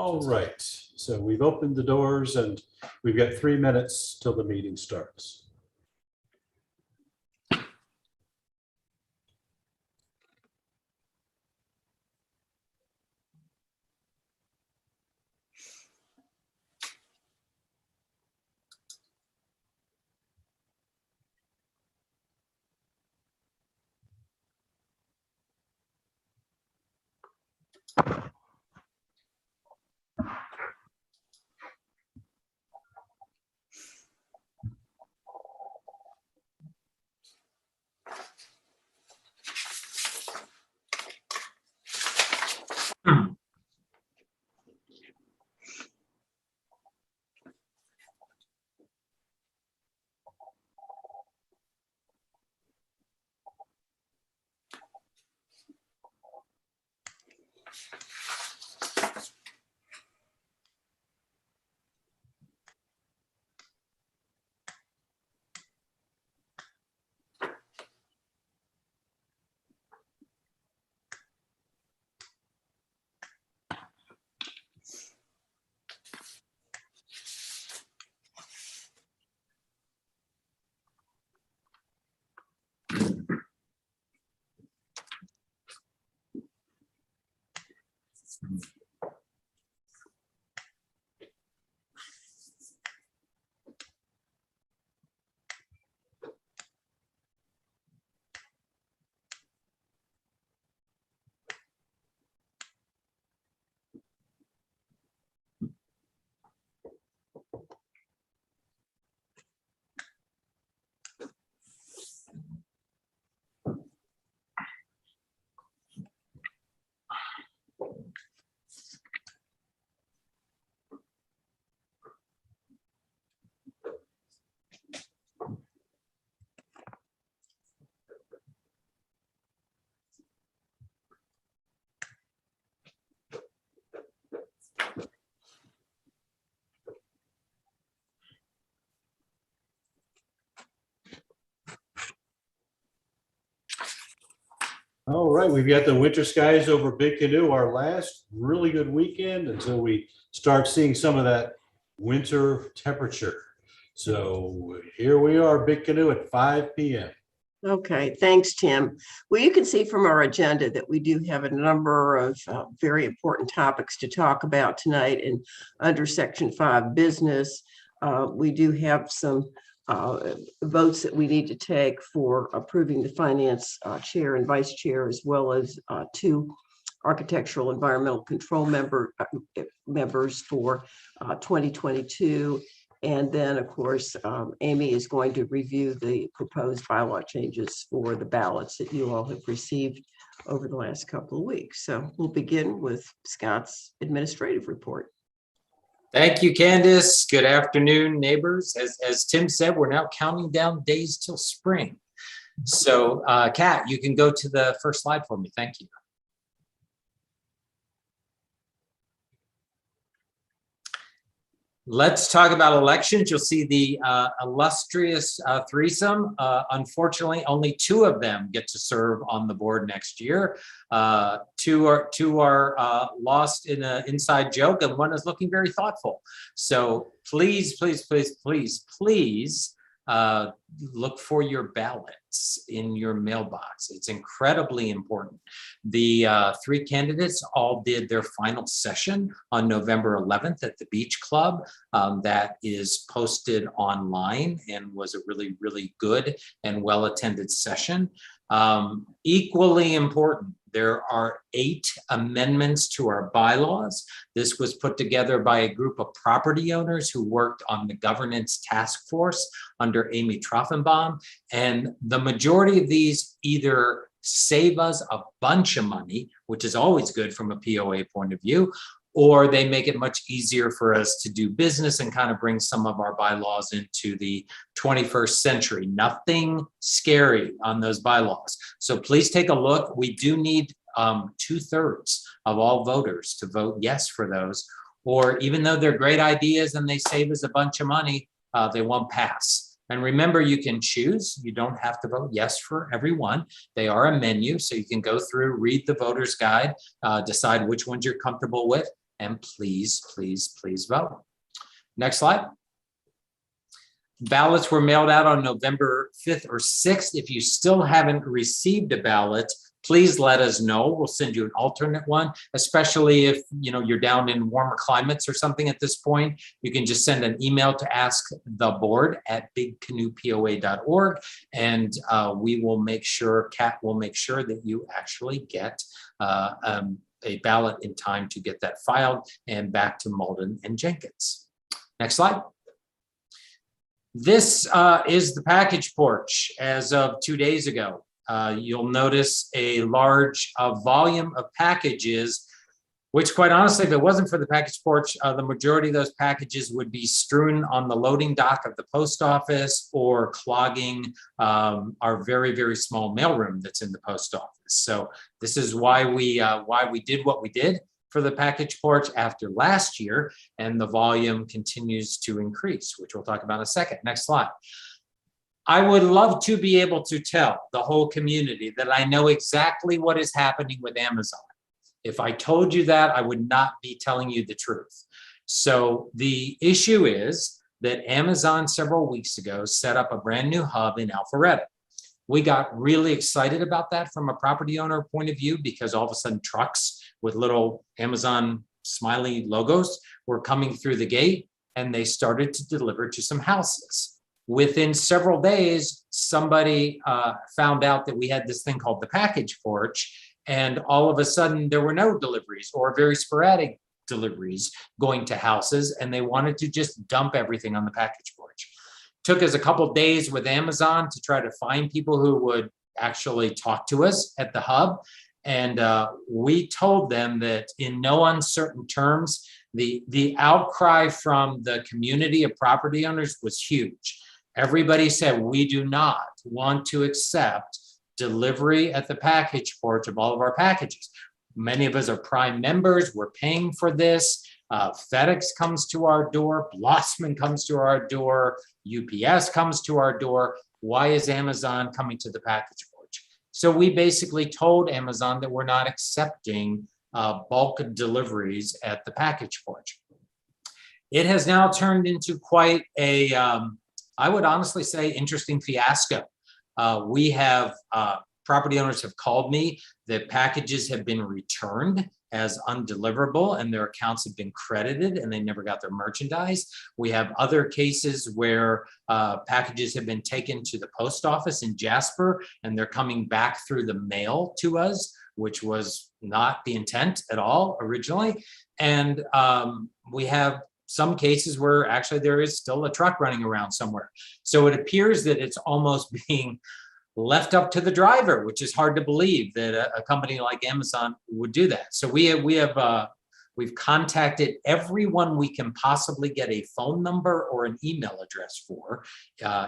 All right, so we've opened the doors and we've got 3 minutes till the meeting starts. All right, we've got the winter skies over Big Canoe, our last really good weekend until we start seeing some of that winter temperature. So here we are, Big Canoe at 5 p.m. Okay, thanks, Tim. Well, you can see from our agenda that we do have a number of very important topics to talk about tonight. And under Section 5 business, we do have some votes that we need to take for approving the finance chair and vice chair, as well as 2 architectural environmental control members for 2022. And then, of course, Amy is going to review the proposed bylaw changes for the ballots that you all have received over the last couple of weeks. So we'll begin with Scott's administrative report. Thank you, Candace. Good afternoon, neighbors. As Tim said, we're now counting down days till spring. So, Kat, you can go to the first slide for me. Thank you. Let's talk about elections. You'll see the illustrious threesome. Unfortunately, only 2 of them get to serve on the board next year. 2 are lost in an inside joke, and 1 is looking very thoughtful. So please, please, please, please, please look for your ballots in your mailbox. It's incredibly important. The 3 candidates all did their final session on November 11th at the Beach Club. That is posted online and was a really, really good and well-attended session. Equally important, there are 8 amendments to our bylaws. This was put together by a group of property owners who worked on the governance task force under Amy Troffenbaum. And the majority of these either save us a bunch of money, which is always good from a POA point of view, or they make it much easier for us to do business and kind of bring some of our bylaws into the 21st century. Nothing scary on those bylaws. So please take a look. We do need 2/3 of all voters to vote yes for those, or even though they're great ideas and they save us a bunch of money, they won't pass. And remember, you can choose. You don't have to vote yes for every one. They are a menu, so you can go through, read the voter's guide, decide which ones you're comfortable with. and please, please, please vote. Next slide. Ballots were mailed out on November 5th or 6th. If you still haven't received a ballot, please let us know. We'll send you an alternate one, especially if you're down in warmer climates or something at this point. You can just send an email to asktheboard@bigcanoepoa.org, and we will make sure, Kat will make sure that you actually get a ballot in time to get that filed and back to Malden and Jenkins. Next slide. This is the package porch as of 2 days ago. You'll notice a large volume of packages, which quite honestly, if it wasn't for the package porch, the majority of those packages would be strewn on the loading dock of the post office or clogging our very, very small mailroom that's in the post office. So this is why we did what we did for the package porch after last year, and the volume continues to increase, which we'll talk about in a second. Next slide. I would love to be able to tell the whole community that I know exactly what is happening with Amazon. If I told you that, I would not be telling you the truth. So the issue is that Amazon several weeks ago set up a brand new hub in Alpharetta. We got really excited about that from a property owner point of view, because all of a sudden trucks with little Amazon smiley logos were coming through the gate, and they started to deliver to some houses. Within several days, somebody found out that we had this thing called the package porch, and all of a sudden there were no deliveries or very sporadic deliveries going to houses, and they wanted to just dump everything on the package porch. Took us a couple days with Amazon to try to find people who would actually talk to us at the hub. And we told them that in no uncertain terms, the outcry from the community of property owners was huge. Everybody said, we do not want to accept delivery at the package porch of all of our packages. Many of us are Prime members. We're paying for this. FedEx comes to our door. Blossman comes to our door. UPS comes to our door. Why is Amazon coming to the package porch? So we basically told Amazon that we're not accepting bulk deliveries at the package porch. It has now turned into quite a, I would honestly say, interesting fiasco. We have property owners have called me that packages have been returned as undeliverable and their accounts have been credited and they never got their merchandise. We have other cases where packages have been taken to the post office in Jasper and they're coming back through the mail to us, which was not the intent at all originally. And we have some cases where actually there is still a truck running around somewhere. So it appears that it's almost being left up to the driver, which is hard to believe that a company like Amazon would do that. So we've contacted everyone we can possibly get a phone number or an email address for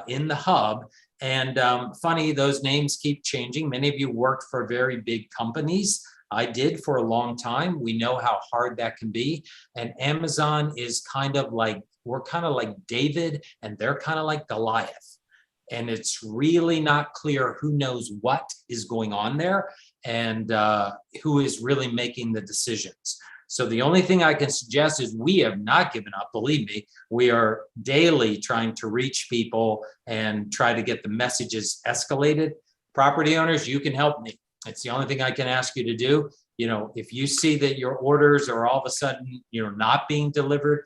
in the hub. And funny, those names keep changing. Many of you worked for very big companies. I did for a long time. We know how hard that can be. And Amazon is kind of like, we're kind of like David and they're kind of like Goliath. And it's really not clear who knows what is going on there and who is really making the decisions. So the only thing I can suggest is we have not given up, believe me. We are daily trying to reach people and try to get the messages escalated. Property owners, you can help me. It's the only thing I can ask you to do. You know, if you see that your orders are all of a sudden, not being delivered,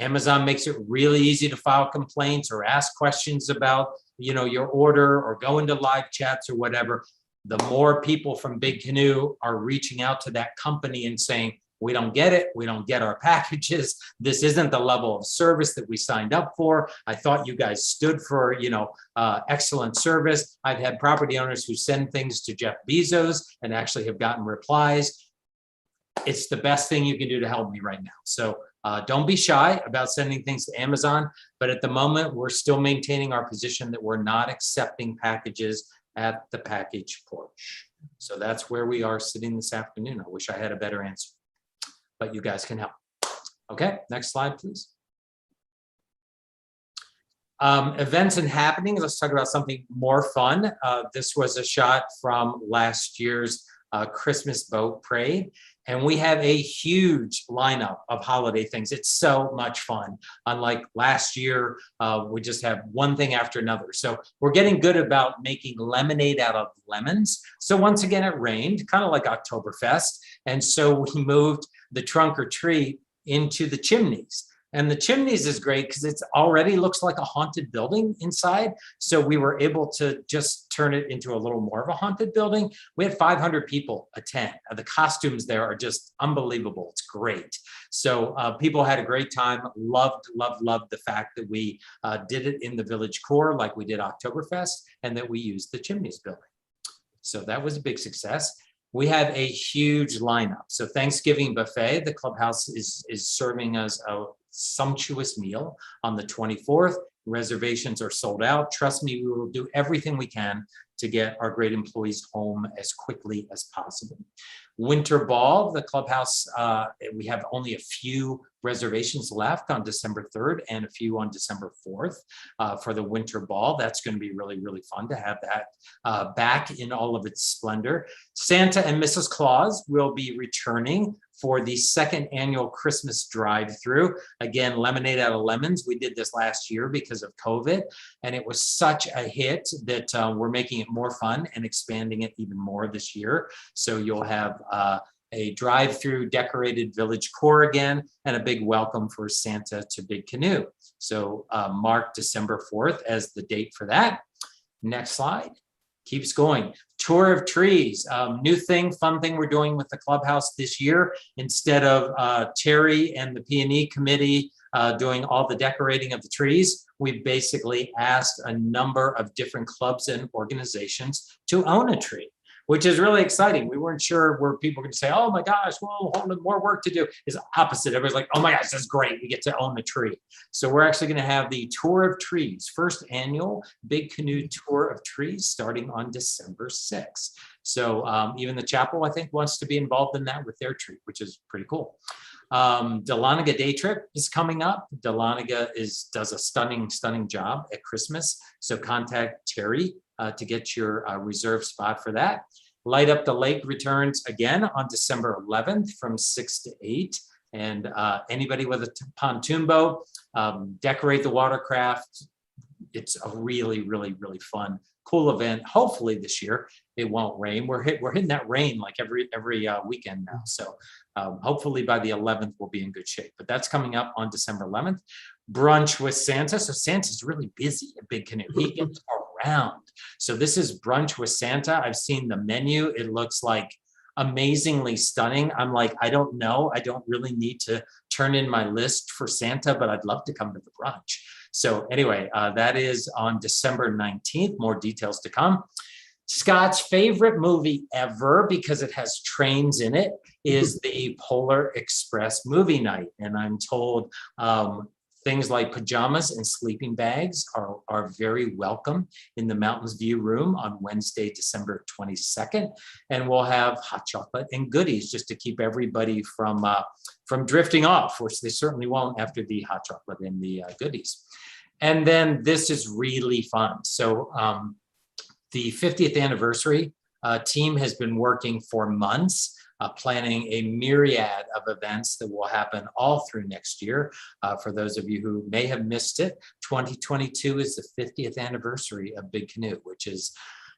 Amazon makes it really easy to file complaints or ask questions about, your order or go into live chats or whatever. The more people from Big Canoe are reaching out to that company and saying, we don't get it. We don't get our packages. This isn't the level of service that we signed up for. I thought you guys stood for, excellent service. I've had property owners who send things to Jeff Bezos and actually have gotten replies. It's the best thing you can do to help me right now. So don't be shy about sending things to Amazon. But at the moment, we're still maintaining our position that we're not accepting packages at the package porch. So that's where we are sitting this afternoon. I wish I had a better answer, but you guys can help. Okay, next slide, please. Events and happenings. Let's talk about something more fun. This was a shot from last year's Christmas boat parade. And we have a huge lineup of holiday things. It's so much fun. Unlike last year, we just have one thing after another. So we're getting good about making lemonade out of lemons. So once again, it rained, kind of like Oktoberfest. And so we moved the trunk or treat into the chimneys. And the chimneys is great because it's already looks like a haunted building inside. So we were able to just turn it into a little more of a haunted building. We had 500 people attend. The costumes there are just unbelievable. It's great. So people had a great time. Loved the fact that we did it in the village core like we did Oktoberfest, and that we used the chimneys building. So that was a big success. We have a huge lineup. So Thanksgiving buffet, the clubhouse is serving us a sumptuous meal on the 24th. Reservations are sold out. Trust me, we will do everything we can to get our great employees home as quickly as possible. Winter ball, the clubhouse, we have only a few reservations left on December 3rd and a few on December 4th for the winter ball. That's going to be really, really fun to have that back in all of its splendor. Santa and Mrs. Claus will be returning for the second annual Christmas drive-through. Again, lemonade out of lemons. We did this last year because of COVID, and it was such a hit that we're making it more fun and expanding it even more this year. So you'll have a drive-through decorated village core again, and a big welcome for Santa to Big Canoe. So mark December 4th as the date for that. Next slide. Keeps going. Tour of trees. New thing, fun thing we're doing with the clubhouse this year. Instead of Terry and the P&E committee doing all the decorating of the trees, we basically asked a number of different clubs and organizations to own a tree, which is really exciting. We weren't sure where people were going to say, oh my gosh, well, hold on, more work to do. Is opposite. Everybody's like, oh my gosh, that's great. We get to own a tree. So we're actually going to have the Tour of Trees, first annual Big Canoe Tour of Trees starting on December 6th. So even the chapel, I think, wants to be involved in that with their tree, which is pretty cool. Dahlonega Day Trip is coming up. Dahlonega does a stunning job at Christmas. So contact Terry to get your reserved spot for that. Light Up the Lake returns again on December 11th from 6 to 8. And anybody with a pontoon boat, decorate the watercraft. It's a really fun, cool event. Hopefully this year it won't rain. We're hitting that rain like every weekend now. So hopefully by the 11th we'll be in good shape. But that's coming up on December 11th. Brunch with Santa. So Santa's really busy at Big Canoe. He gets around. So this is Brunch with Santa. I've seen the menu. It looks like amazingly stunning. I'm like, I don't know. I don't really need to turn in my list for Santa, but I'd love to come to the brunch. So anyway, that is on December 19th. More details to come. Scott's favorite movie ever, because it has trains in it, is the Polar Express movie night. And I'm told things like pajamas and sleeping bags are very welcome in the Mountains View room on Wednesday, December 22nd. And we'll have hot chocolate and goodies just to keep everybody from drifting off, which they certainly won't after the hot chocolate and the goodies. And then this is really fun. So the 50th anniversary team has been working for months, planning a myriad of events that will happen all through next year. For those of you who may have missed it, 2022 is the 50th anniversary of Big Canoe, which is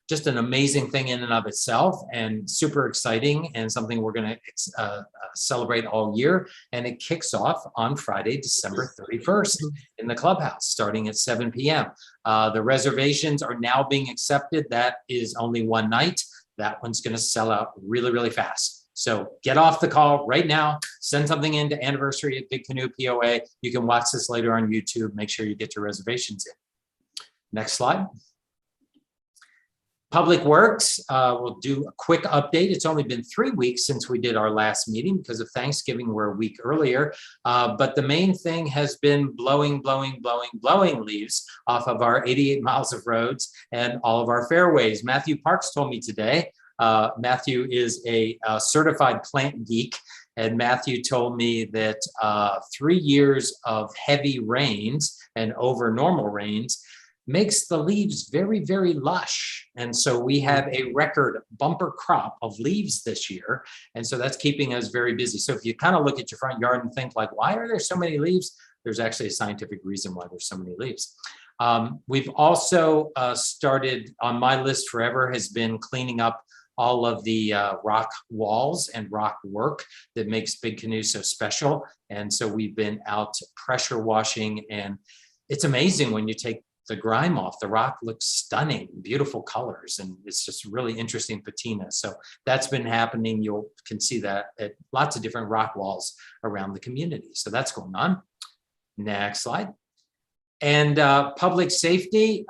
just an amazing thing in and of itself, and super exciting, and something we're going to celebrate all year. And it kicks off on Friday, December 31st in the clubhouse, starting at 7 p.m. The reservations are now being accepted. That is only one night. That one's going to sell out really fast. So get off the call right now. Send something in to anniversary at Big Canoe POA. You can watch this later on YouTube. Make sure you get your reservations in. Next slide. Public Works, we'll do a quick update. It's only been 3 weeks since we did our last meeting because of Thanksgiving. We're a week earlier, but the main thing has been blowing leaves off of our 88 miles of roads and all of our fairways. Matthew Parks told me today, Matthew is a certified plant geek, and Matthew told me that 3 years of heavy rains and over normal rains makes the leaves very, very lush. And so we have a record bumper crop of leaves this year. And so that's keeping us very busy. So if you kind of look at your front yard and think like, why are there so many leaves? There's actually a scientific reason why there's so many leaves. We've also started, on my list forever, has been cleaning up all of the rock walls and rock work that makes Big Canoe so special. And so we've been out pressure washing, and it's amazing when you take the grime off. The rock looks stunning, beautiful colors, and it's just really interesting patina. So that's been happening. You can see that at lots of different rock walls around the community. So that's going on. Next slide. And public safety,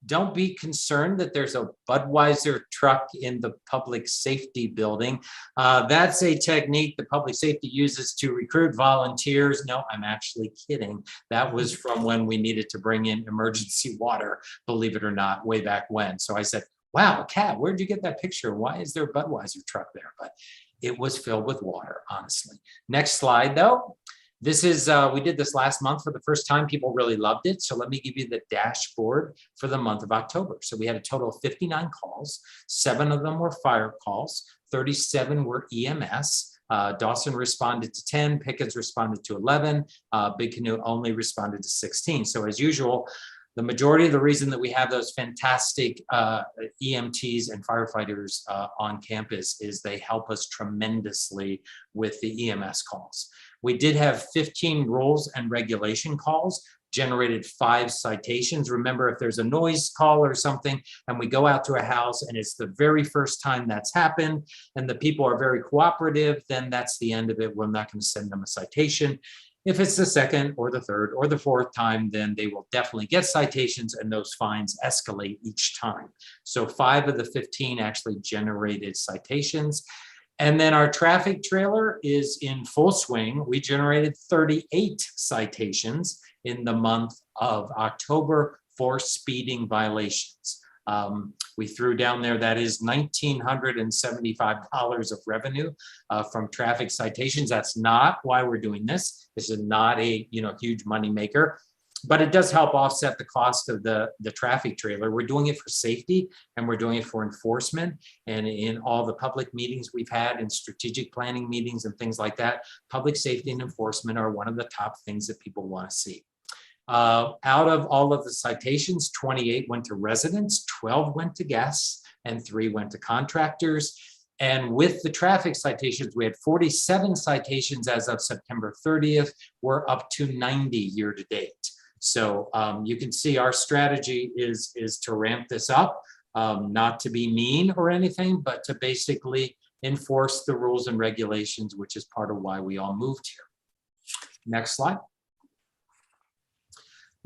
don't be concerned that there's a Budweiser truck in the public safety building. That's a technique that public safety uses to recruit volunteers. No, I'm actually kidding. That was from when we needed to bring in emergency water, believe it or not, way back when. So I said, wow, Kat, where'd you get that picture? Why is there a Budweiser truck there? But it was filled with water, honestly. Next slide, though. This is, we did this last month for the first time. People really loved it. So let me give you the dashboard for the month of October. So we had a total of 59 calls. 7 of them were fire calls. 37 were EMS. Dawson responded to 10. Pickens responded to 11. Big Canoe only responded to 16. So as usual, the majority of the reason that we have those fantastic EMTs and firefighters on campus is they help us tremendously with the EMS calls. We did have 15 rules and regulation calls, generated 5 citations. Remember, if there's a noise call or something and we go out to a house and it's the very first time that's happened and the people are very cooperative, then that's the end of it. We're not going to send them a citation. If it's the second or the third or the fourth time, then they will definitely get citations, and those fines escalate each time. So 5 of the 15 actually generated citations. And then our traffic trailer is in full swing. We generated 38 citations in the month of October for speeding violations. We threw down there, that is $1,975 of revenue from traffic citations. That's not why we're doing this. This is not a huge money maker, but it does help offset the cost of the traffic trailer. We're doing it for safety, and we're doing it for enforcement. And in all the public meetings we've had and strategic planning meetings and things like that, public safety and enforcement are one of the top things that people want to see. Out of all of the citations, 28 went to residents, 12 went to guests, and 3 went to contractors. And with the traffic citations, we had 47 citations as of September 30th. We're up to 90 year to date. So you can see our strategy is to ramp this up, not to be mean or anything, but to basically enforce the rules and regulations, which is part of why we all moved here. Next slide.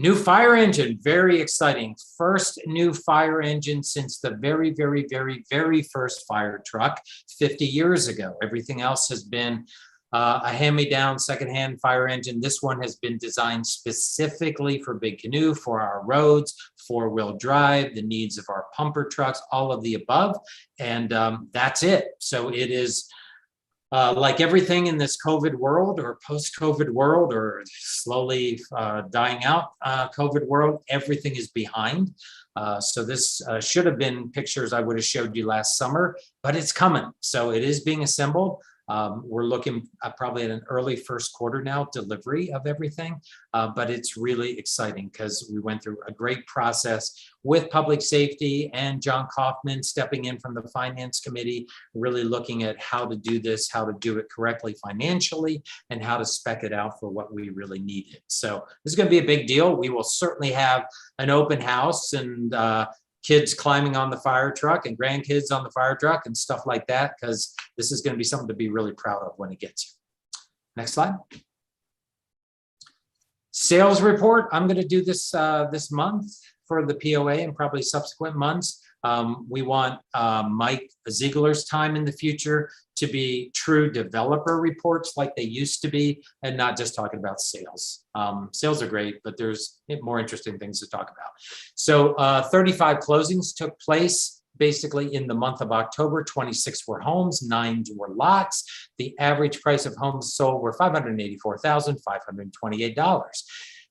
New fire engine, very exciting. First new fire engine since the very, very, very, very first fire truck 50 years ago. Everything else has been a hand-me-down secondhand fire engine. This one has been designed specifically for Big Canoe, for our roads, 4-wheel drive, the needs of our pumper trucks, all of the above. And that's it. So it is like everything in this COVID world or post-COVID world or slowly dying out COVID world, everything is behind. So this should have been pictures I would have showed you last summer, but it's coming. So it is being assembled. We're looking probably at an early first quarter now delivery of everything, but it's really exciting because we went through a great process with public safety and John Kaufman stepping in from the finance committee, really looking at how to do this, how to do it correctly financially, and how to spec it out for what we really needed. So this is going to be a big deal. We will certainly have an open house and kids climbing on the fire truck and grandkids on the fire truck and stuff like that, because this is going to be something to be really proud of when it gets here. Next slide. Sales report. I'm going to do this this month for the POA and probably subsequent months. We want Mike Ziegler's time in the future to be true developer reports like they used to be, and not just talking about sales. Sales are great, but there's more interesting things to talk about. So 35 closings took place basically in the month of October. 26 were homes, 9 were lots. The average price of homes sold were $584,528.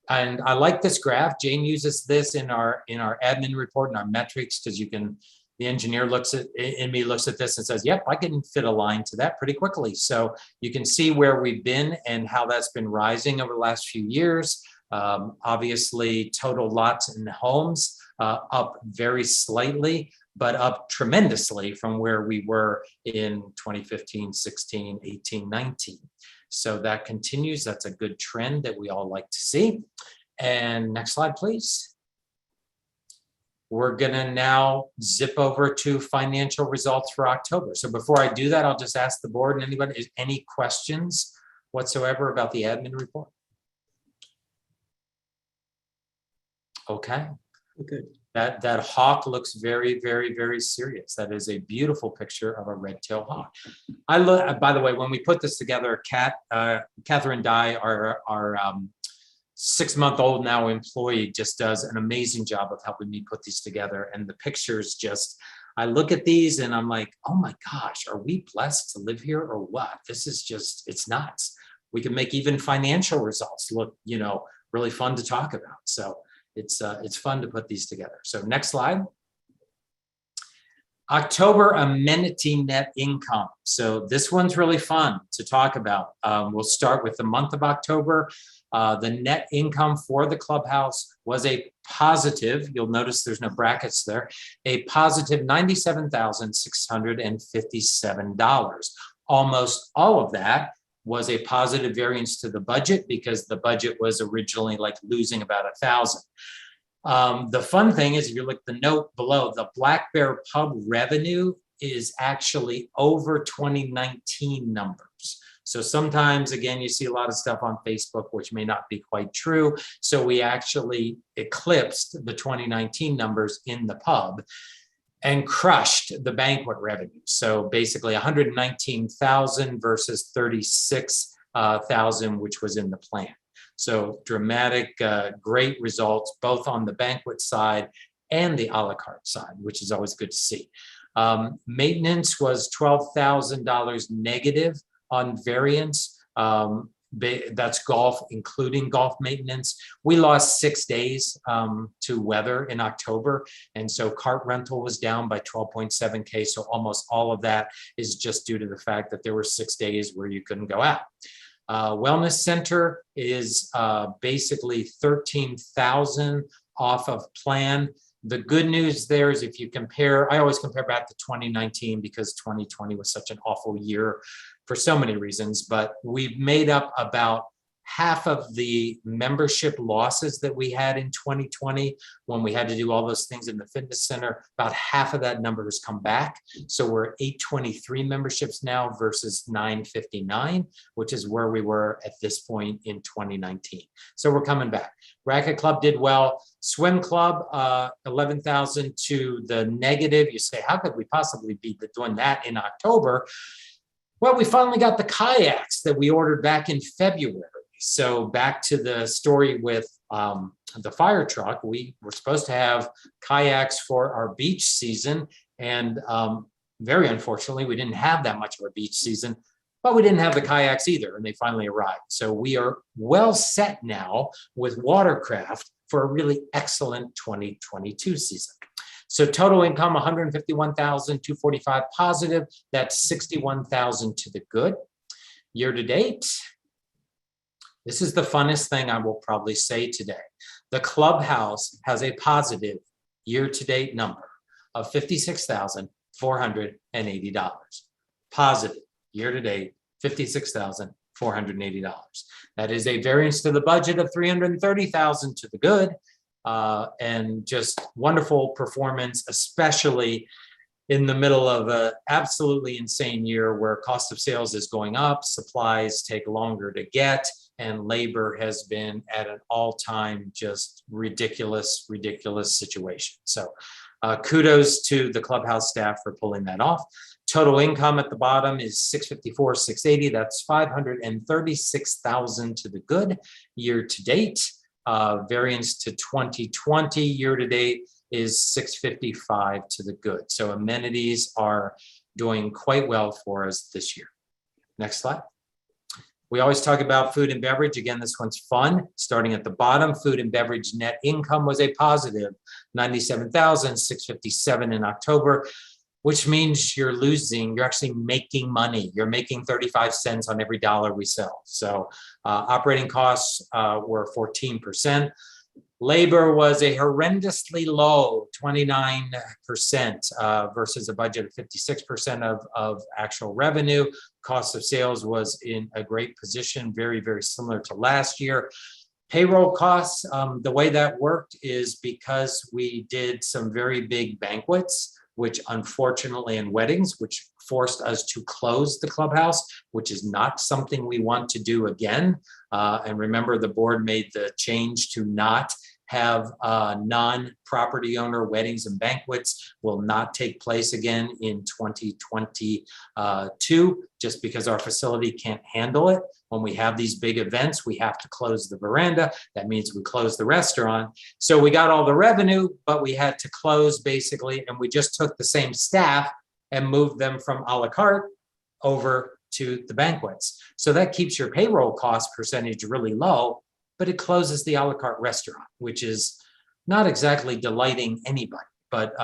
And I like this graph. Jane uses this in our admin report and our metrics, because you can, the engineer looks at this and says, yep, I can fit a line to that pretty quickly. So you can see where we've been and how that's been rising over the last few years. Obviously, total lots and homes up very slightly, but up tremendously from where we were in 2015, 16, 18, 19. So that continues. That's a good trend that we all like to see. And next slide, please. We're gonna now zip over to financial results for October. So before I do that, I'll just ask the board and anybody, is any questions whatsoever about the admin report? Okay. Good. That hawk looks very, very, very serious. That is a beautiful picture of a red-tailed hawk. I look. By the way, when we put this together, Catherine Dye, our 6-month-old now employee, just does an amazing job of helping me put these together. And the pictures just, I look at these and I'm like, oh my gosh, are we blessed to live here or what? This is just, it's nuts. We can make even financial results look, you know, really fun to talk about. So it's fun to put these together. So next slide. October Amenity Net Income. So this one's really fun to talk about. We'll start with the month of October. The net income for the clubhouse was a positive, you'll notice there's no brackets there, a positive $97,657. Almost all of that was a positive variance to the budget, because the budget was originally like losing about 1,000. The fun thing is, if you look at the note below, the Black Bear Pub revenue is actually over 2019 numbers. So sometimes, again, you see a lot of stuff on Facebook which may not be quite true. So we actually eclipsed the 2019 numbers in the pub and crushed the banquet revenue. So basically 119,000 versus 36,000, which was in the plan. So dramatic, great results, both on the banquet side and the a la carte side, which is always good to see. Maintenance was $12,000 negative on variance. That's golf, including golf maintenance. We lost 6 days to weather in October. And so cart rental was down by 12.7K. So almost all of that is just due to the fact that there were 6 days where you couldn't go out. Wellness center is basically 13,000 off of plan. The good news there is, if you compare, I always compare back to 2019 because 2020 was such an awful year for so many reasons, but we've made up about half of the membership losses that we had in 2020 when we had to do all those things in the fitness center. About half of that number has come back. So we're at 823 memberships now versus 959, which is where we were at this point in 2019. So we're coming back. Racquet Club did well. Swim Club, 11,000 to the negative. You say, how could we possibly be doing that in October? Well, we finally got the kayaks that we ordered back in February. So back to the story with the fire truck, we were supposed to have kayaks for our beach season. And very unfortunately, we didn't have that much of a beach season, but we didn't have the kayaks either, and they finally arrived. So we are well set now with watercraft for a really excellent 2022 season. So total income, 151,245 positive. That's 61,000 to the good. Year to date, this is the funnest thing I will probably say today. The clubhouse has a positive year-to-date number of $56,480. Positive year-to-date, $56,480. That is a variance to the budget of $330,000 to the good, and just wonderful performance, especially in the middle of an absolutely insane year where cost of sales is going up, supplies take longer to get, and labor has been at an all-time just ridiculous situation. So kudos to the clubhouse staff for pulling that off. Total income at the bottom is 654,680. That's 536,000 to the good year to date. Variance to 2020 year to date is 655 to the good. So amenities are doing quite well for us this year. Next slide. We always talk about food and beverage. Again, this one's fun. Starting at the bottom, food and beverage net income was a positive 97,657 in October, which means you're actually making money. You're making 35 cents on every dollar we sell. So operating costs were 14%. Labor was a horrendously low 29% versus a budget of 56% of actual revenue. Cost of sales was in a great position, very, very similar to last year. Payroll costs, the way that worked is because we did some very big banquets, which unfortunately in weddings, which forced us to close the clubhouse, which is not something we want to do again. And remember, the board made the change to not have non-property owner weddings and banquets will not take place again in 2022, just because our facility can't handle it. When we have these big events, we have to close the veranda. That means we close the restaurant. So we got all the revenue, but we had to close basically, and we just took the same staff and moved them from a la carte over to the banquets. So that keeps your payroll cost percentage really low, but it closes the a la carte restaurant, which is not exactly delighting anybody, but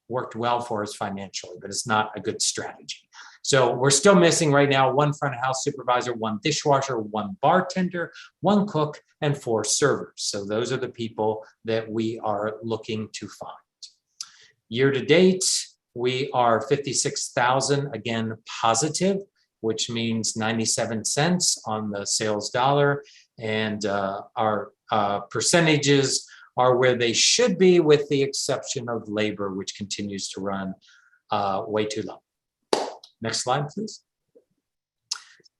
worked well for us financially, but it's not a good strategy. So we're still missing right now 1 front of house supervisor, 1 dishwasher, 1 bartender, 1 cook, and 4 servers. So those are the people that we are looking to find. Year to date, we are 56,000, again, positive, which means 97 cents on the sales dollar. And our percentages are where they should be, with the exception of labor, which continues to run way too low. Next slide, please.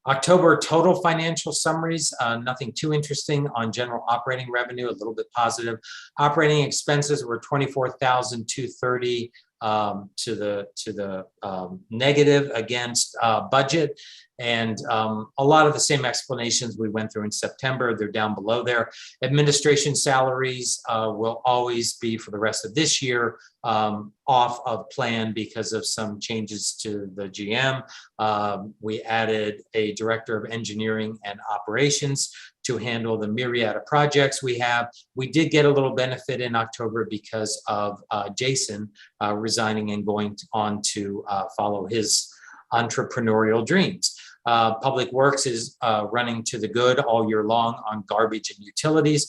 October total financial summaries, nothing too interesting on general operating revenue, a little bit positive. Operating expenses were 24,230 to the negative against budget. And a lot of the same explanations we went through in September, they're down below there. Administration salaries will always be, for the rest of this year, off of plan because of some changes to the GM. We added a director of engineering and operations to handle the myriad of projects we have. We did get a little benefit in October because of Jason resigning and going on to follow his entrepreneurial dreams. Public Works is running to the good all year long on garbage and utilities.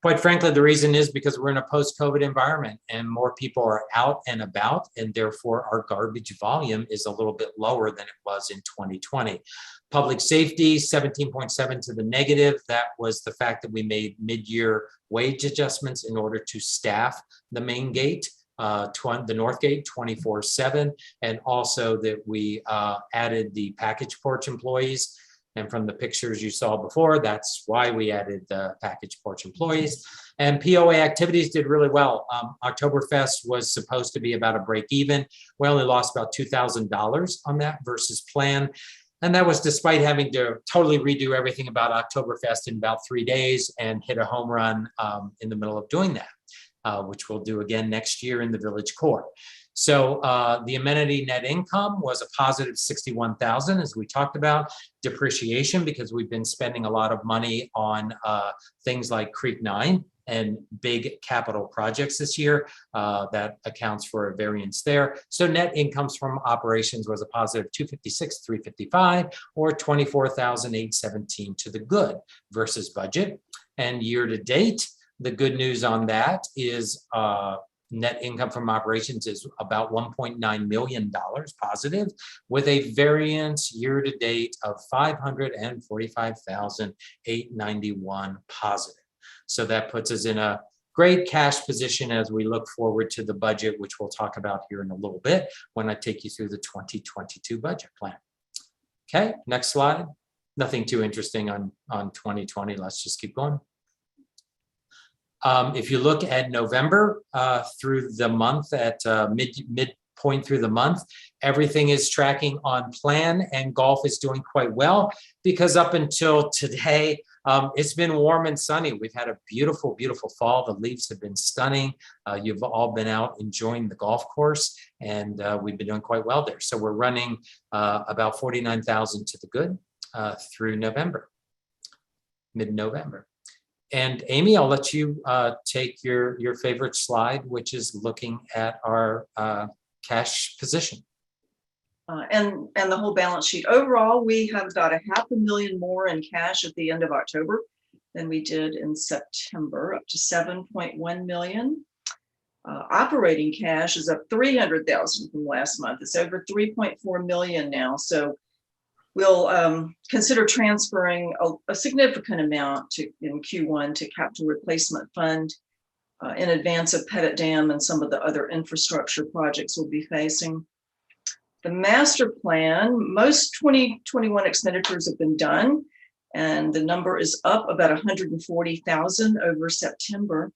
Quite frankly, the reason is because we're in a post-COVID environment and more people are out and about, and therefore our garbage volume is a little bit lower than it was in 2020. Public safety, 17.7 to the negative. That was the fact that we made mid-year wage adjustments in order to staff the main gate. The North Gate 24/7, and also that we added the package porch employees. And from the pictures you saw before, that's why we added the package porch employees. And POA activities did really well. Oktoberfest was supposed to be about a break even. We only lost about $2,000 on that versus plan. And that was despite having to totally redo everything about Oktoberfest in about 3 days and hit a home run in the middle of doing that. Which we'll do again next year in the village core. So the amenity net income was a positive 61,000, as we talked about. Depreciation, because we've been spending a lot of money on things like Creek 9 and big capital projects this year. That accounts for a variance there. So net incomes from operations was a positive 256,355, or 24,817 to the good versus budget. And year to date, the good news on that is net income from operations is about $1.9 million positive, with a variance year to date of 545,891 positive. So that puts us in a great cash position as we look forward to the budget, which we'll talk about here in a little bit when I take you through the 2022 budget plan. Okay, next slide. Nothing too interesting on 2020. Let's just keep going. If you look at November through the month, at midpoint through the month, everything is tracking on plan, and golf is doing quite well because up until today, it's been warm and sunny. We've had a beautiful, beautiful fall. The leaves have been stunning. You've all been out enjoying the golf course, and we've been doing quite well there. So we're running about 49,000 to the good. through November, mid-November. And Amy, I'll let you take your favorite slide, which is looking at our cash position. And the whole balance sheet. Overall, we have about $500,000 more in cash at the end of October than we did in September, up to 7.1 million. Operating cash is up 300,000 from last month. It's over 3.4 million now. So we'll consider transferring a significant amount in Q1 to Capital Replacement Fund in advance of Pettit Dam and some of the other infrastructure projects we'll be facing. The master plan, most 2021 expenditures have been done, and the number is up about 140,000 over September.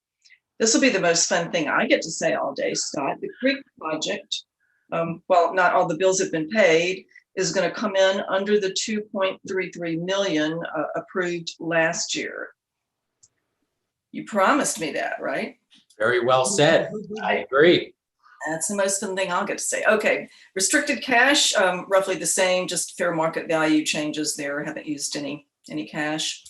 This will be the most fun thing I get to say all day, Scott. The Creek project, well, not all the bills have been paid, is going to come in under the 2.33 million approved last year. You promised me that, right? Very well said. I agree. That's the most fun thing I'll get to say. Okay, restricted cash, roughly the same, just fair market value changes there. Haven't used any cash.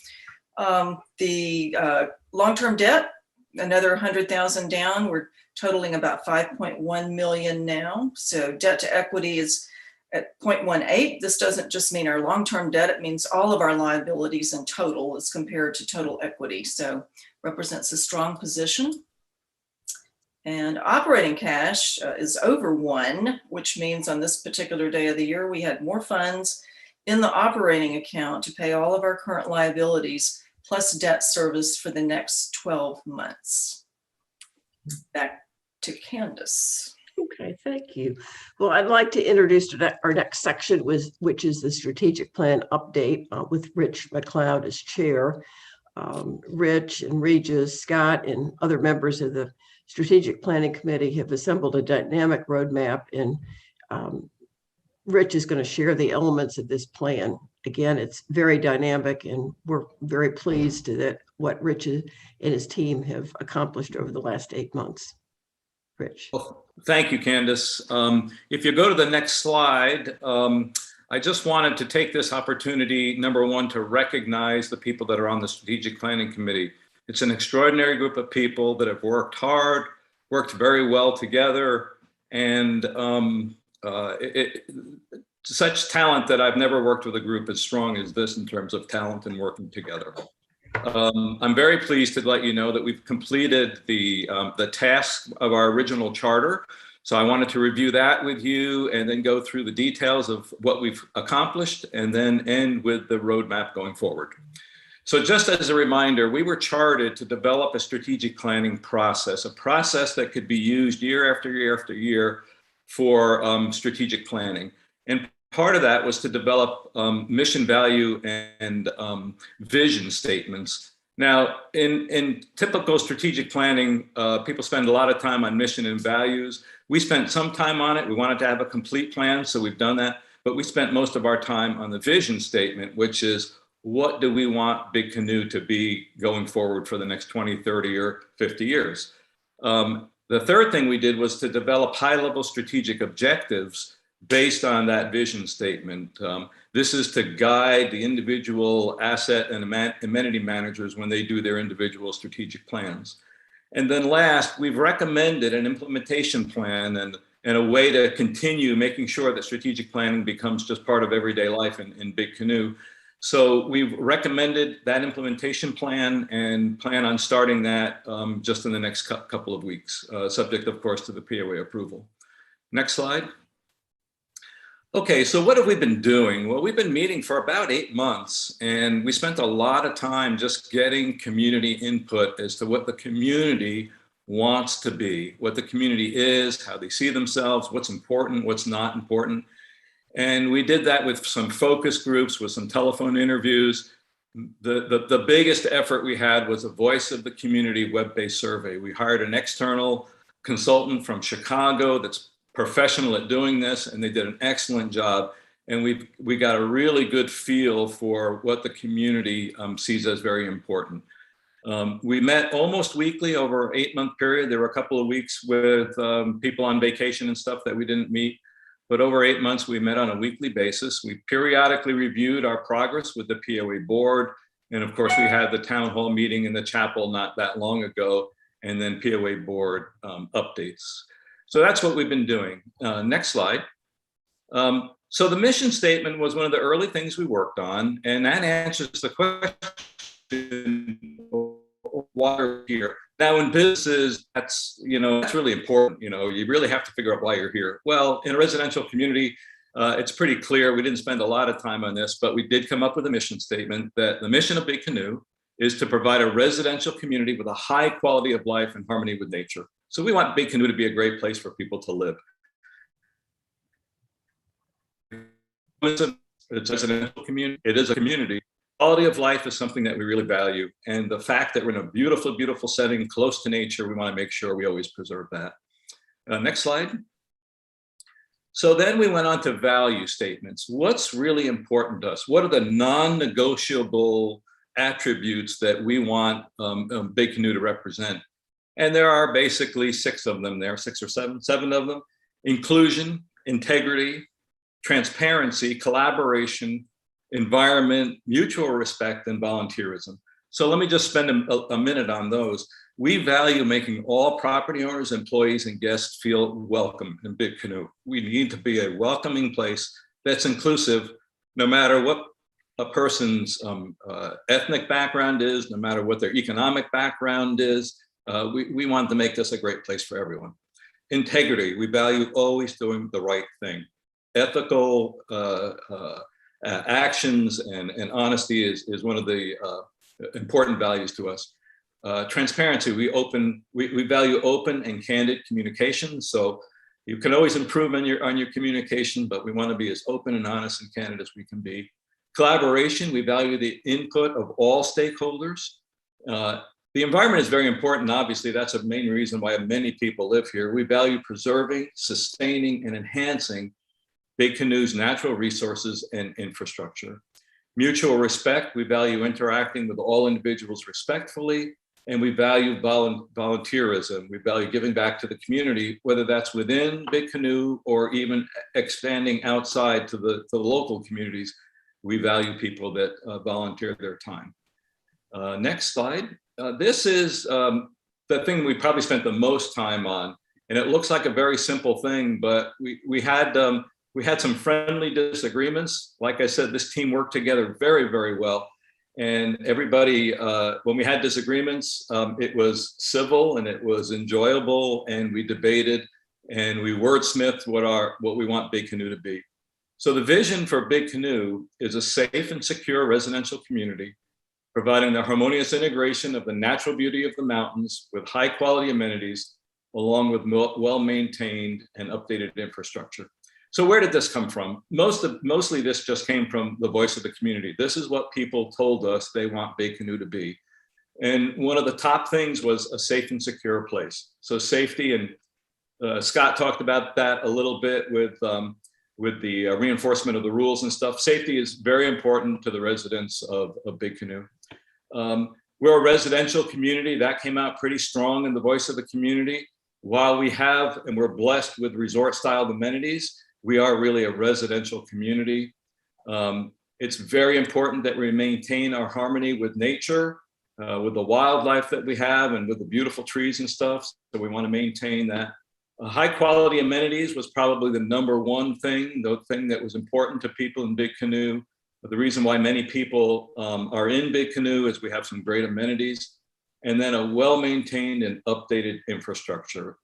The long-term debt, another 100,000 down. We're totaling about 5.1 million now. So debt to equity is at 0.18. This doesn't just mean our long-term debt, it means all of our liabilities in total as compared to total equity. So represents a strong position. And operating cash is over 1, which means on this particular day of the year, we had more funds in the operating account to pay all of our current liabilities plus debt service for the next 12 months. Back to Candace. Okay, thank you. Well, I'd like to introduce our next section, which is the strategic plan update with Rich McLeod as chair. Rich and Regis, Scott, and other members of the Strategic Planning Committee have assembled a dynamic roadmap, and Rich is going to share the elements of this plan. Again, it's very dynamic, and we're very pleased that what Rich and his team have accomplished over the last 8 months. Rich. Well, thank you, Candace. If you go to the next slide, I just wanted to take this opportunity, number one, to recognize the people that are on the Strategic Planning Committee. It's an extraordinary group of people that have worked hard, worked very well together, and such talent that I've never worked with a group as strong as this in terms of talent and working together. I'm very pleased to let you know that we've completed the task of our original charter. So I wanted to review that with you and then go through the details of what we've accomplished and then end with the roadmap going forward. So just as a reminder, we were chartered to develop a strategic planning process, a process that could be used year after year after year for strategic planning. And part of that was to develop mission, value, and vision statements. Now, in typical strategic planning, people spend a lot of time on mission and values. We spent some time on it. We wanted to have a complete plan, so we've done that. But we spent most of our time on the vision statement, which is, what do we want Big Canoe to be going forward for the next 20, 30, or 50 years? The third thing we did was to develop high-level strategic objectives based on that vision statement. This is to guide the individual asset and amenity managers when they do their individual strategic plans. And then last, we've recommended an implementation plan and a way to continue making sure that strategic planning becomes just part of everyday life in Big Canoe. So we've recommended that implementation plan and plan on starting that just in the next couple of weeks, subject, of course, to the POA approval. Next slide. Okay, so what have we been doing? Well, we've been meeting for about 8 months, and we spent a lot of time just getting community input as to what the community wants to be, what the community is, how they see themselves, what's important, what's not important. And we did that with some focus groups, with some telephone interviews. The biggest effort we had was a Voice of the Community web-based survey. We hired an external consultant from Chicago that's professional at doing this, and they did an excellent job. And we got a really good feel for what the community sees as very important. We met almost weekly over an 8-month period. There were a couple of weeks with people on vacation and stuff that we didn't meet. but over 8 months, we met on a weekly basis. We periodically reviewed our progress with the POA board. And of course, we had the town hall meeting in the chapel not that long ago, and then POA board updates. So that's what we've been doing. Next slide. So the mission statement was one of the early things we worked on, and that answers the question, why are we here? Now in businesses, that's really important. You really have to figure out why you're here. Well, in a residential community, it's pretty clear. We didn't spend a lot of time on this, but we did come up with a mission statement that the mission of Big Canoe is to provide a residential community with a high quality of life and harmony with nature. So we want Big Canoe to be a great place for people to live. It's a residential community. It is a community. Quality of life is something that we really value. And the fact that we're in a beautiful, beautiful setting close to nature, we want to make sure we always preserve that. Next slide. So then we went on to value statements. What's really important to us? What are the non-negotiable attributes that we want Big Canoe to represent? And there are basically 6 of them there, 6 or 7 of them. Inclusion, integrity, transparency, collaboration, environment, mutual respect, and volunteerism. So let me just spend a minute on those. We value making all property owners, employees, and guests feel welcome in Big Canoe. We need to be a welcoming place that's inclusive, no matter what a person's ethnic background is, no matter what their economic background is. We want to make this a great place for everyone. Integrity, we value always doing the right thing. Ethical actions and honesty is one of the important values to us. Transparency, we value open and candid communication. So you can always improve on your communication, but we want to be as open and honest and candid as we can be. Collaboration, we value the input of all stakeholders. The environment is very important. Obviously, that's a main reason why many people live here. We value preserving, sustaining, and enhancing Big Canoe's natural resources and infrastructure. Mutual respect, we value interacting with all individuals respectfully, and we value volunteerism. We value giving back to the community, whether that's within Big Canoe or even expanding outside to the local communities. We value people that volunteer their time. Next slide. This is the thing we probably spent the most time on, and it looks like a very simple thing, but we had some friendly disagreements. Like I said, this team worked together very, very well. And everybody, when we had disagreements, it was civil and it was enjoyable, and we debated and we wordsmithed what we want Big Canoe to be. So the vision for Big Canoe is a safe and secure residential community, providing the harmonious integration of the natural beauty of the mountains with high quality amenities, along with well-maintained and updated infrastructure. So where did this come from? Mostly this just came from the voice of the community. This is what people told us they want Big Canoe to be. And one of the top things was a safe and secure place. So safety, and Scott talked about that a little bit with the reinforcement of the rules and stuff. Safety is very important to the residents of Big Canoe. We're a residential community. That came out pretty strong in the voice of the community. While we have, and we're blessed with resort style amenities, we are really a residential community. It's very important that we maintain our harmony with nature, with the wildlife that we have and with the beautiful trees and stuff. So we want to maintain that. High quality amenities was probably the #1 thing, the thing that was important to people in Big Canoe. But the reason why many people are in Big Canoe is we have some great amenities, and then a well-maintained and updated infrastructure.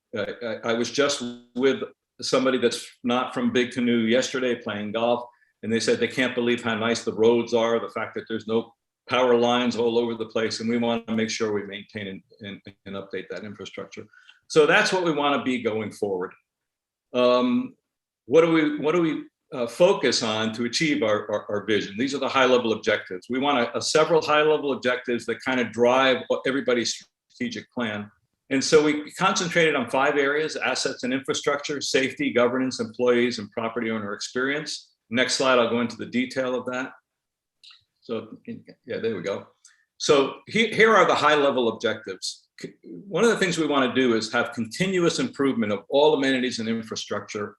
I was just with somebody that's not from Big Canoe yesterday playing golf, and they said they can't believe how nice the roads are, the fact that there's no power lines all over the place, and we want to make sure we maintain and update that infrastructure. So that's what we want to be going forward. What do we focus on to achieve our vision? These are the high-level objectives. We want several high-level objectives that kind of drive everybody's strategic plan. And so we concentrated on 5 areas: assets and infrastructure, safety, governance, employees, and property owner experience. Next slide, I'll go into the detail of that. So yeah, there we go. So here are the high-level objectives. One of the things we want to do is have continuous improvement of all amenities and infrastructure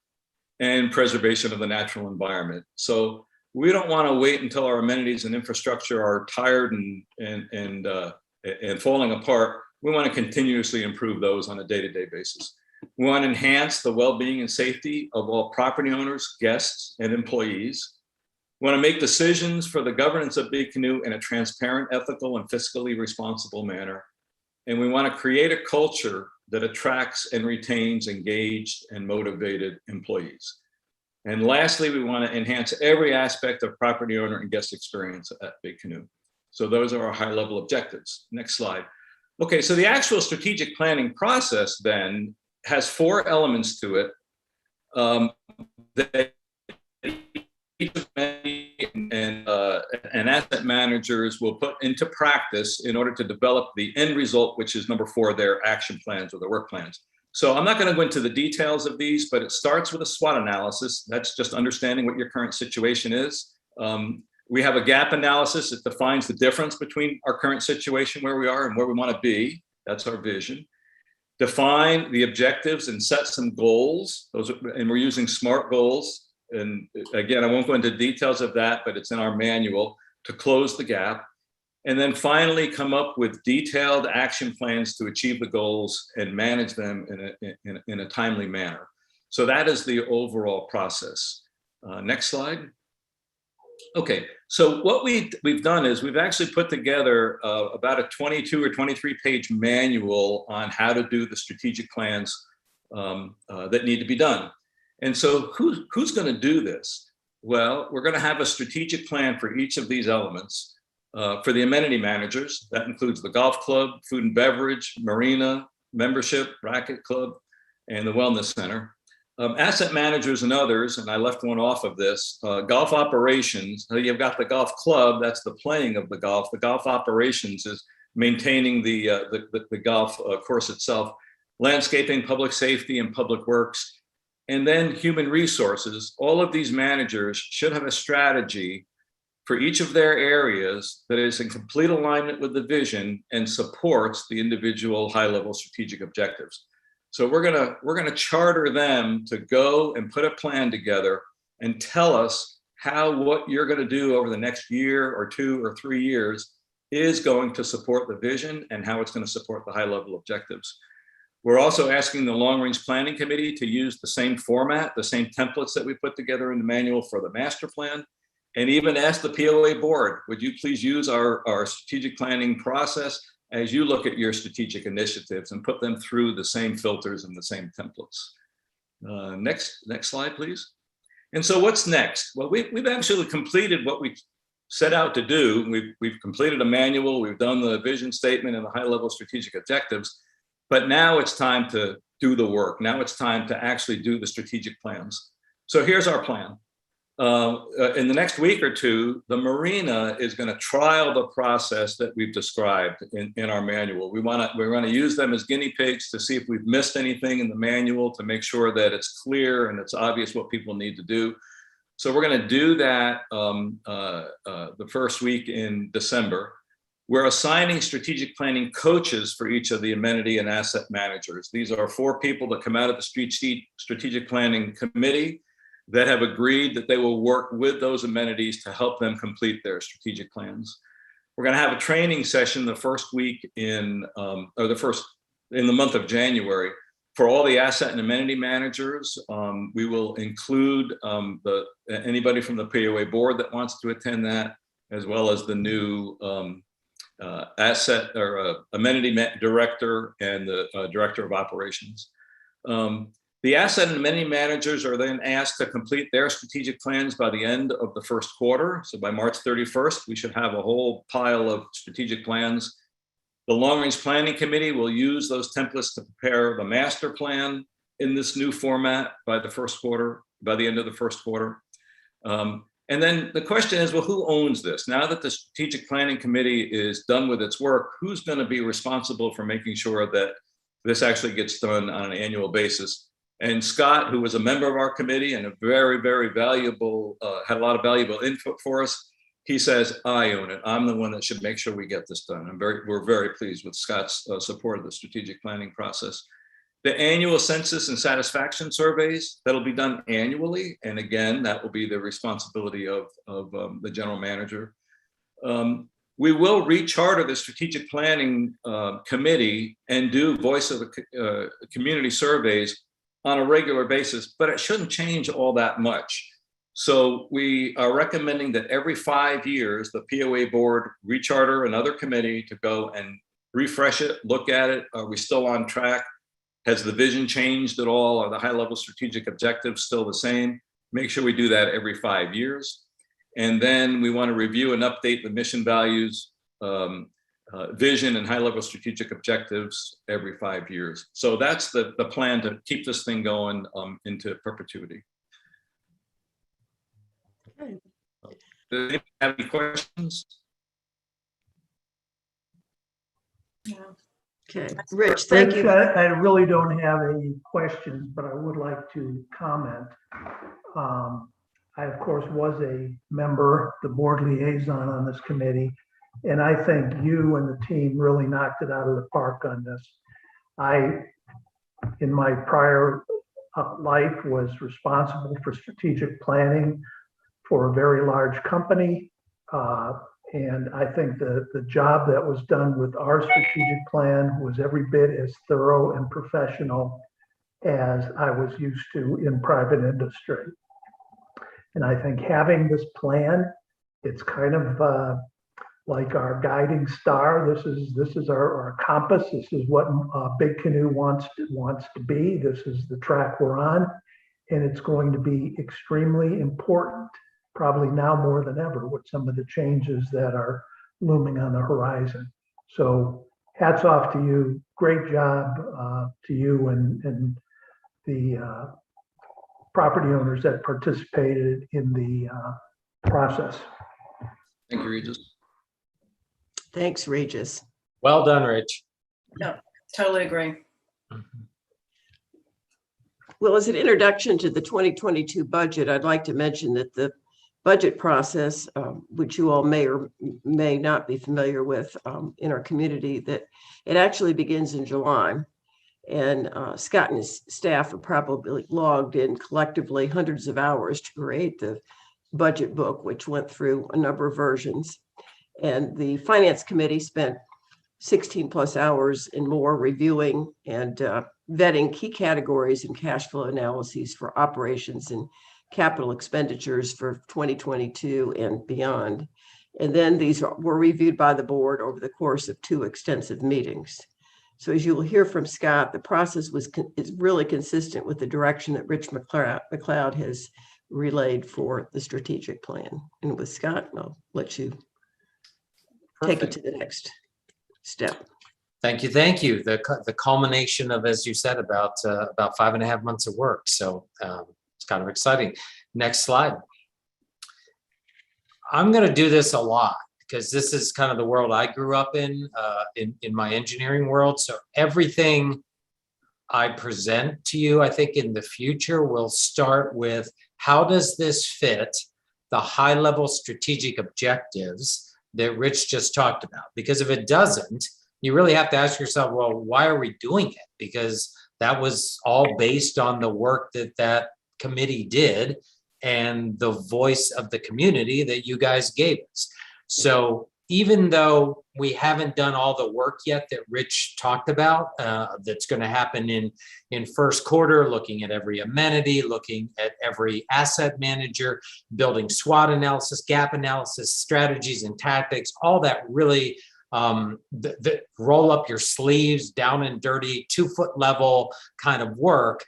and preservation of the natural environment. So we don't want to wait until our amenities and infrastructure are tired and falling apart. We want to continuously improve those on a day-to-day basis. We want to enhance the well-being and safety of all property owners, guests, and employees. We want to make decisions for the governance of Big Canoe in a transparent, ethical, and fiscally responsible manner. And we want to create a culture that attracts and retains engaged and motivated employees. And lastly, we want to enhance every aspect of property owner and guest experience at Big Canoe. So those are our high-level objectives. Next slide. Okay, so the actual strategic planning process then has 4 elements to it that and asset managers will put into practice in order to develop the end result, which is number 4, their action plans or their work plans. So I'm not going to go into the details of these, but it starts with a SWOT analysis. That's just understanding what your current situation is. We have a gap analysis. It defines the difference between our current situation, where we are and where we want to be. That's our vision. Define the objectives and set some goals. And we're using SMART goals. And again, I won't go into details of that, but it's in our manual to close the gap. And then finally come up with detailed action plans to achieve the goals and manage them in a timely manner. So that is the overall process. Next slide. Okay, so what we've done is we've actually put together about a 22 or 23 page manual on how to do the strategic plans that need to be done. And so who's going to do this? Well, we're going to have a strategic plan for each of these elements. For the amenity managers, that includes the golf club, food and beverage, marina, membership, racket club, and the wellness center. Asset managers and others, and I left one off of this, golf operations. You've got the golf club, that's the playing of the golf. The golf operations is maintaining the golf course itself, landscaping, public safety, and public works. And then human resources. All of these managers should have a strategy for each of their areas that is in complete alignment with the vision and supports the individual high-level strategic objectives. So we're gonna charter them to go and put a plan together and tell us how what you're gonna do over the next year or 2 or 3 years is going to support the vision and how it's gonna support the high-level objectives. We're also asking the long-range planning committee to use the same format, the same templates that we put together in the manual for the master plan, and even ask the POA board, would you please use our strategic planning process as you look at your strategic initiatives and put them through the same filters and the same templates. Next slide, please. And so what's next? Well, we've actually completed what we set out to do. We've completed a manual, we've done the vision statement and the high-level strategic objectives, but now it's time to do the work. Now it's time to actually do the strategic plans. So here's our plan. In the next week or 2, the marina is going to trial the process that we've described in our manual. We're going to use them as guinea pigs to see if we've missed anything in the manual to make sure that it's clear and it's obvious what people need to do. So we're going to do that the first week in December. We're assigning strategic planning coaches for each of the amenity and asset managers. These are 4 people that come out of the strategic planning committee that have agreed that they will work with those amenities to help them complete their strategic plans. We're going to have a training session the first week in the month of January for all the asset and amenity managers. We will include anybody from the POA board that wants to attend that, as well as the new asset or amenity director and the director of operations. The asset and amenity managers are then asked to complete their strategic plans by the end of the first quarter. So by March 31st, we should have a whole pile of strategic plans. The long-range planning committee will use those templates to prepare the master plan in this new format by the end of the first quarter. And then the question is, well, who owns this? Now that the strategic planning committee is done with its work, who's going to be responsible for making sure that this actually gets done on an annual basis? And Scott, who was a member of our committee and a very, very valuable, had a lot of valuable input for us, he says, I own it. I'm the one that should make sure we get this done. We're very pleased with Scott's support of the strategic planning process. The annual census and satisfaction surveys, that'll be done annually. And again, that will be the responsibility of the general manager. We will recharter the strategic planning committee and do voice of the community surveys on a regular basis, but it shouldn't change all that much. So we are recommending that every 5 years, the POA board recharter another committee to go and refresh it, look at it. Are we still on track? Has the vision changed at all? Are the high level strategic objectives still the same? Make sure we do that every 5 years. And then we want to review and update the mission values, vision and high level strategic objectives every 5 years. So that's the plan to keep this thing going into perpetuity. Okay. Do you have any questions? Okay, Rich, thank you. I really don't have any questions, but I would like to comment. I, of course, was a member, the board liaison on this committee, and I think you and the team really knocked it out of the park on this. I, in my prior life, was responsible for strategic planning for a very large company. And I think the job that was done with our strategic plan was every bit as thorough and professional as I was used to in private industry. And I think having this plan, it's kind of like our guiding star. This is our compass. This is what Big Canoe wants to be. This is the track we're on, and it's going to be extremely important, probably now more than ever, with some of the changes that are looming on the horizon. So hats off to you. Great job to you and the property owners that participated in the process. Thank you, Regis. Thanks, Regis. Well done, Rich. Yeah, totally agree. Well, as an introduction to the 2022 budget, I'd like to mention that the budget process, which you all may or may not be familiar with in our community, that it actually begins in July. And Scott and his staff are probably logged in collectively hundreds of hours to create the budget book, which went through a number of versions. And the finance committee spent 16 plus hours and more reviewing and vetting key categories and cash flow analyses for operations and capital expenditures for 2022 and beyond. And then these were reviewed by the board over the course of 2 extensive meetings. So as you will hear from Scott, the process is really consistent with the direction that Rich McLeod has relayed for the strategic plan. And with Scott, I'll let you take it to the next step. Thank you. Thank you. The culmination of, as you said, about 5.5 months of work. So it's kind of exciting. Next slide. I'm going to do this a lot because this is kind of the world I grew up in my engineering world. So everything I present to you, I think in the future, will start with how does this fit the high-level strategic objectives that Rich just talked about? Because if it doesn't, you really have to ask yourself, well, why are we doing it? Because that was all based on the work that committee did and the voice of the community that you guys gave us. So even though we haven't done all the work yet that Rich talked about, that's going to happen in first quarter, looking at every amenity, looking at every asset manager, building SWOT analysis, gap analysis, strategies and tactics, all that really the roll up your sleeves, down and dirty, 2-foot level kind of work.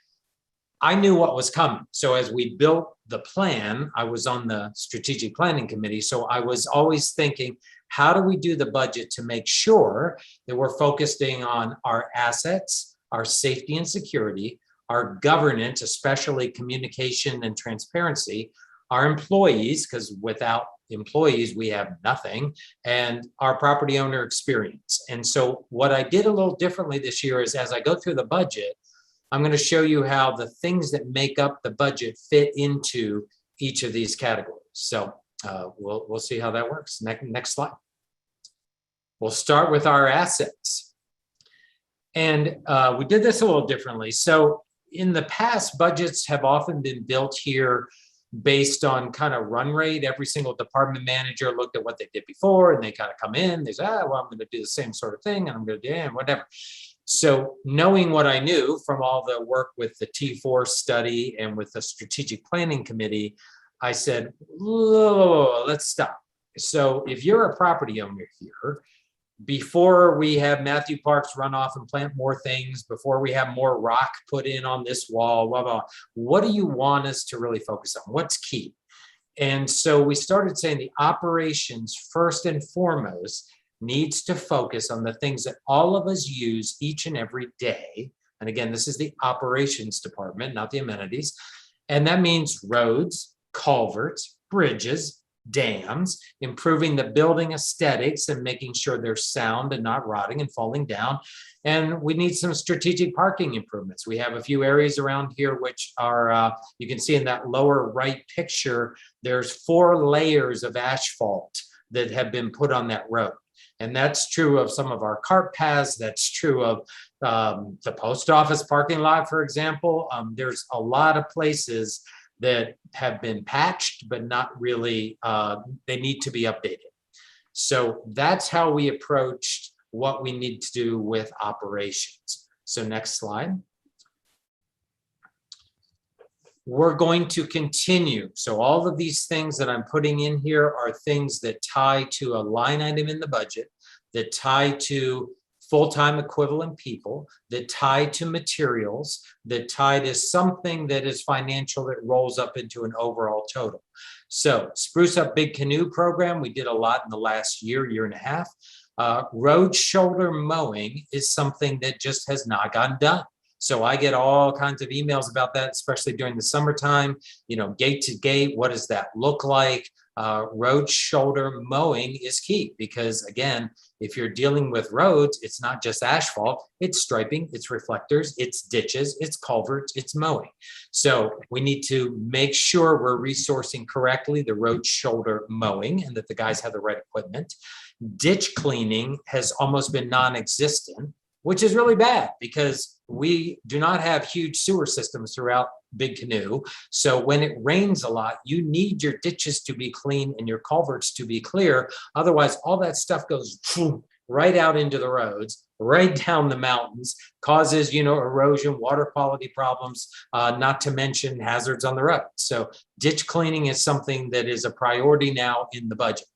I knew what was coming. So as we built the plan, I was on the strategic planning committee. So I was always thinking, how do we do the budget to make sure that we're focusing on our assets, our safety and security, our governance, especially communication and transparency, our employees, because without employees, we have nothing, and our property owner experience. And so what I did a little differently this year is as I go through the budget, I'm going to show you how the things that make up the budget fit into each of these categories. So we'll see how that works. Next slide. We'll start with our assets. And we did this a little differently. So in the past, budgets have often been built here based on kind of run rate. Every single department manager looked at what they did before and they kind of come in, they say, well, I'm going to do the same sort of thing and I'm going to do whatever. So knowing what I knew from all the work with the T4 study and with the strategic planning committee, I said, whoa, let's stop. So if you're a property owner here, before we have Matthew Parks run off and plant more things, before we have more rock put in on this wall, blah, blah, what do you want us to really focus on? What's key? And so we started saying the operations first and foremost needs to focus on the things that all of us use each and every day. And again, this is the operations department, not the amenities. And that means roads, culverts, bridges, dams, improving the building aesthetics and making sure they're sound and not rotting and falling down. And we need some strategic parking improvements. We have a few areas around here which are, you can see in that lower right picture, there's 4 layers of asphalt that have been put on that road. And that's true of some of our cart paths. That's true of the post office parking lot, for example. There's a lot of places that have been patched, but not really, they need to be updated. So that's how we approached what we need to do with operations. So next slide. We're going to continue. So all of these things that I'm putting in here are things that tie to a line item in the budget, that tie to full-time equivalent people, that tie to materials, that tie to something that is financial that rolls up into an overall total. So Spruce Up Big Canoe program, we did a lot in the last year and a half. Road shoulder mowing is something that just has not gotten done. So I get all kinds of emails about that, especially during the summertime, gate to gate, what does that look like? Road shoulder mowing is key because, again, if you're dealing with roads, it's not just asphalt, it's striping, it's reflectors, it's ditches, it's culverts, it's mowing. So we need to make sure we're resourcing correctly the road shoulder mowing and that the guys have the right equipment. Ditch cleaning has almost been non-existent, which is really bad because we do not have huge sewer systems throughout Big Canoe. So when it rains a lot, you need your ditches to be clean and your culverts to be clear. Otherwise, all that stuff goes right out into the roads, right down the mountains, causes, erosion, water quality problems, not to mention hazards on the road. So ditch cleaning is something that is a priority now in the budget.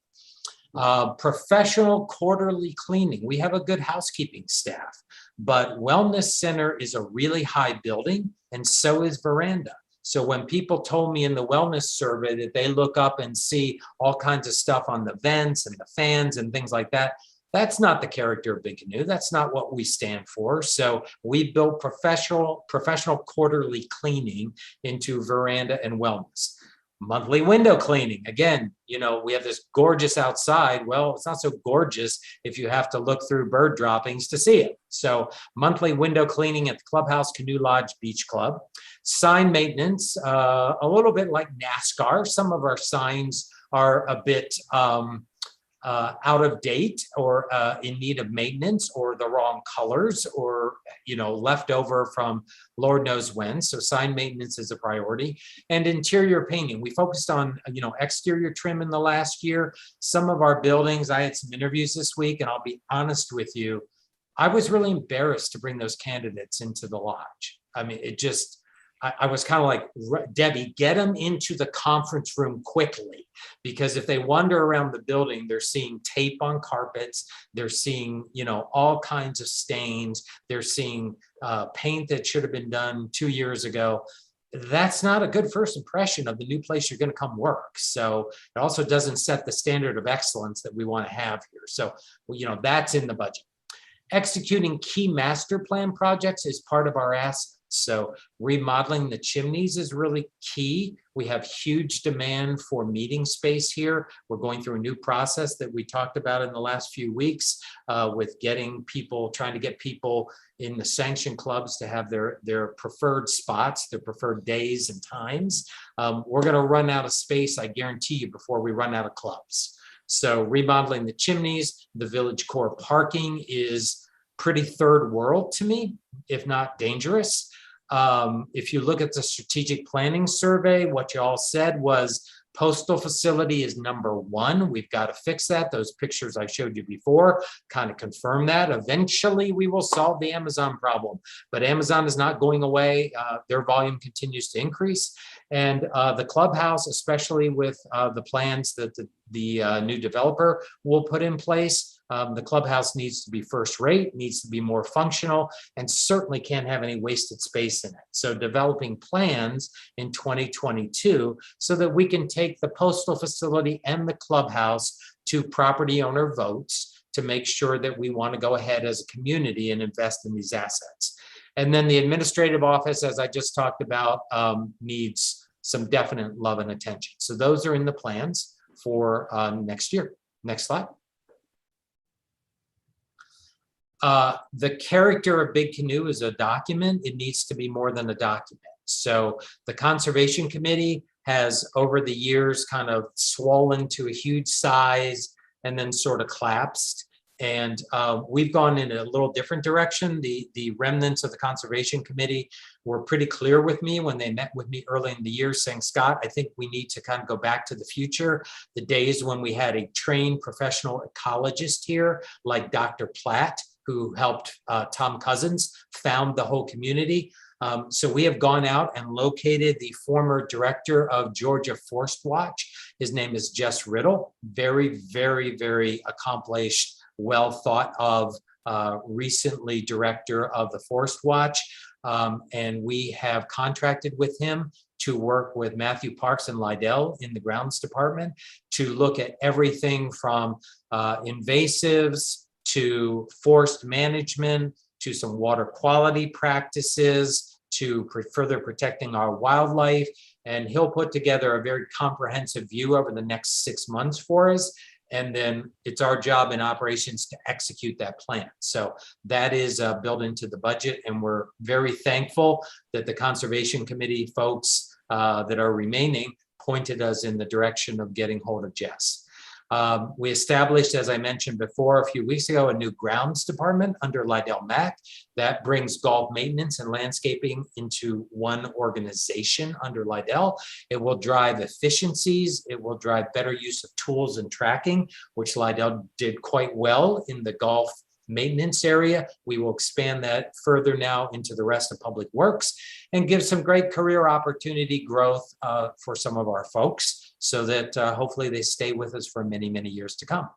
Professional quarterly cleaning. We have a good housekeeping staff, but Wellness Center is a really high building, and so is Veranda. So when people told me in the wellness survey that they look up and see all kinds of stuff on the vents and the fans and things like that, that's not the character of Big Canoe. That's not what we stand for. So we built professional quarterly cleaning into Veranda and Wellness. Monthly window cleaning. Again, we have this gorgeous outside. Well, it's not so gorgeous if you have to look through bird droppings to see it. So monthly window cleaning at the Clubhouse, Canoe Lodge, Beach Club. Sign maintenance, a little bit like NASCAR. Some of our signs are a bit out of date or in need of maintenance or the wrong colors or, left over from Lord knows when. So sign maintenance is a priority. And interior painting. We focused on, exterior trim in the last year. Some of our buildings, I had some interviews this week, and I'll be honest with you, I was really embarrassed to bring those candidates into the lodge. I mean, I was kind of like, Debbie, get them into the conference room quickly, because if they wander around the building, they're seeing tape on carpets, they're seeing, all kinds of stains, they're seeing paint that should have been done 2 years ago. That's not a good first impression of the new place you're going to come work. So it also doesn't set the standard of excellence that we want to have here. So, that's in the budget. Executing key master plan projects is part of our ask. So remodeling the chimneys is really key. We have huge demand for meeting space here. We're going through a new process that we talked about in the last few weeks with trying to get people in the sanctioned clubs to have their preferred spots, their preferred days and times. We're going to run out of space, I guarantee you, before we run out of clubs. So remodeling the chimneys, the village core parking is pretty third world to me, if not dangerous. If you look at the strategic planning survey, what you all said was postal facility is number one. We've got to fix that. Those pictures I showed you before kind of confirm that. Eventually, we will solve the Amazon problem, but Amazon is not going away. Their volume continues to increase. And the clubhouse, especially with the plans that the new developer will put in place, the clubhouse needs to be first rate, needs to be more functional, and certainly can't have any wasted space in it. So developing plans in 2022 so that we can take the postal facility and the clubhouse to property owner votes to make sure that we want to go ahead as a community and invest in these assets. And then the administrative office, as I just talked about, needs some definite love and attention. So those are in the plans for next year. Next slide. The character of Big Canoe is a document. It needs to be more than a document. So the Conservation Committee has over the years kind of swollen to a huge size and then sort of collapsed. And we've gone in a little different direction. The remnants of the Conservation Committee were pretty clear with me when they met with me early in the year saying, Scott, I think we need to kind of go back to the future, the days when we had a trained professional ecologist here like Dr. Platt, who helped Tom Cousins found the whole community. So we have gone out and located the former director of Georgia Forest Watch. His name is Jess Riddle, very, very, very accomplished, well thought of, recently director of the Forest Watch. And we have contracted with him to work with Matthew Parks and Lydell in the grounds department to look at everything from invasives to forest management, to some water quality practices, to further protecting our wildlife. And he'll put together a very comprehensive view over the next 6 months for us. And then it's our job in operations to execute that plan. So that is built into the budget. And we're very thankful that the Conservation Committee folks that are remaining pointed us in the direction of getting hold of Jess. We established, as I mentioned before, a few weeks ago, a new grounds department under Lydell Mack that brings golf maintenance and landscaping into one organization under Lydell. It will drive efficiencies. It will drive better use of tools and tracking, which Lydell did quite well in the golf maintenance area. We will expand that further now into the rest of public works and give some great career opportunity growth for some of our folks so that hopefully they stay with us for many, many years to come.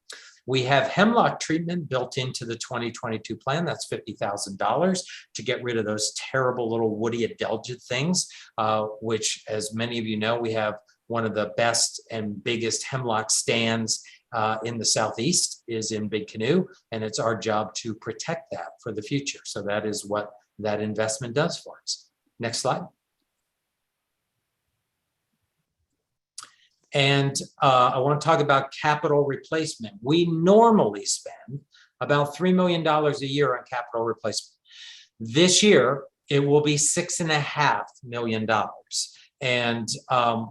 We have Hemlock Treatment built into the 2022 plan. That's $50,000 to get rid of those terrible little woody adelgid things, which, as many of you know, we have one of the best and biggest hemlock stands in the Southeast is in Big Canoe, and it's our job to protect that for the future. So that is what that investment does for us. Next slide. And I want to talk about capital replacement. We normally spend about $3 million a year on capital replacement. This year, it will be $6.5 million. And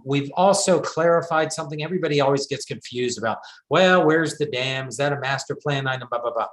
we've also clarified something. Everybody always gets confused about, well, where's the dam? Is that a master plan item? Blah, blah, blah.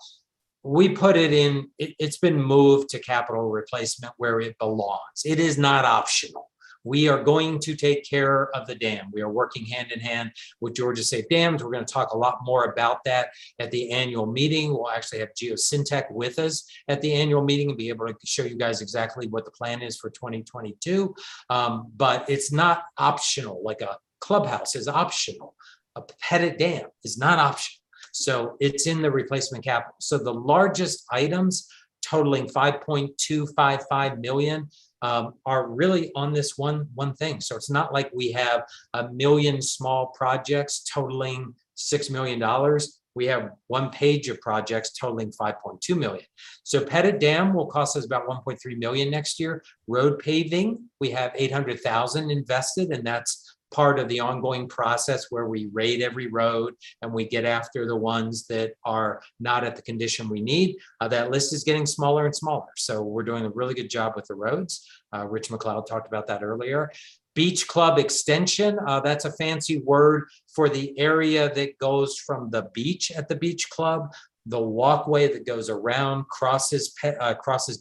We put it in, it's been moved to capital replacement where it belongs. It is not optional. We are going to take care of the dam. We are working hand in hand with Georgia Safe Dams. We're going to talk a lot more about that at the annual meeting. We'll actually have Geosyntec with us at the annual meeting and be able to show you guys exactly what the plan is for 2022. But it's not optional, like a clubhouse is optional. A pettit dam is not optional. So it's in the replacement capital. So the largest items totaling $5.255 million are really on this one thing. So it's not like we have a million small projects totaling $6 million. We have one page of projects totaling 5.2 million. So Pettit Dam will cost us about 1.3 million next year. Road paving, we have 800,000 invested, and that's part of the ongoing process where we rate every road and we get after the ones that are not at the condition we need. That list is getting smaller and smaller. So we're doing a really good job with the roads. Rich McLeod talked about that earlier. Beach Club extension, that's a fancy word for the area that goes from the beach at the beach club the walkway that goes around, crosses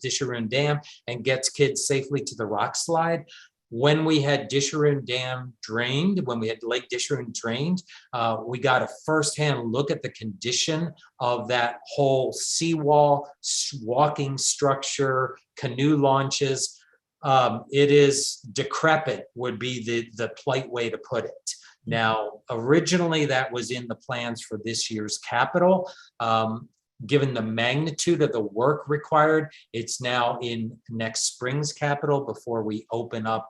Disharoon Dam and gets kids safely to the rock slide. When we had Disharoon Dam drained, when we had Lake Disharoon drained, we got a firsthand look at the condition of that whole seawall, walking structure, canoe launches. It is decrepit would be the polite way to put it. Now, originally that was in the plans for this year's capital. Given the magnitude of the work required, it's now in next spring's capital before we open up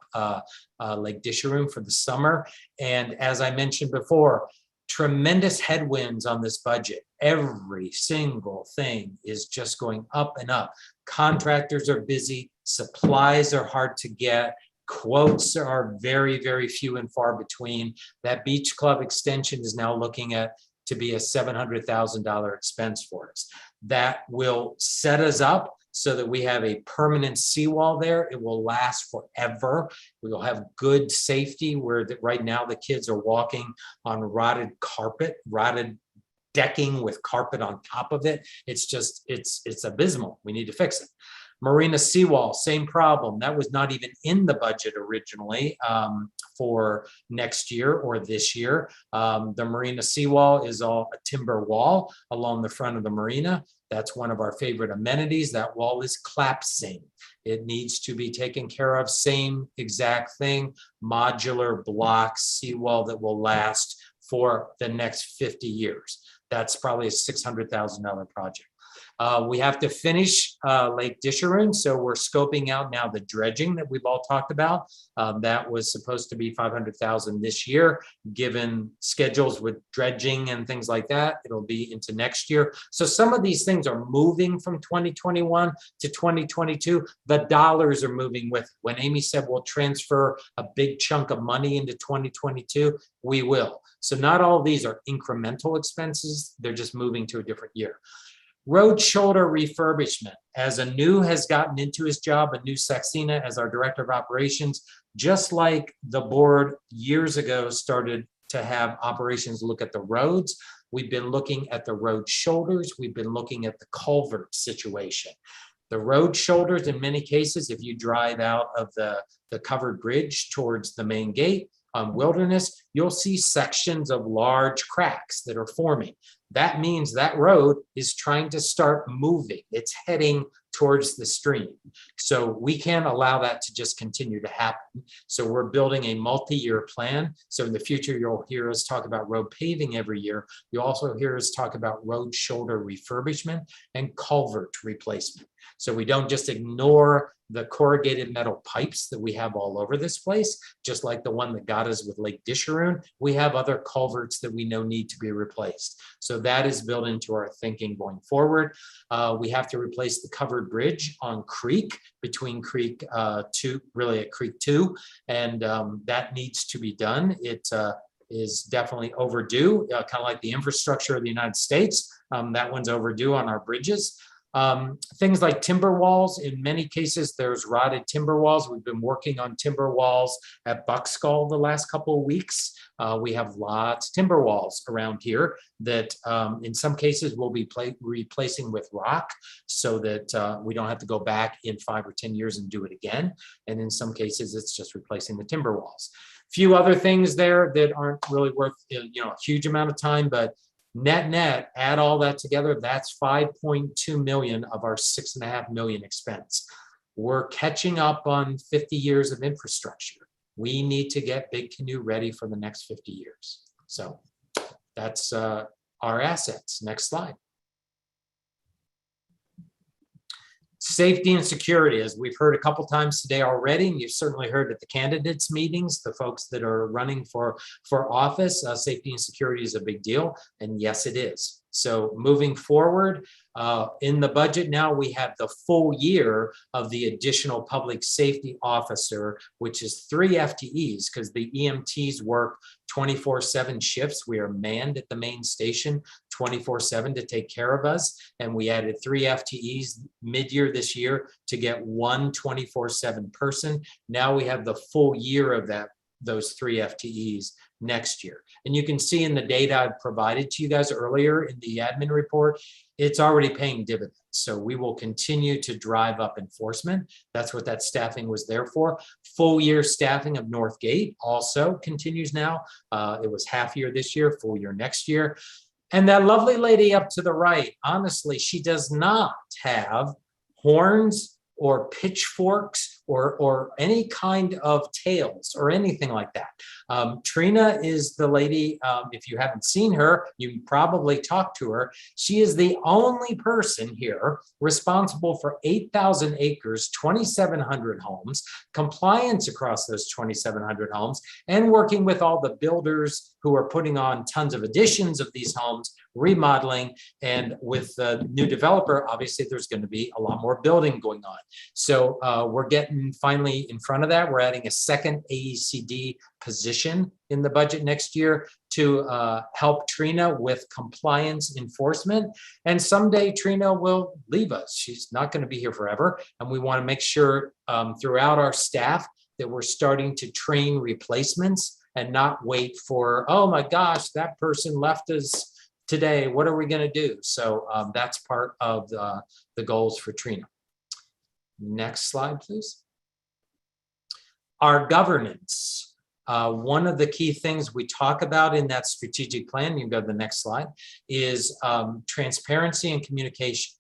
Lake Disharoon for the summer. And as I mentioned before, tremendous headwinds on this budget. Every single thing is just going up and up. Contractors are busy, supplies are hard to get, quotes are very, very few and far between. That beach club extension is now looking at to be a $700,000 expense for us. That will set us up so that we have a permanent seawall there. It will last forever. We will have good safety where right now the kids are walking on rotted carpet, rotted decking with carpet on top of it. It's just, it's abysmal. We need to fix it. Marina Seawall, same problem. That was not even in the budget originally for next year or this year. The Marina Seawall is all a timber wall along the front of the marina. That's one of our favorite amenities. That wall is collapsing. It needs to be taken care of. Same exact thing, modular block seawall that will last for the next 50 years. That's probably a $600,000 project. We have to finish Lake Disharoon, so we're scoping out now the dredging that we've all talked about. That was supposed to be $500,000 this year. Given schedules with dredging and things like that, it'll be into next year. So some of these things are moving from 2021 to 2022. The dollars are moving with it. When Amy said we'll transfer a big chunk of money into 2022, we will. So not all of these are incremental expenses. They're just moving to a different year. Road shoulder refurbishment. As Anu has gotten into his job, Anu Saxena as our director of operations, just like the board years ago started to have operations look at the roads, we've been looking at the road shoulders. We've been looking at the culvert situation. The road shoulders, in many cases, if you drive out of the covered bridge towards the main gate on Wilderness, you'll see sections of large cracks that are forming. That means that road is trying to start moving. It's heading towards the stream. So we can't allow that to just continue to happen. So we're building a multi-year plan. So in the future, you'll hear us talk about road paving every year. You'll also hear us talk about road shoulder refurbishment and culvert replacement. So we don't just ignore the corrugated metal pipes that we have all over this place, just like the one that got us with Lake Disharoon. We have other culverts that we know need to be replaced. So that is built into our thinking going forward. We have to replace the covered bridge on Creek, between Creek 2, really at Creek 2, and that needs to be done. It is definitely overdue, kind of like the infrastructure of the United States. That one's overdue on our bridges. Things like timber walls, in many cases, there's rotted timber walls. We've been working on timber walls at Buckskull the last couple of weeks. We have lots of timber walls around here that in some cases we'll be replacing with rock so that we don't have to go back in 5 or 10 years and do it again. And in some cases, it's just replacing the timber walls. Few other things there that aren't really worth a huge amount of time, but net, add all that together, that's 5.2 million of our 6.5 million expense. We're catching up on 50 years of infrastructure. We need to get Big Canoe ready for the next 50 years. So that's our assets. Next slide. Safety and security, as we've heard a couple times today already, and you've certainly heard at the candidates meetings, the folks that are running for office, safety and security is a big deal. And yes, it is. So moving forward, in the budget now, we have the full year of the additional public safety officer, which is 3 FTEs, because the EMTs work 24/7 shifts. We are manned at the main station 24/7 to take care of us. And we added 3 FTEs mid-year this year to get 1 24/7 person. Now we have the full year of those 3 FTEs next year. And you can see in the data I provided to you guys earlier in the admin report, it's already paying dividends. So we will continue to drive up enforcement. That's what that staffing was there for. Full year staffing of Northgate also continues now. It was half year this year, full year next year. And that lovely lady up to the right, honestly, she does not have horns or pitchforks or any kind of tails or anything like that. Trina is the lady, if you haven't seen her, you probably talked to her. She is the only person here responsible for 8,000 acres, 2,700 homes, compliance across those 2,700 homes, and working with all the builders who are putting on tons of additions of these homes, remodeling, and with the new developer, obviously there's going to be a lot more building going on. So we're getting finally in front of that. We're adding a second AECD position in the budget next year to help Trina with compliance enforcement. And someday Trina will leave us. She's not going to be here forever. And we want to make sure throughout our staff that we're starting to train replacements and not wait for, oh my gosh, that person left us today. What are we going to do? So that's part of the goals for Trina. Next slide, please. Our governance. One of the key things we talk about in that strategic plan, you can go to the next slide, is transparency and communication.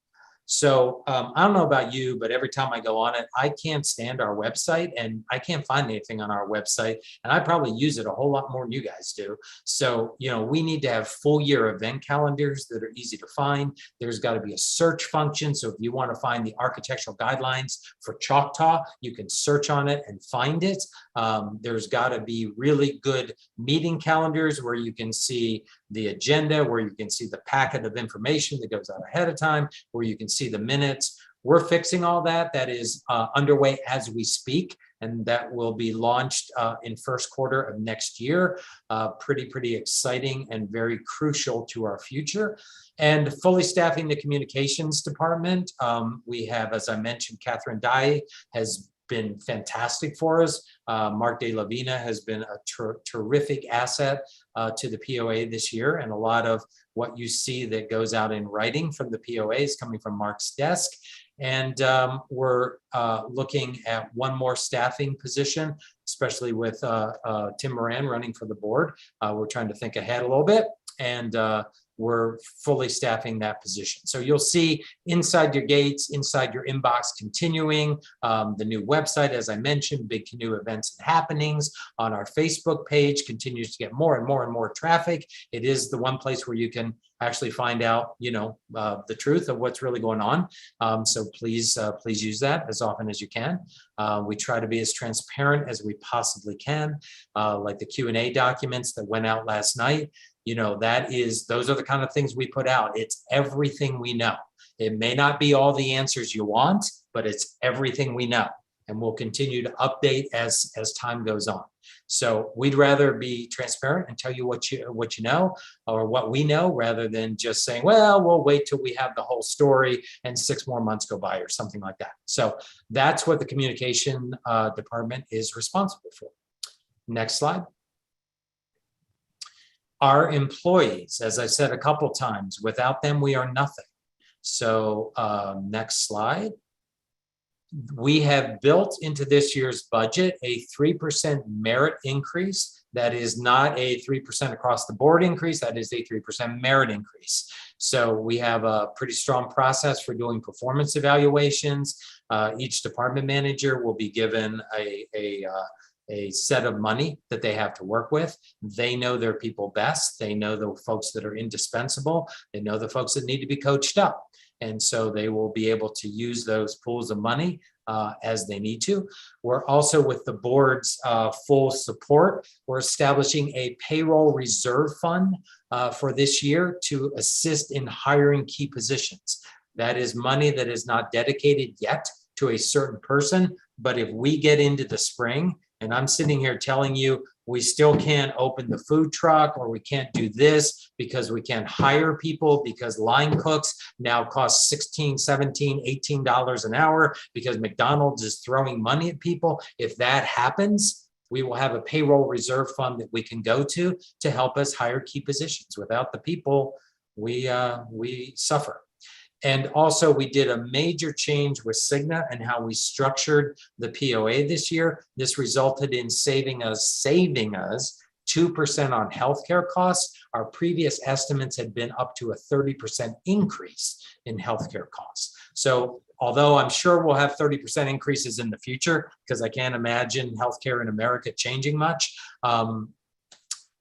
So I don't know about you, but every time I go on it, I can't stand our website and I can't find anything on our website. And I probably use it a whole lot more than you guys do. So, you know, we need to have full year event calendars that are easy to find. There's got to be a search function. So if you want to find the architectural guidelines for Choctaw, you can search on it and find it. There's got to be really good meeting calendars where you can see the agenda, where you can see the packet of information that goes out ahead of time, where you can see the minutes. We're fixing all that. That is underway as we speak, and that will be launched in first quarter of next year. Pretty exciting and very crucial to our future. And fully staffing the communications department. We have, as I mentioned, Catherine Dye has been fantastic for us. Mark De La Vina has been a terrific asset to the POA this year, and a lot of what you see that goes out in writing from the POA is coming from Mark's desk. And we're looking at one more staffing position, especially with Tim Moran running for the board. We're trying to think ahead a little bit, and we're fully staffing that position. So you'll see inside your gates, inside your inbox continuing, the new website, as I mentioned, Big Canoe events and happenings on our Facebook page continues to get more and more traffic. It is the one place where you can actually find out, you know, the truth of what's really going on. So please use that as often as you can. We try to be as transparent as we possibly can, like the Q&A documents that went out last night. You know, those are the kind of things we put out. It's everything we know. It may not be all the answers you want, but it's everything we know. And we'll continue to update as time goes on. So we'd rather be transparent and tell you what you know or what we know, rather than just saying, well, we'll wait till we have the whole story and 6 more months go by or something like that. So that's what the communication department is responsible for. Next slide. Our employees, as I said a couple times, without them, we are nothing. So next slide. We have built into this year's budget a 3% merit increase. That is not a 3% across the board increase. That is a 3% merit increase. So we have a pretty strong process for doing performance evaluations. Each department manager will be given a set of money that they have to work with. They know their people best. They know the folks that are indispensable. They know the folks that need to be coached up. And so they will be able to use those pools of money as they need to. We're also, with the board's full support, we're establishing a payroll reserve fund for this year to assist in hiring key positions. That is money that is not dedicated yet to a certain person, but if we get into the spring, and I'm sitting here telling you, we still can't open the food truck, or we can't do this because we can't hire people, because line cooks now cost $16, $17, $18 an hour because McDonald's is throwing money at people. If that happens, We will have a payroll reserve fund that we can go to help us hire key positions. Without the people, we suffer. And also, we did a major change with Cigna and how we structured the POA this year. This resulted in saving us 2% on healthcare costs. Our previous estimates had been up to a 30% increase in healthcare costs. So although I'm sure we'll have 30% increases in the future, because I can't imagine healthcare in America changing much,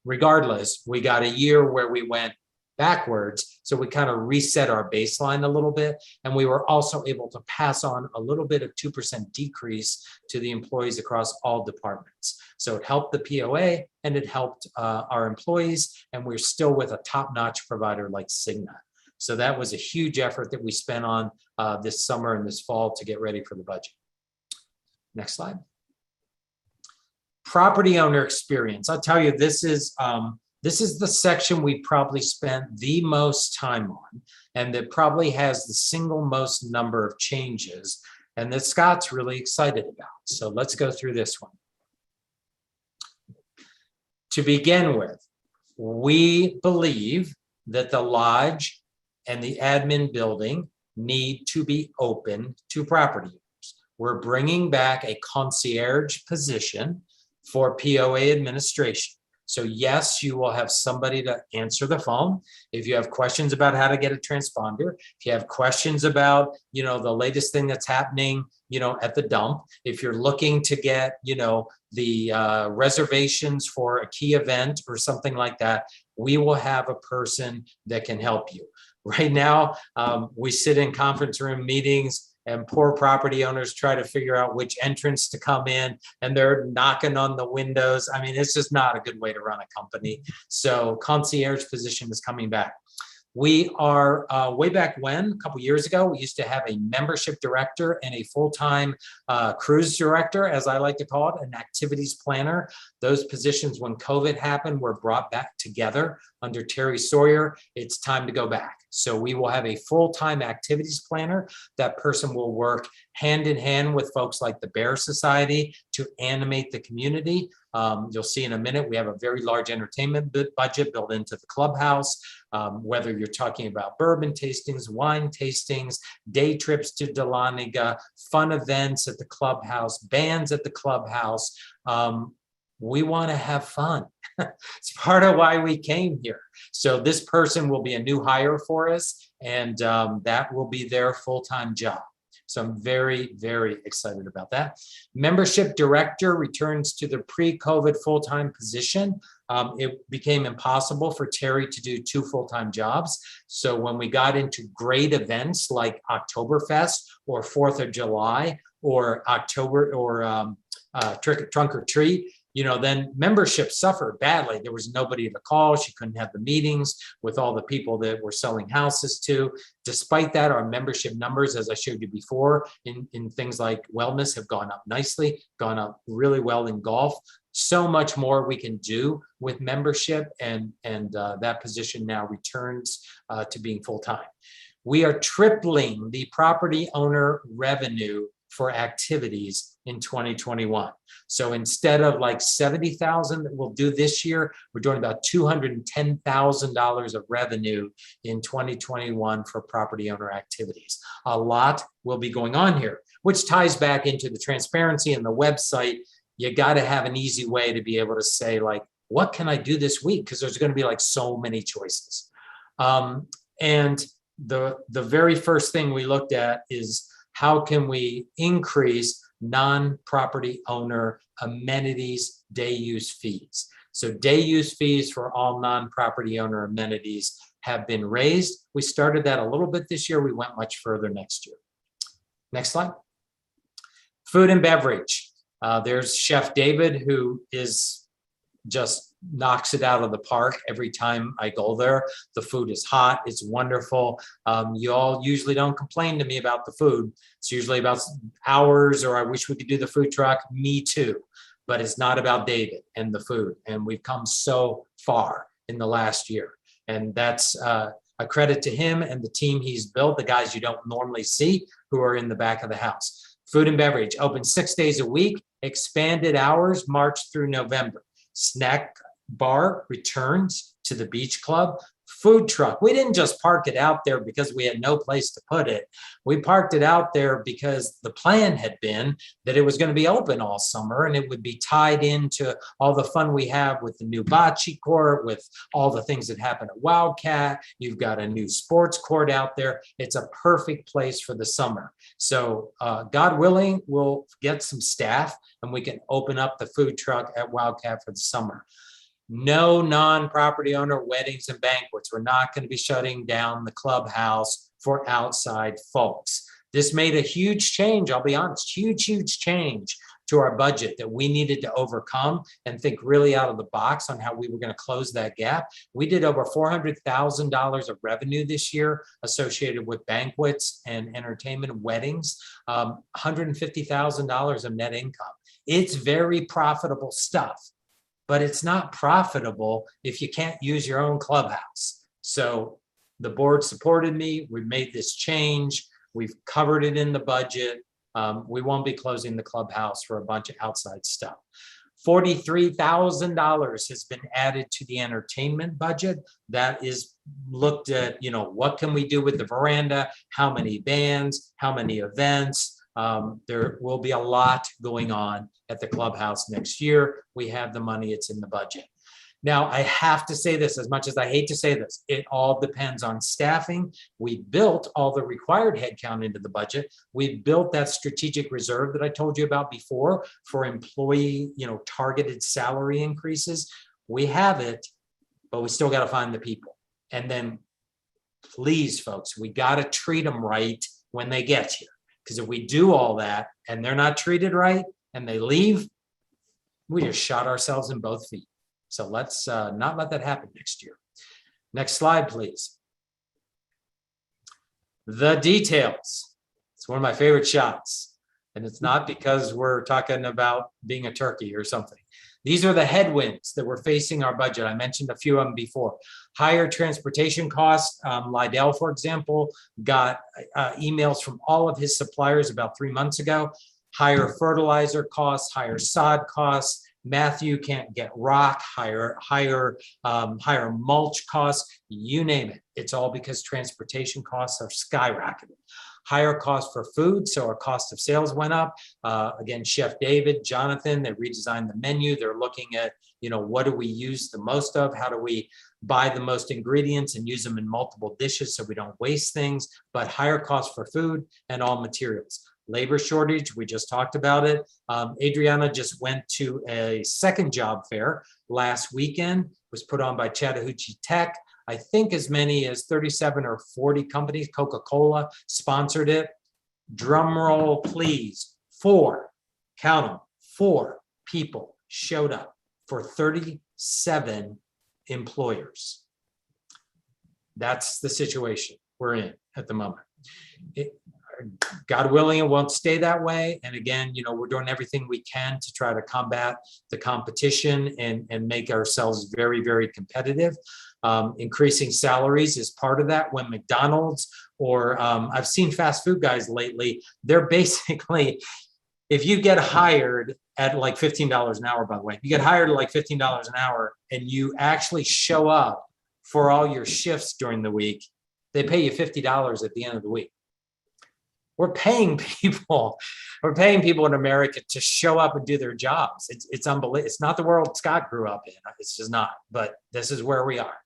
regardless, we got a year where we went backwards. So we kind of reset our baseline a little bit. And we were also able to pass on a little bit of 2% decrease to the employees across all departments. So it helped the POA and it helped our employees. And we're still with a top-notch provider like Cigna. So that was a huge effort that we spent on this summer and this fall to get ready for the budget. Next slide. Property owner experience. I'll tell you, this is the section we probably spent the most time on, and that probably has the single most number of changes, and that Scott's really excited about. So let's go through this one. To begin with, we believe that the lodge and the admin building need to be open to property owners. We're bringing back a concierge position for POA administration. So yes, you will have somebody to answer the phone. If you have questions about how to get a transponder, if you have questions about, the latest thing that's happening, at the dump, if you're looking to get, the reservations for a key event or something like that, we will have a person that can help you. Right now, we sit in conference room meetings and poor property owners try to figure out which entrance to come in, and they're knocking on the windows. I mean, it's just not a good way to run a company. So concierge position is coming back. We are, way back when, a couple years ago, we used to have a membership director and a full-time cruise director, as I like to call it, an activities planner. Those positions, when COVID happened, were brought back together under Terry Sawyer. It's time to go back. So we will have a full-time activities planner. That person will work hand in hand with folks like the Bear Society to animate the community. You'll see in a minute, we have a very large entertainment budget built into the clubhouse. Whether you're talking about bourbon tastings, wine tastings, day trips to Dahlonega, fun events at the clubhouse, bands at the clubhouse. We want to have fun. It's part of why we came here. So this person will be a new hire for us, and that will be their full-time job. So I'm very, very excited about that. Membership director returns to the pre-COVID full-time position. It became impossible for Terry to do 2 full-time jobs. So when we got into great events like Oktoberfest or 4th of July or October or Trunk or Treat, then membership suffered badly. There was nobody to call. She couldn't have the meetings with all the people that we're selling houses to. Despite that, our membership numbers, as I showed you before, in things like wellness have gone up nicely, gone up really well in golf. So much more we can do with membership, and that position now returns to being full-time. We are tripling the property owner revenue for activities in 2021. So instead of like $70,000 that we'll do this year, we're doing about $210,000 of revenue in 2021 for property owner activities. A lot will be going on here, which ties back into the transparency and the website. You got to have an easy way to be able to say, like, what can I do this week? Because there's going to be like so many choices. And the very first thing we looked at is how can we increase non-property owner amenities day use fees. So day use fees for all non-property owner amenities have been raised. We started that a little bit this year. We went much further next year. Next slide. Food and beverage. There's Chef David, who is just knocks it out of the park every time I go there. The food is hot. It's wonderful. You all usually don't complain to me about the food. It's usually about hours, or I wish we could do the food truck. Me too. But it's not about David and the food. And we've come so far in the last year. And that's a credit to him and the team he's built, the guys you don't normally see who are in the back of the house. Food and beverage, open 6 days a week, expanded hours March through November. Snack bar returns to the beach club. Food truck, we didn't just park it out there because we had no place to put it. We parked it out there because the plan had been that it was going to be open all summer and it would be tied into all the fun we have with the new bocce court, with all the things that happen at Wildcat. You've got a new sports court out there. It's a perfect place for the summer. So God willing, we'll get some staff and we can open up the food truck at Wildcat for the summer. No non-property owner weddings and banquets. We're not going to be shutting down the clubhouse for outside folks. This made a huge change, I'll be honest, huge change to our budget that we needed to overcome and think really out of the box on how we were going to close that gap. We did over $400,000 of revenue this year associated with banquets and entertainment and weddings, $150,000 of net income. It's very profitable stuff. But it's not profitable if you can't use your own clubhouse. So the board supported me. We made this change. We've covered it in the budget. We won't be closing the clubhouse for a bunch of outside stuff. $43,000 has been added to the entertainment budget. That is looked at, what can we do with the veranda? How many bands? How many events? There will be a lot going on at the clubhouse next year. We have the money, it's in the budget. Now, I have to say this, as much as I hate to say this, it all depends on staffing. We built all the required headcount into the budget. We built that strategic reserve that I told you about before for employee, targeted salary increases. We have it, but we still got to find the people. And then please, folks, we got to treat them right when they get here. Because if we do all that and they're not treated right and they leave, we just shot ourselves in both feet. So let's not let that happen next year. Next slide, please. The details. It's one of my favorite shots. And it's not because we're talking about being a turkey or something. These are the headwinds that we're facing our budget. I mentioned a few of them before. Higher transportation costs. Lydell, for example, got emails from all of his suppliers about 3 months ago. Higher fertilizer costs, higher sod costs. Matthew can't get rock, higher mulch costs, you name it. It's all because transportation costs are skyrocketing. Higher cost for food, so our cost of sales went up. Again, Chef David, Jonathan, they redesigned the menu. They're looking at, what do we use the most of? How do we buy the most ingredients and use them in multiple dishes so we don't waste things? But higher cost for food and all materials. Labor shortage, we just talked about it. Adriana just went to a second job fair last weekend, was put on by Chattahoochee Tech. I think as many as 37 or 40 companies, Coca-Cola sponsored it. Drum roll, please. 4, count them, 4 people showed up for 37 employers. That's the situation we're in at the moment. God willing, it won't stay that way. And again, we're doing everything we can to try to combat the competition and make ourselves very, very competitive. Increasing salaries is part of that. When McDonald's or I've seen fast food guys lately, they're basically, if you get hired at like $15 an hour, by the way, you get hired at like $15 an hour and you actually show up for all your shifts during the week, they pay you $50 at the end of the week. We're paying people in America to show up and do their jobs. It's unbelievable. It's not the world Scott grew up in. It's just not, but this is where we are.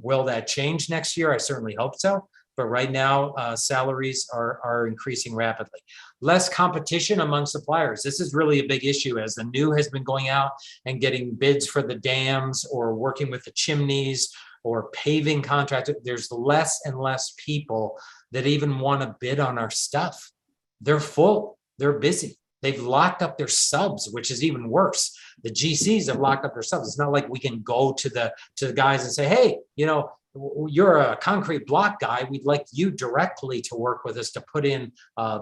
Will that change next year? I certainly hope so. But right now, salaries are increasing rapidly. Less competition among suppliers. This is really a big issue as the new has been going out and getting bids for the dams or working with the chimneys or paving contractors. There's less and less people that even want to bid on our stuff. They're full, they're busy. They've locked up their subs, which is even worse. The GCs have locked up their subs. It's not like we can go to the guys and say, hey, you're a concrete block guy. We'd like you directly to work with us to put in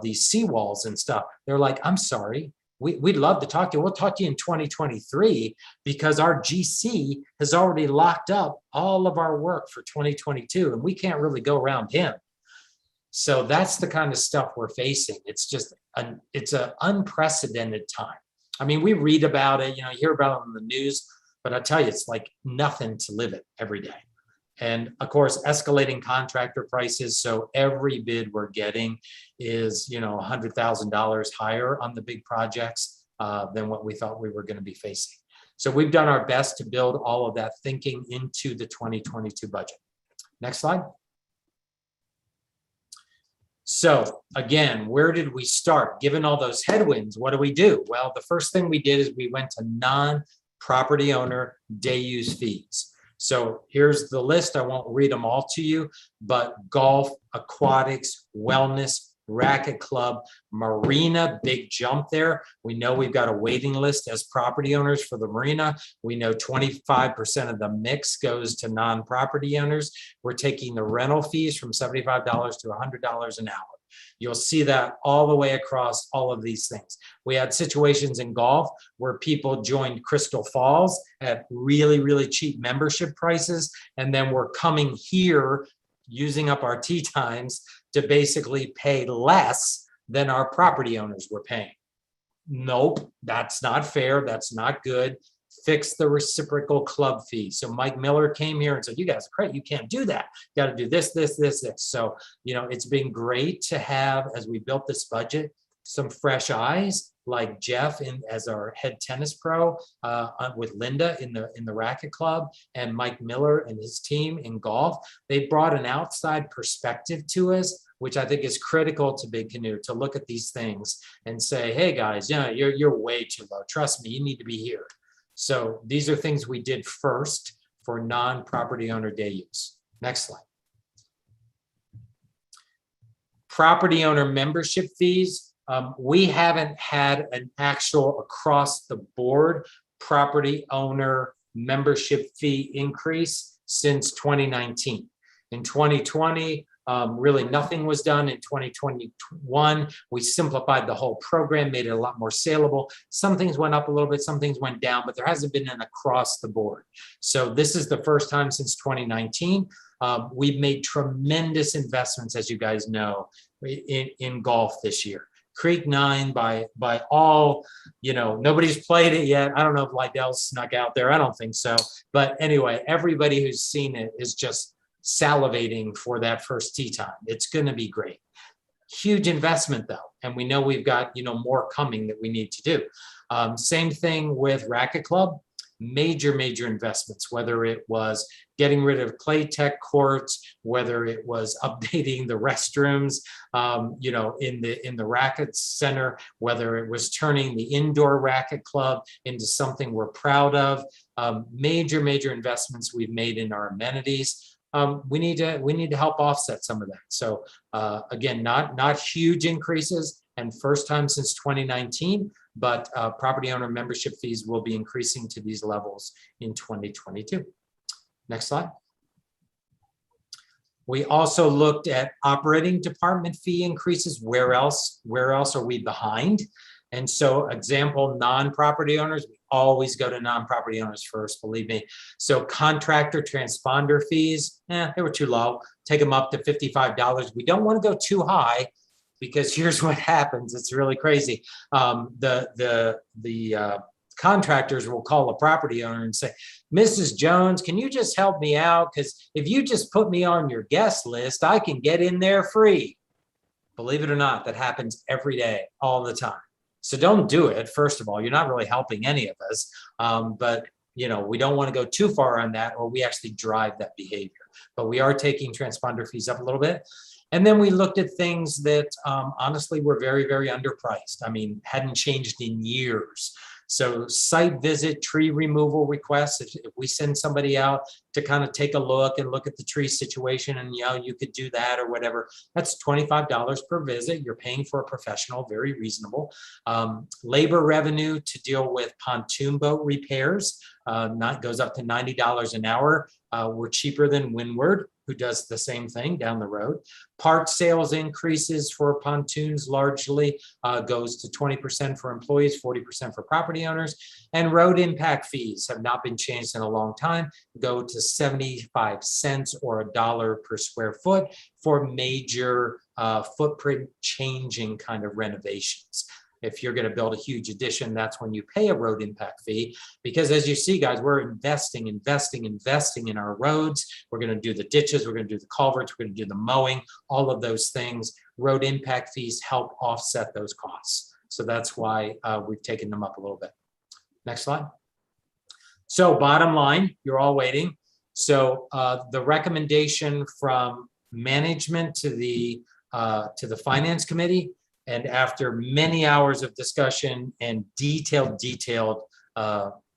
these seawalls and stuff. They're like, I'm sorry. We'd love to talk to you. We'll talk to you in 2023 because our GC has already locked up all of our work for 2022 and we can't really go around him. So that's the kind of stuff we're facing. It's just it's an unprecedented time. I mean, we read about it, you hear about it on the news, but I tell you, it's like nothing to live it every day. And of course, escalating contractor prices. So every bid we're getting is, $100,000 higher on the big projects than what we thought we were going to be facing. So we've done our best to build all of that thinking into the 2022 budget. Next slide. So again, where did we start? Given all those headwinds, what do we do? Well, the first thing we did is we went to non-property owner day use fees. So here's the list. I won't read them all to you, but golf, aquatics, wellness, racket club, marina, big jump there. We know we've got a waiting list as property owners for the marina. We know 25% of the mix goes to non-property owners. We're taking the rental fees from $75 to $100 an hour. You'll see that all the way across all of these things. We had situations in golf where people joined Crystal Falls at really, really cheap membership prices, and then we're coming here using up our tee times to basically pay less than our property owners were paying. Nope, that's not fair. That's not good. Fix the reciprocal club fee. So Mike Miller came here and said, you guys are great. You can't do that. You got to do this, this, this, this. So, it's been great to have, as we built this budget, some fresh eyes like Jeff as our head tennis pro, with Linda in the racket club, and Mike Miller and his team in golf. They brought an outside perspective to us, which I think is critical to Big Canoe, to look at these things and say, hey guys, you're way too low. Trust me, you need to be here. So these are things we did first for non-property owner day use. Next slide. Property owner membership fees. We haven't had an actual across the board property owner membership fee increase since 2019. In 2020, really nothing was done. In 2021, we simplified the whole program, made it a lot more saleable. Some things went up a little bit, some things went down, but there hasn't been an across the board. So this is the first time since 2019. We've made tremendous investments, as you guys know, in golf this year. Creek 9 by all, nobody's played it yet. I don't know if Lydell's snuck out there. I don't think so. But anyway, everybody who's seen it is just salivating for that first tee time. It's going to be great. Huge investment though. And we know we've got, more coming that we need to do. Same thing with Racket Club. Major investments, whether it was getting rid of clay tech courts, whether it was updating the restrooms, in the racket center, whether it was turning the indoor racket club into something we're proud of. Major investments we've made in our amenities. We need to help offset some of that. So again, not huge increases, and first time since 2019. But property owner membership fees will be increasing to these levels in 2022. Next slide. We also looked at operating department fee increases. Where else are we behind? And so example, non-property owners, we always go to non-property owners first, believe me. So contractor transponder fees, they were too low. Take them up to $55. We don't want to go too high, because here's what happens. It's really crazy. The contractors will call a property owner and say, Mrs. Jones, can you just help me out? Because if you just put me on your guest list, I can get in there free. Believe it or not, that happens every day, all the time. So don't do it. First of all, you're not really helping any of us. But we don't want to go too far on that, or we actually drive that behavior. But we are taking transponder fees up a little bit. And then we looked at things that honestly were very underpriced. I mean, hadn't changed in years. So site visit, tree removal requests, if we send somebody out to kind of take a look and look at the tree situation, and you could do that or whatever, that's $25 per visit. You're paying for a professional, very reasonable. Labor revenue to deal with pontoon boat repairs, goes up to $90 an hour. We're cheaper than Windward. who does the same thing down the road. Part sales increases for pontoons largely goes to 20% for employees, 40% for property owners. And road impact fees have not been changed in a long time, go to 75 cents or $1 per square foot for major footprint changing kind of renovations. If you're going to build a huge addition, that's when you pay a road impact fee. Because as you see, guys, we're investing in our roads. We're going to do the ditches, we're going to do the culverts, we're going to do the mowing, all of those things. Road impact fees help offset those costs. So that's why we've taken them up a little bit. Next slide. So bottom line, you're all waiting. So the recommendation from management to the finance committee, and after many hours of discussion and detailed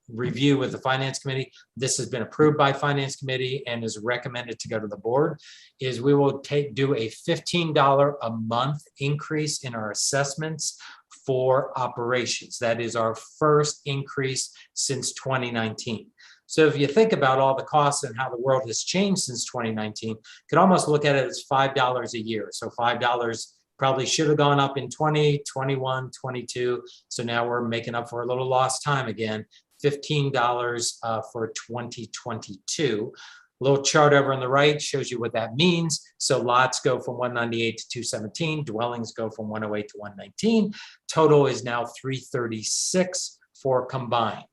review with the finance committee, this has been approved by finance committee and is recommended to go to the board, is we will do a $15 a month increase in our assessments for operations. That is our first increase since 2019. So if you think about all the costs and how the world has changed since 2019, you could almost look at it as $5 a year. So $5 probably should have gone up in 20, 21, 22. So now we're making up for a little lost time again, $15 for 2022. A little chart over on the right shows you what that means. So lots go from 198 to 217, dwellings go from 108 to 119. Total is now 336 for combined.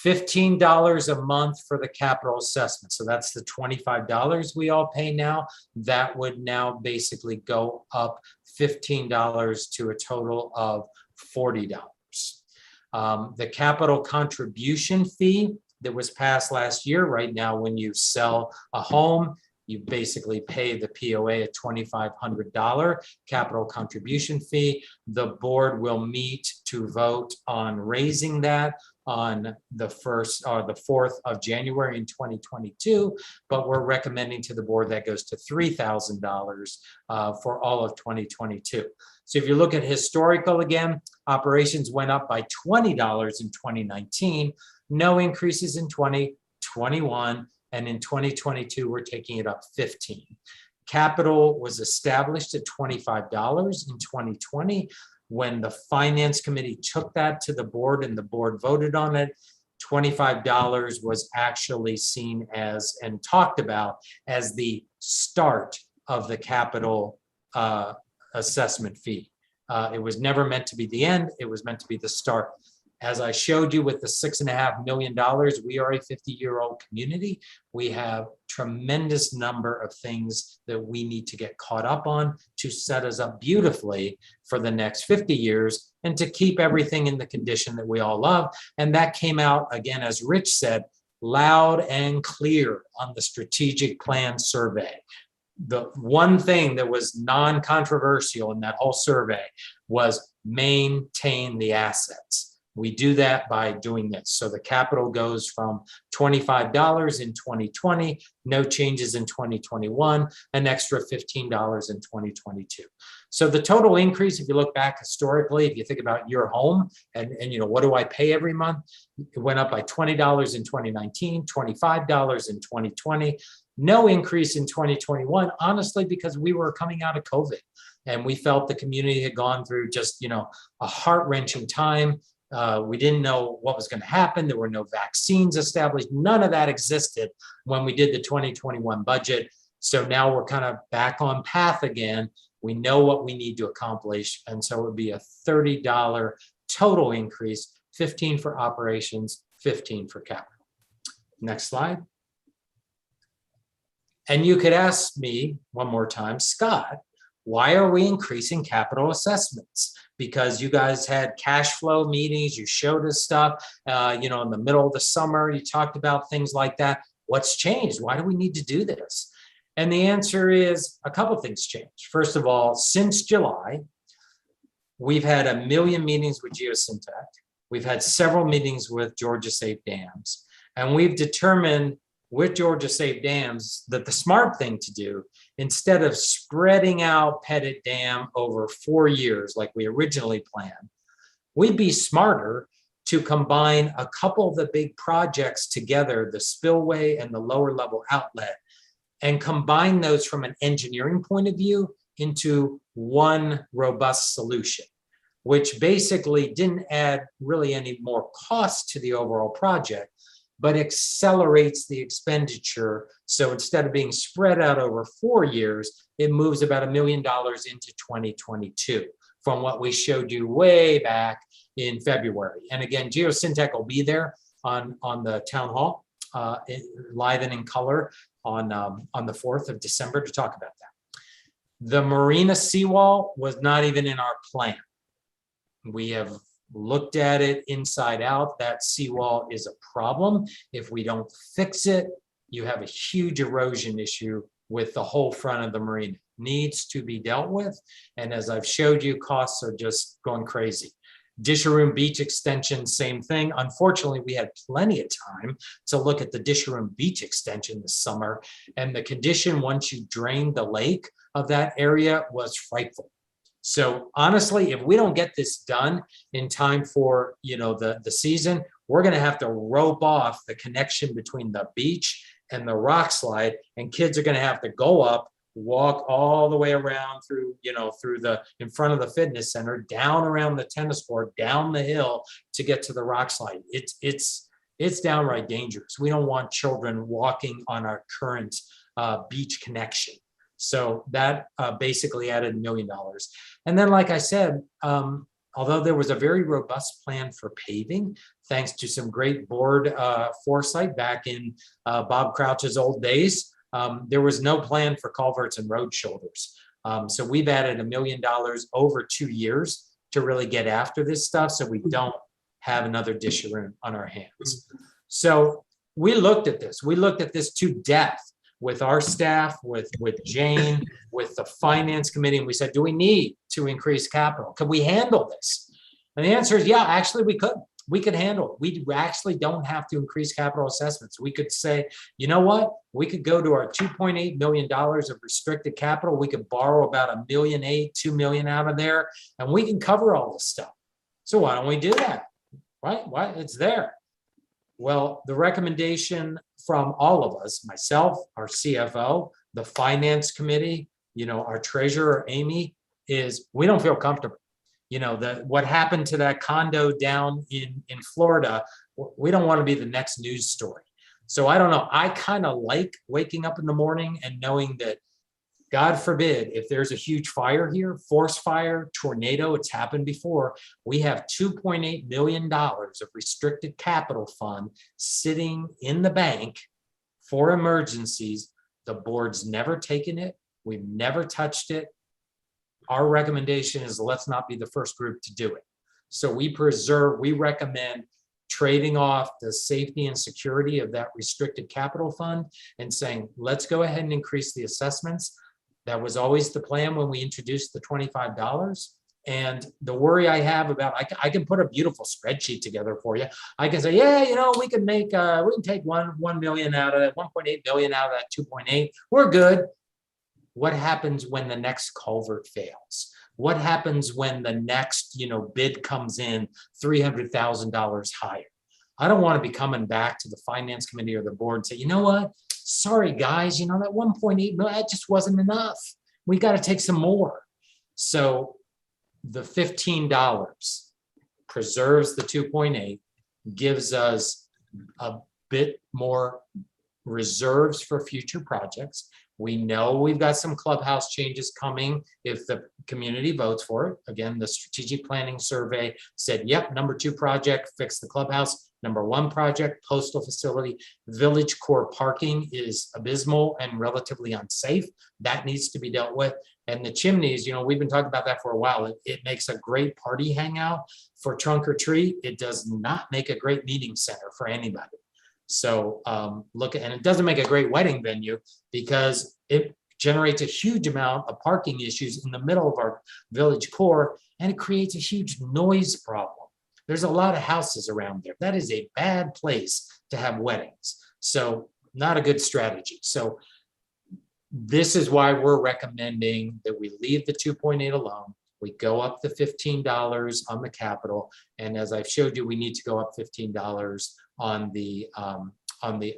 $15 a month for the capital assessment. So that's the $25 we all pay now. That would now basically go up $15 to a total of $40. The capital contribution fee that was passed last year, right now when you sell a home, you basically pay the POA a $2,500 capital contribution fee. The board will meet to vote on raising that on the 1st or the 4th of January in 2022, but we're recommending to the board that goes to $3,000 for all of 2022. So if you look at historical again, operations went up by $20 in 2019, no increases in 2021, and in 2022, we're taking it up 15. Capital was established at $25 in 2020. When the finance committee took that to the board and the board voted on it, $25 was actually seen as and talked about as the start of the capital assessment fee. It was never meant to be the end. It was meant to be the start. As I showed you with the $6.5 million, we are a 50-year-old community. We have tremendous number of things that we need to get caught up on to set us up beautifully for the next 50 years and to keep everything in the condition that we all love. And that came out, again, as Rich said, loud and clear on the strategic plan survey. The one thing that was non-controversial in that whole survey was maintain the assets. We do that by doing this. So the capital goes from $25 in 2020, no changes in 2021, an extra $15 in 2022. So the total increase, if you look back historically, if you think about your home and you know, what do I pay every month? It went up by $20 in 2019, $25 in 2020, no increase in 2021, honestly, because we were coming out of COVID and we felt the community had gone through just, you know, a heart-wrenching time. We didn't know what was going to happen. There were no vaccines established. None of that existed when we did the 2021 budget. So now we're kind of back on path again. We know what we need to accomplish. And so it would be a $30 total increase, 15 for operations, 15 for capital. Next slide. And you could ask me one more time, Scott, why are we increasing capital assessments? Because you guys had cash flow meetings, you showed us stuff, you know, in the middle of the summer, you talked about things like that. What's changed? Why do we need to do this? And the answer is a couple of things changed. First of all, since July, we've had 1 million meetings with Geosyntec. We've had several meetings with Georgia Safe Dams, and we've determined with Georgia Safe Dams that the smart thing to do, instead of spreading out Pettit Dam over 4 years like we originally planned, we'd be smarter to combine a couple of the big projects together, the spillway and the lower level outlet, and combine those from an engineering point of view into one robust solution, which basically didn't add really any more cost to the overall project, but accelerates the expenditure. So instead of being spread out over 4 years, it moves about $1 million into 2022 from what we showed you way back in February. And again, Geosyntec will be there on the town hall, live and in color on the 4th of December to talk about that. The Marina Seawall was not even in our plan. We have looked at it inside out. That seawall is a problem. If we don't fix it, you have a huge erosion issue with the whole front of the marina. Needs to be dealt with. And as I've showed you, costs are just going crazy. Disharoon Beach extension, same thing. Unfortunately, we had plenty of time to look at the Disharoon Beach extension this summer, and the condition once you drain the lake of that area was frightful. So honestly, if we don't get this done in time for, the season, we're going to have to rope off the connection between the beach and the rock slide, and kids are going to have to go up, walk all the way around through, in front of the fitness center, down around the tennis court, down the hill to get to the rock slide. It's downright dangerous. We don't want children walking on our current beach connection. So that basically added $1 million. And then, like I said, although there was a very robust plan for paving, thanks to some great board foresight back in Bob Crouch's old days, there was no plan for culverts and road shoulders. So we've added $1 million over 2 years to really get after this stuff, so we don't have another Disharoon on our hands. So we looked at this. We looked at this to death with our staff, with Jane, with the finance committee, and we said, do we need to increase capital? Could we handle this? And the answer is, yeah, actually we could. We could handle it. We actually don't have to increase capital assessments. We could say, you know what? We could go to our $2.8 million of restricted capital. We could borrow about $1.8 million, $2 million out of there, and we can cover all this stuff. So why don't we do that? Right? Why? It's there. Well, the recommendation from all of us, myself, our CFO, the finance committee, our treasurer, Amy, is we don't feel comfortable. What happened to that condo down in Florida, we don't want to be the next news story. So I don't know. I kind of like waking up in the morning and knowing that, God forbid, if there's a huge fire here, forest fire, tornado, it's happened before, we have $2.8 million of restricted capital fund sitting in the bank for emergencies. The board's never taken it. We've never touched it. Our recommendation is let's not be the first group to do it. So we recommend trading off the safety and security of that restricted capital fund and saying, let's go ahead and increase the assessments. That was always the plan when we introduced the $25. And the worry I have about, I can put a beautiful spreadsheet together for you. I can say, yeah, we can take 1 million out of that, 1.8 million out of that 2.8. We're good. What happens when the next culvert fails? What happens when the next, bid comes in $300,000 higher? I don't want to be coming back to the finance committee or the board and say, you know what? Sorry, guys, that 1.8 million, that just wasn't enough. We got to take some more. So the $15 preserves the 2.8, gives us a bit more reserves for future projects. We know we've got some clubhouse changes coming if the community votes for it. Again, the strategic planning survey said, yep, number 2 project, fix the clubhouse. Number 1 project, postal facility, village core parking is abysmal and relatively unsafe. That needs to be dealt with. And the chimneys, we've been talking about that for a while. It makes a great party hangout for trunk or treat. It does not make a great meeting center for anybody. So and it doesn't make a great wedding venue because it generates a huge amount of parking issues in the middle of our village core, and it creates a huge noise problem. There's a lot of houses around there. That is a bad place to have weddings. So not a good strategy. So this is why we're recommending that we leave the 2.8 alone. We go up the $15 on the capital. And as I've showed you, we need to go up $15 on the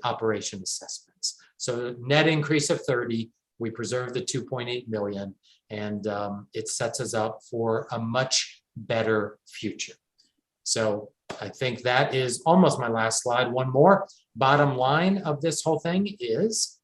operation assessments. So net increase of 30, we preserve the 2.8 million, and it sets us up for a much better future. So I think that is almost my last slide. One more. Bottom line of this whole thing is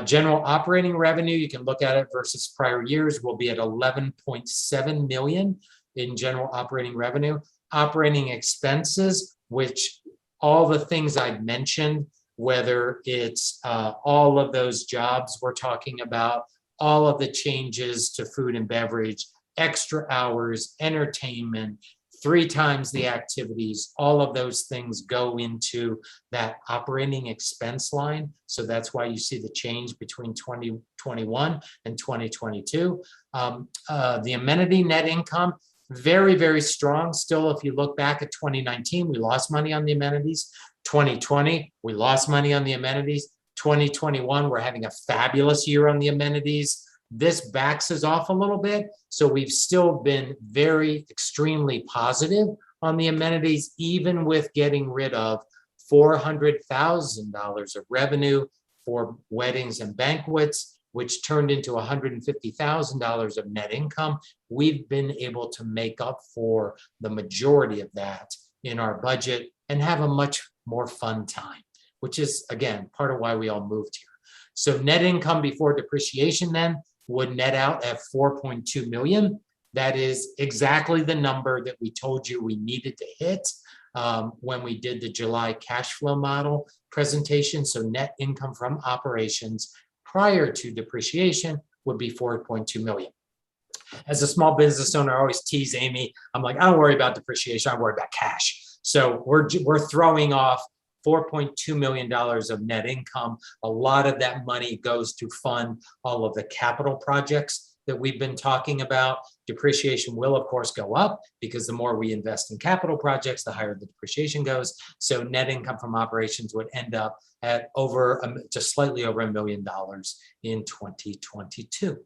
general operating revenue. You can look at it versus prior years. We'll be at 11.7 million in general operating revenue. Operating expenses, which all the things I've mentioned, whether it's all of those jobs we're talking about, all of the changes to food and beverage, extra hours, entertainment, 3 times the activities, all of those things go into that operating expense line. So that's why you see the change between 2021 and 2022. The amenity net income, very, very strong. Still, if you look back at 2019, we lost money on the amenities. 2020, we lost money on the amenities. 2021, we're having a fabulous year on the amenities. This backs us off a little bit. So we've still been very extremely positive on the amenities, even with getting rid of $400,000 of revenue for weddings and banquets, which turned into $150,000 of net income. We've been able to make up for the majority of that in our budget and have a much more fun time, which is, again, part of why we all moved here. So net income before depreciation then would net out at 4.2 million. That is exactly the number that we told you we needed to hit when we did the July cash flow model presentation. So net income from operations prior to depreciation would be 4.2 million. As a small business owner, I always tease Amy. I'm like, I don't worry about depreciation, I worry about cash. So we're throwing off $4.2 million of net income. A lot of that money goes to fund all of the capital projects that we've been talking about. Depreciation will, of course, go up because the more we invest in capital projects, the higher the depreciation goes. So net income from operations would end up at just slightly over $1 million in 2022.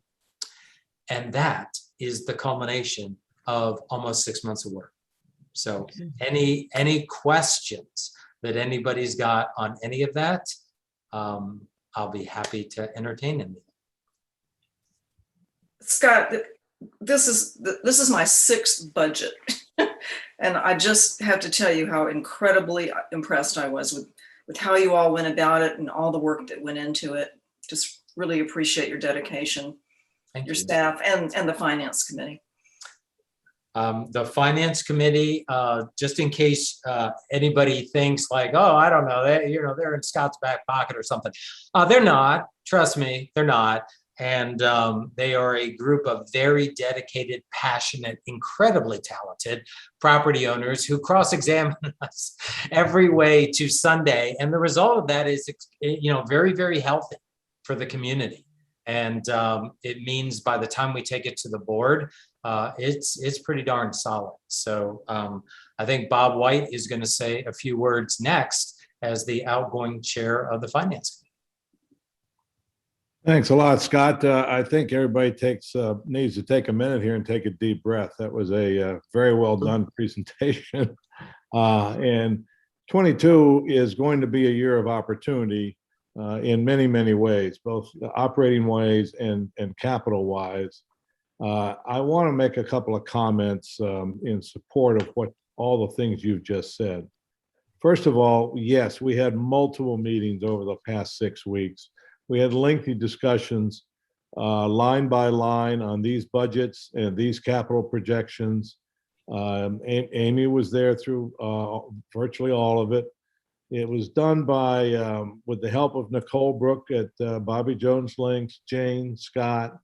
And that is the culmination of almost 6 months of work. So any questions that anybody's got on any of that, I'll be happy to entertain them. Scott, this is my 6th budget. And I just have to tell you how incredibly impressed I was with how you all went about it and all the work that went into it. Just really appreciate your dedication, your staff, and the finance committee. The finance committee, just in case anybody thinks like, oh, I don't know, they're in Scott's back pocket or something. They're not. Trust me, they're not. And they are a group of very dedicated, passionate, incredibly talented property owners who cross-examine us every way to Sunday. And the result of that is, very, very healthy for the community. And it means by the time we take it to the board, it's pretty darn solid. So I think Bob White is going to say a few words next as the outgoing chair of the finance committee. Thanks a lot, Scott. I think everybody needs to take a minute here and take a deep breath. That was a very well done presentation. And 22 is going to be a year of opportunity in many, many ways, both operating ways and capital wise. I want to make a couple of comments in support of all the things you've just said. First of all, yes, we had multiple meetings over the past 6 weeks. We had lengthy discussions line by line on these budgets and these capital projections. Amy was there through virtually all of it. It was done with the help of Nicole Brook at Bobby Jones Links, Jane, Scott,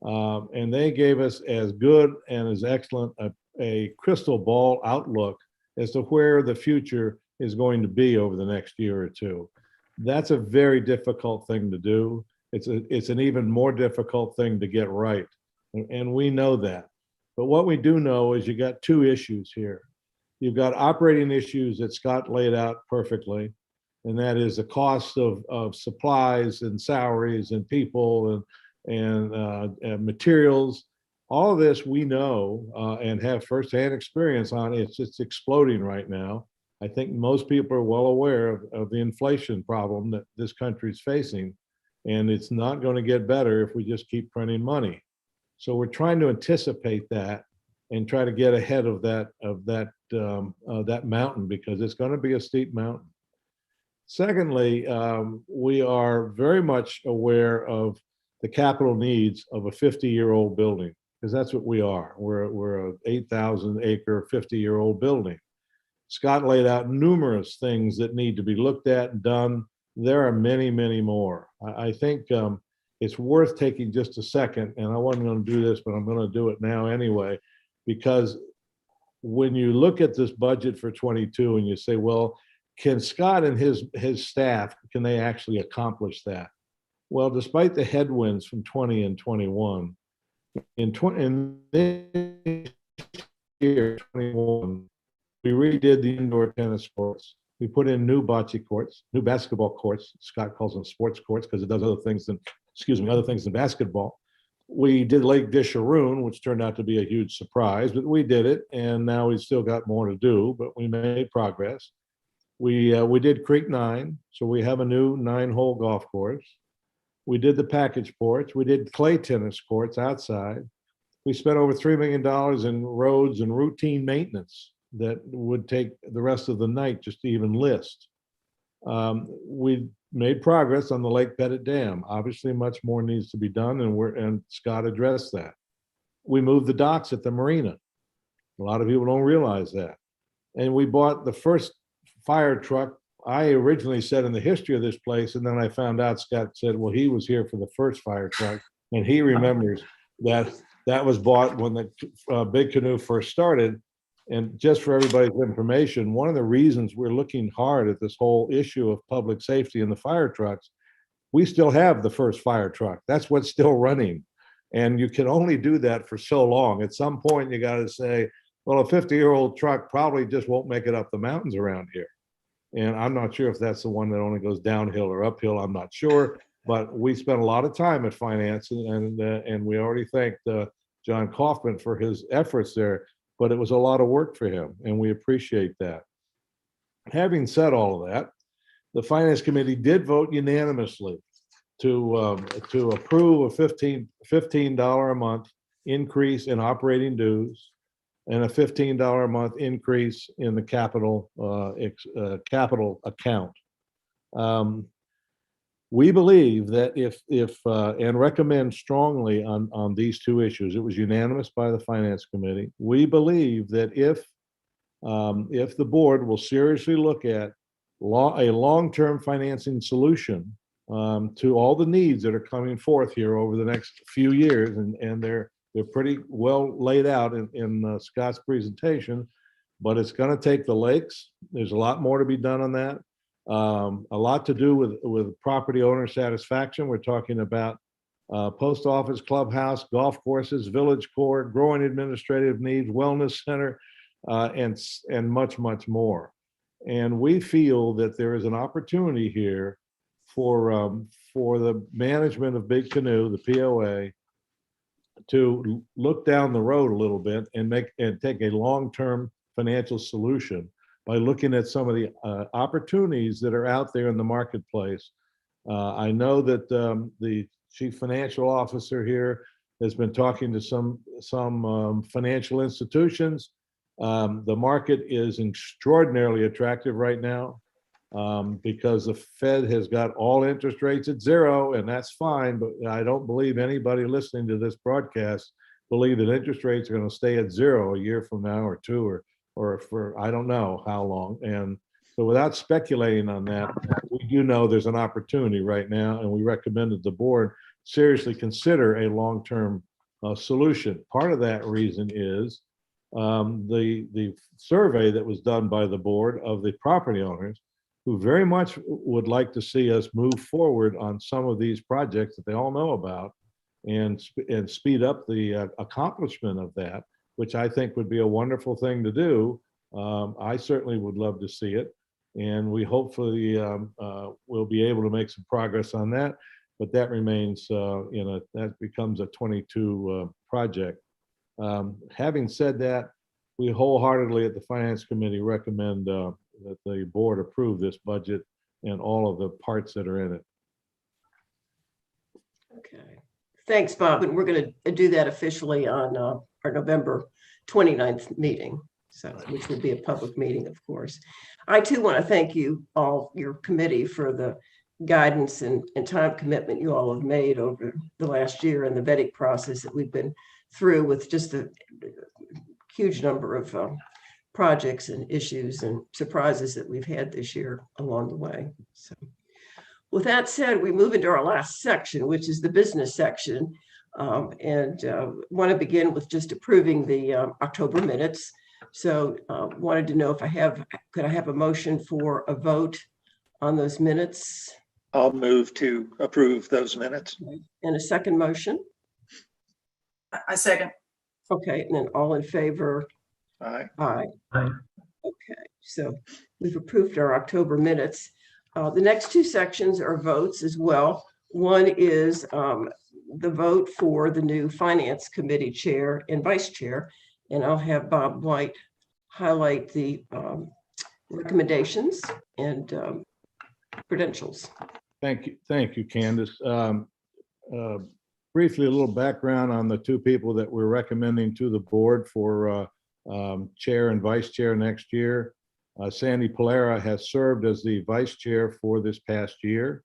and they gave us as good and as excellent a crystal ball outlook as to where the future is going to be over the next year or two. That's a very difficult thing to do. It's an even more difficult thing to get right, and we know that. But what we do know is you got 2 issues here. You've got operating issues that Scott laid out perfectly, and that is the cost of supplies and salaries and people and materials. All of this we know and have firsthand experience on. It's exploding right now. I think most people are well aware of the inflation problem that this country is facing. And it's not going to get better if we just keep printing money. So we're trying to anticipate that and try to get ahead of that mountain, because it's going to be a steep mountain. Secondly, we are very much aware of the capital needs of a 50-year-old building, because that's what we are. We're a 8,000 acre, 50-year-old building. Scott laid out numerous things that need to be looked at and done. There are many, many more. I think it's worth taking just a second, and I wasn't going to do this, but I'm going to do it now anyway, because when you look at this budget for 22 and you say, well, can Scott and his staff, can they actually accomplish that? Well, despite the headwinds from 20 and 21, in this year, 21, we redid the indoor tennis courts. We put in new bocce courts, new basketball courts. Scott calls them sports courts because it does other things than basketball. We did Lake Disharoon, which turned out to be a huge surprise, but we did it, and now we've still got more to do, but we made progress. We did Creek 9, so we have a new 9-hole golf course. We did the package porch. We did clay tennis courts outside. We spent over $3 million in roads and routine maintenance that would take the rest of the night just to even list. We made progress on the Lake Pettit Dam. Obviously, much more needs to be done, and Scott addressed that. We moved the docks at the marina. A lot of people don't realize that. And we bought the first fire truck, I originally said, in the history of this place, and then I found out Scott said, well, he was here for the first fire truck, and he remembers that was bought when the Big Canoe first started. And just for everybody's information, one of the reasons we're looking hard at this whole issue of public safety in the fire trucks, we still have the first fire truck. That's what's still running. And you can only do that for so long. At some point, you got to say, well, a 50-year-old truck probably just won't make it up the mountains around here. And I'm not sure if that's the one that only goes downhill or uphill. I'm not sure. But we spent a lot of time at finance, and we already thanked John Kaufman for his efforts there. But it was a lot of work for him, and we appreciate that. Having said all of that, the Finance Committee did vote unanimously to approve a $15 a month increase in operating dues and a $15 a month increase in the capital account. We believe that and recommend strongly on these two issues. It was unanimous by the Finance Committee. We believe that if the board will seriously look at a long-term financing solution to all the needs that are coming forth here over the next few years, and they're pretty well laid out in Scott's presentation, but it's going to take the lakes. There's a lot more to be done on that. A lot to do with property owner satisfaction. We're talking about post office, clubhouse, golf courses, village court, growing administrative needs, wellness center, and much, much more. And we feel that there is an opportunity here for the management of Big Canoe, the POA, to look down the road a little bit and take a long-term financial solution by looking at some of the opportunities that are out there in the marketplace. I know that the chief financial officer here has been talking to some financial institutions. The market is extraordinarily attractive right now because the Fed has got all interest rates at zero, and that's fine, but I don't believe anybody listening to this broadcast believe that interest rates are going to stay at zero a year from now or two, or for I don't know how long. And so without speculating on that, we do know there's an opportunity right now, and we recommend that the board seriously consider a long-term solution. Part of that reason is the survey that was done by the board of the property owners, who very much would like to see us move forward on some of these projects that they all know about, and speed up the accomplishment of that, which I think would be a wonderful thing to do. I certainly would love to see it, and we hopefully will be able to make some progress on that. But that remains, that becomes a 22 project. Having said that, we wholeheartedly at the Finance Committee recommend that the board approve this budget and all of the parts that are in it. Okay. Thanks, Bob. And we're going to do that officially on our November 29th meeting. So, which will be a public meeting, of course. I too want to thank you all, your committee, for the guidance and time commitment you all have made over the last year and the vetting process that we've been through with just a huge number of projects and issues and surprises that we've had this year along the way. So with that said, we move into our last section, which is the business section. And want to begin with just approving the October minutes. So wanted to know if could I have a motion for a vote on those minutes? I'll move to approve those minutes. And a second motion? I second. Okay, and then all in favor? Aye. Aye. Aye. Okay, so we've approved our October minutes. The next two sections are votes as well. One is the vote for the new Finance Committee Chair and Vice Chair. And I'll have Bob White highlight the recommendations and credentials. Thank you, Candace. Briefly, a little background on the two people that we're recommending to the board for chair and vice chair next year. Sandy Polera has served as the vice chair for this past year.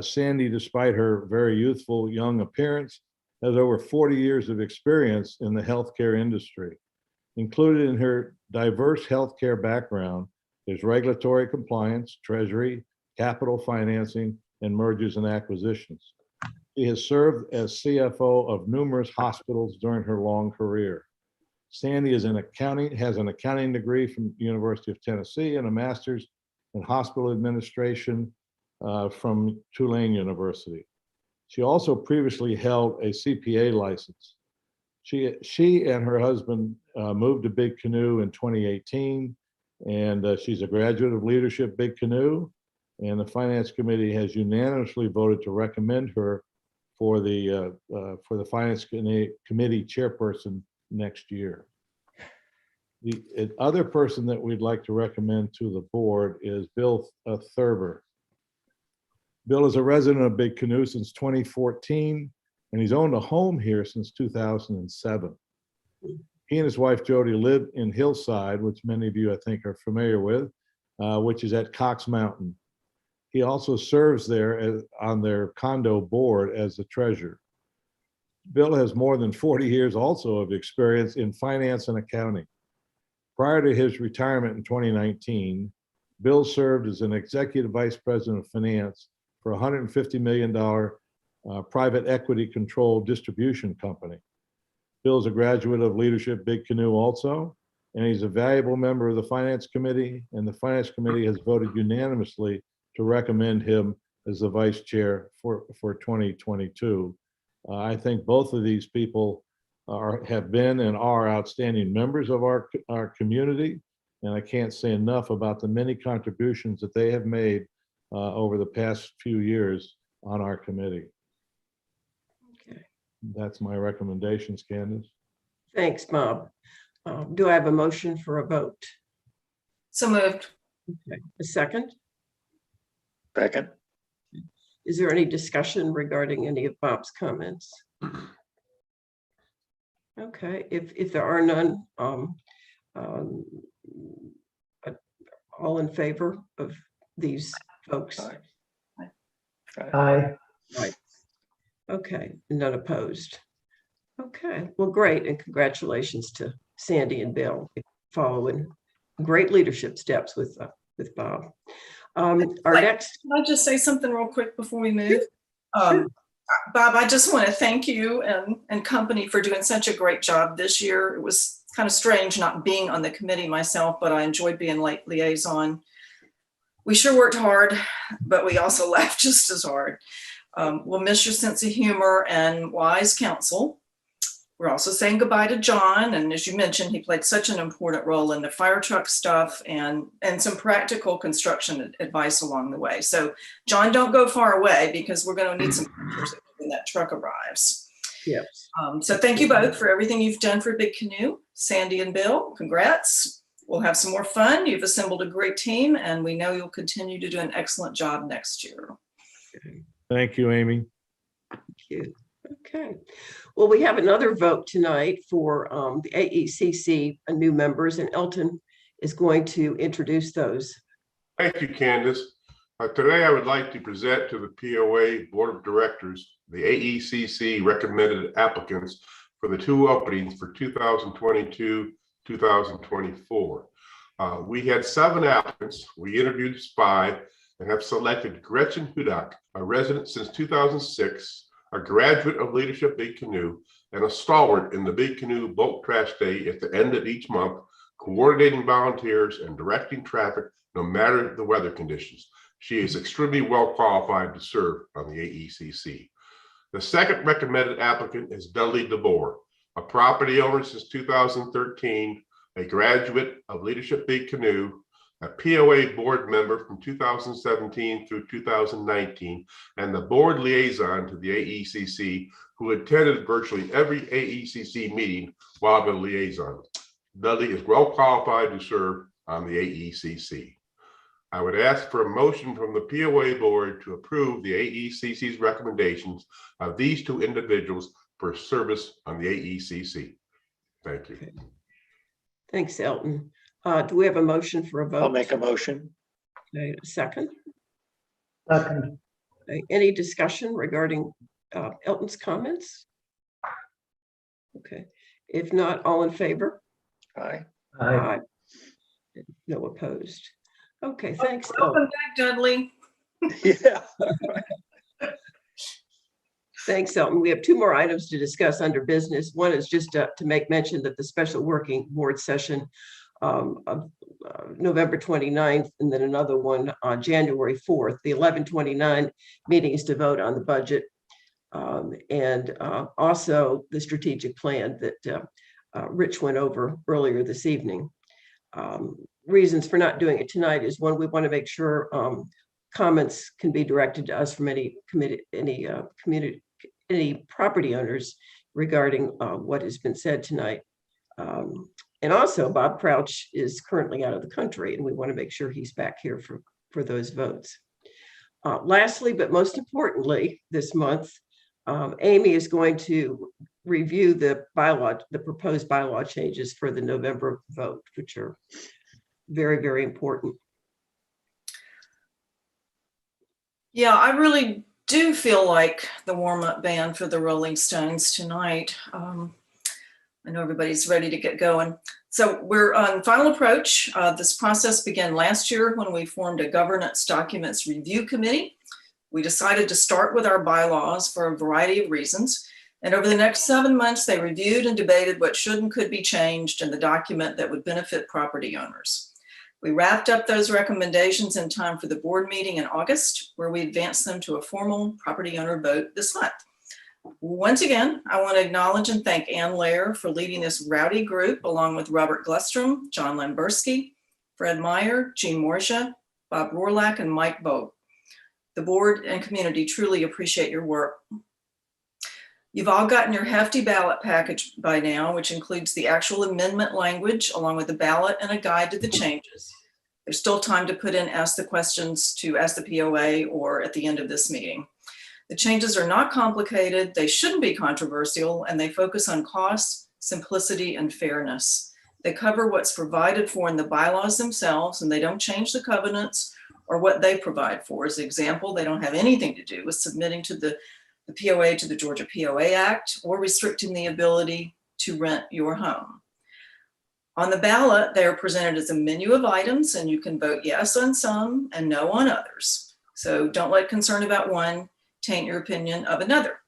Sandy, despite her very youthful young appearance, has over 40 years of experience in the healthcare industry. Included in her diverse healthcare background is regulatory compliance, treasury, capital financing, and mergers and acquisitions. She has served as CFO of numerous hospitals during her long career. Sandy has an accounting degree from the University of Tennessee and a master's in hospital administration from Tulane University. She also previously held a CPA license. She and her husband moved to Big Canoe in 2018, and she's a graduate of Leadership Big Canoe, and the Finance Committee has unanimously voted to recommend her for the Finance Committee chairperson next year. The other person that we'd like to recommend to the board is Bill Thurber. Bill is a resident of Big Canoe since 2014, and he's owned a home here since 2007. He and his wife Jody live in Hillside, which many of you I think are familiar with, which is at Cox Mountain. He also serves there on their condo board as the treasurer. Bill has more than 40 years also of experience in finance and accounting. Prior to his retirement in 2019, Bill served as an executive vice president of finance for a $150 million private equity controlled distribution company. Bill's a graduate of Leadership Big Canoe also, and he's a valuable member of the Finance Committee, and the Finance Committee has voted unanimously to recommend him as the vice chair for 2022. I think both of these people have been and are outstanding members of our community, and I can't say enough about the many contributions that they have made over the past few years on our committee. Okay. That's my recommendations, Candace. Thanks, Bob. Do I have a motion for a vote? So moved. Okay. A second? Second. Is there any discussion regarding any of Bob's comments? Okay, if there are none, all in favor of these folks? Aye. Aye. Right. Okay, none opposed. Okay, well, great, and congratulations to Sandy and Bill following great leadership steps with Bob. Our next. Can I just say something real quick before we move? Bob, I just want to thank you and company for doing such a great job this year. It was kind of strange not being on the committee myself, but I enjoyed being liaison. We sure worked hard, but we also laughed just as hard. We'll miss your sense of humor and wise counsel. We're also saying goodbye to John. And as you mentioned, he played such an important role in the fire truck stuff and some practical construction advice along the way. So John, don't go far away because we're going to need some pictures when that truck arrives. Yes. So thank you both for everything you've done for Big Canoe. Sandy and Bill, congrats. We'll have some more fun. You've assembled a great team, and we know you'll continue to do an excellent job next year. Thank you, Amy. you. Okay. Well, we have another vote tonight for the AECC new members, and Elton is going to introduce those. Thank you, Candace. Today, I would like to present to the POA Board of Directors the AECC recommended applicants for the two openings for 2022-2024. We had 7 applicants. We interviewed 5 and have selected Gretchen Hudak, a resident since 2006, a graduate of Leadership Big Canoe, and a stalwart in the Big Canoe Boat Trash Day at the end of each month, coordinating volunteers and directing traffic no matter the weather conditions. She is extremely well qualified to serve on the AECC. The second recommended applicant is Dudley DeBoer, a property owner since 2013, a graduate of Leadership Big Canoe, a POA board member from 2017 through 2019, and the board liaison to the AECC, who attended virtually every AECC meeting while the liaison. Dudley is well qualified to serve on the AECC. I would ask for a motion from the POA board to approve the AECC's recommendations of these 2 individuals for service on the AECC. Thank you. Okay. Thanks, Elton. Do we have a motion for a vote? I'll make a motion. Okay, a second. Second. Okay, any discussion regarding Elton's comments? Okay, if not, all in favor? Aye. Aye. No opposed. Okay, thanks, Welcome Elton. back, Dudley. Yeah. Thanks, Elton. We have 2 more items to discuss under business. One is just to make mention that the special working board session of November 29th, and then another one on January 4th. The 11/29 meeting is to vote on the budget, and also the strategic plan that Rich went over earlier this evening. Reasons for not doing it tonight is, one, we want to make sure comments can be directed to us from any property owners regarding what has been said tonight. And also, Bob Crouch is currently out of the country, and we want to make sure he's back here for those votes. Lastly, but most importantly, this month, Amy is going to review the proposed bylaw changes for the November vote, which are very, very important. Yeah, I really do feel like the warm-up band for the Rolling Stones tonight. I know everybody's ready to get going. So we're on final approach. This process began last year when we formed a governance documents review committee. We decided to start with our bylaws for a variety of reasons. And over the next 7 months, they reviewed and debated what should and could be changed in the document that would benefit property owners. We wrapped up those recommendations in time for the board meeting in August, where we advanced them to a formal property owner vote this month. Once again, I want to acknowledge and thank Ann Lair for leading this rowdy group, along with Robert Glustrom, John Lamberski, Fred Meyer, Jean Morsha, Bob Rorlach, and Mike Vogt. The board and community truly appreciate your work. You've all gotten your hefty ballot package by now, which includes the actual amendment language, along with the ballot and a guide to the changes. There's still time to put in ask the questions to ask the POA or at the end of this meeting. The changes are not complicated, they shouldn't be controversial, and they focus on cost, simplicity, and fairness. They cover what's provided for in the bylaws themselves, and they don't change the covenants or what they provide for. As an example, they don't have anything to do with submitting to the POA to the Georgia POA Act or restricting the ability to rent your home. On the ballot, they are presented as a menu of items, and you can vote yes on some and no on others. So don't let concern about one taint your opinion of another.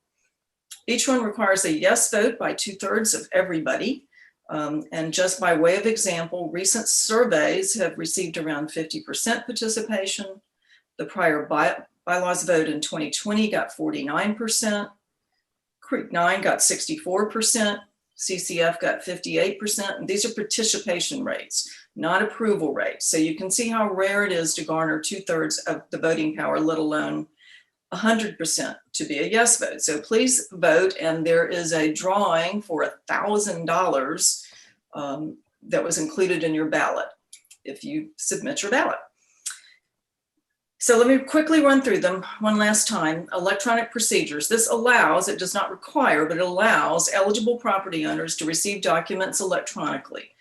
Each one requires a yes vote by 2/3 of everybody. And just by way of example, recent surveys have received around 50% participation. The prior bylaws vote in 2020 got 49%. Creek 9 got 64%. CCF got 58%. And these are participation rates, not approval rates. So you can see how rare it is to garner 2/3 of the voting power, let alone 100% to be a yes vote. So please vote. And there is a drawing for $1,000 that was included in your ballot if you submit your ballot. So let me quickly run through them one last time. Electronic procedures. This allows, it does not require, but it allows eligible property owners to receive documents electronically.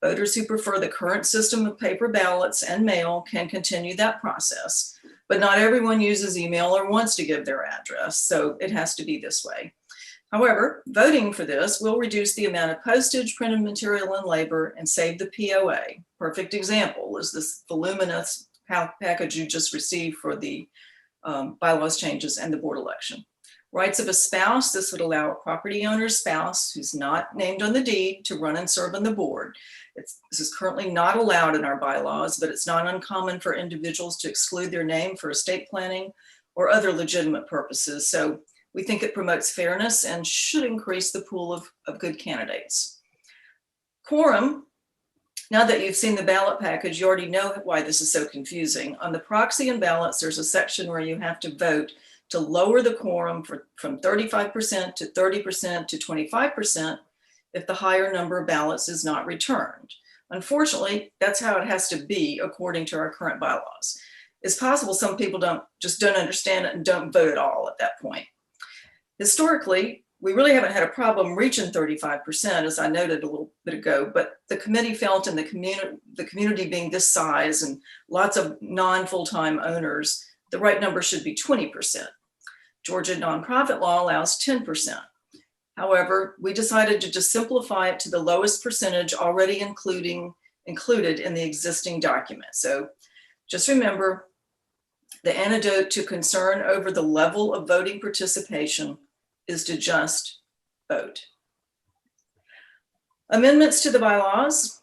Voters who prefer the current system of paper ballots and mail can continue that process, but not everyone uses email or wants to give their address, so it has to be this way. However, voting for this will reduce the amount of postage, printed material, and labor and save the POA. Perfect example is this voluminous package you just received for the bylaws changes and the board election. Rights of a spouse. This would allow a property owner's spouse who's not named on the deed to run and serve on the board. This is currently not allowed in our bylaws, but it's not uncommon for individuals to exclude their name for estate planning or other legitimate purposes. So we think it promotes fairness and should increase the pool of good candidates. Quorum. Now that you've seen the ballot package, you already know why this is so confusing. On the proxy and ballots, there's a section where you have to vote to lower the quorum from 35% to 30% to 25% if the higher number of ballots is not returned. Unfortunately, that's how it has to be according to our current bylaws. It's possible some people don't understand it and don't vote at all at that point. Historically, we really haven't had a problem reaching 35%, as I noted a little bit ago, but the committee felt in the community being this size and lots of non-full-time owners, the right number should be 20%. Georgia nonprofit law allows 10%. However, we decided to just simplify it to the lowest percentage already included in the existing document. So just remember, the antidote to concern over the level of voting participation is to just vote. Amendments to the bylaws.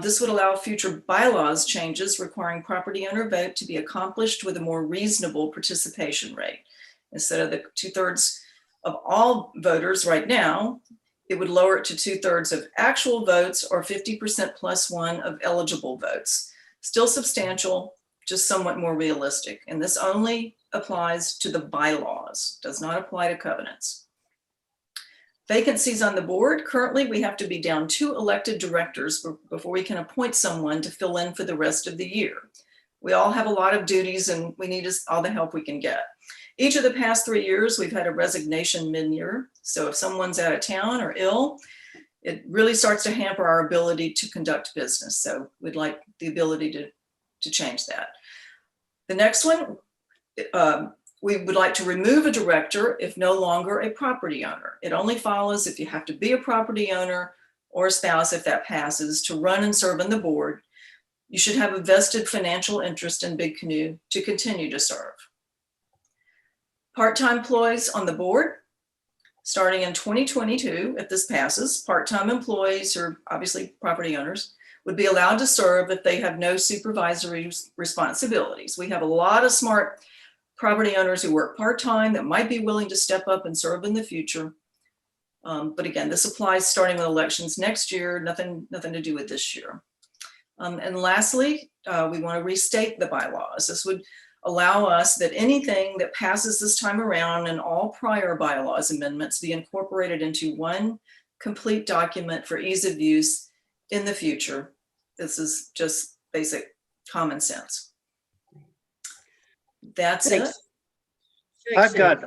This would allow future bylaws changes requiring property owner vote to be accomplished with a more reasonable participation rate. Instead of the 2/3 of all voters right now, it would lower it to 2/3 of actual votes or 50% plus one of eligible votes. Still substantial, just somewhat more realistic. And this only applies to the bylaws, does not apply to covenants. Vacancies on the board. Currently, we have to be down 2 elected directors before we can appoint someone to fill in for the rest of the year. We all have a lot of duties and we need all the help we can get. Each of the past 3 years, we've had a resignation mid-year. So if someone's out of town or ill, it really starts to hamper our ability to conduct business. So we'd like the ability to change that. The next one, we would like to remove a director if no longer a property owner. It only follows if you have to be a property owner or a spouse, if that passes, to run and serve on the board. You should have a vested financial interest in Big Canoe to continue to serve. Part-time employees on the board, starting in 2022, if this passes, part-time employees, or obviously property owners, would be allowed to serve if they have no supervisory responsibilities. We have a lot of smart property owners who work part-time that might be willing to step up and serve in the future. But again, this applies starting with elections next year, nothing to do with this year. And lastly, we want to restate the bylaws. This would allow us that anything that passes this time around and all prior bylaws amendments be incorporated into one complete document for ease of use in the future. This is just basic common sense. That's it. Thanks.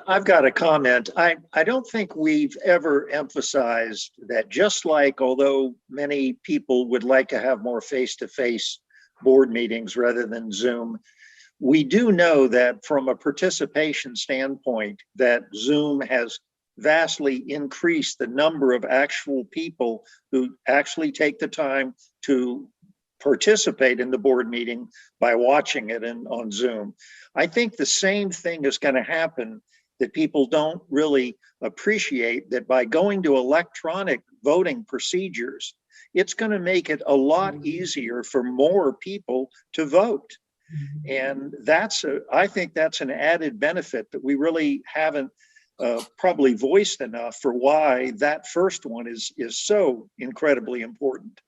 I've got a comment. I don't think we've ever emphasized that, just like, although many people would like to have more face-to-face board meetings rather than Zoom, we do know that from a participation standpoint, that Zoom has vastly increased the number of actual people who actually take the time to participate in the board meeting by watching it on Zoom. I think the same thing is going to happen, that people don't really appreciate, that by going to electronic voting procedures, it's going to make it a lot easier for more people to vote. And I think that's an added benefit that we really haven't probably voiced enough for why that first one is so incredibly important.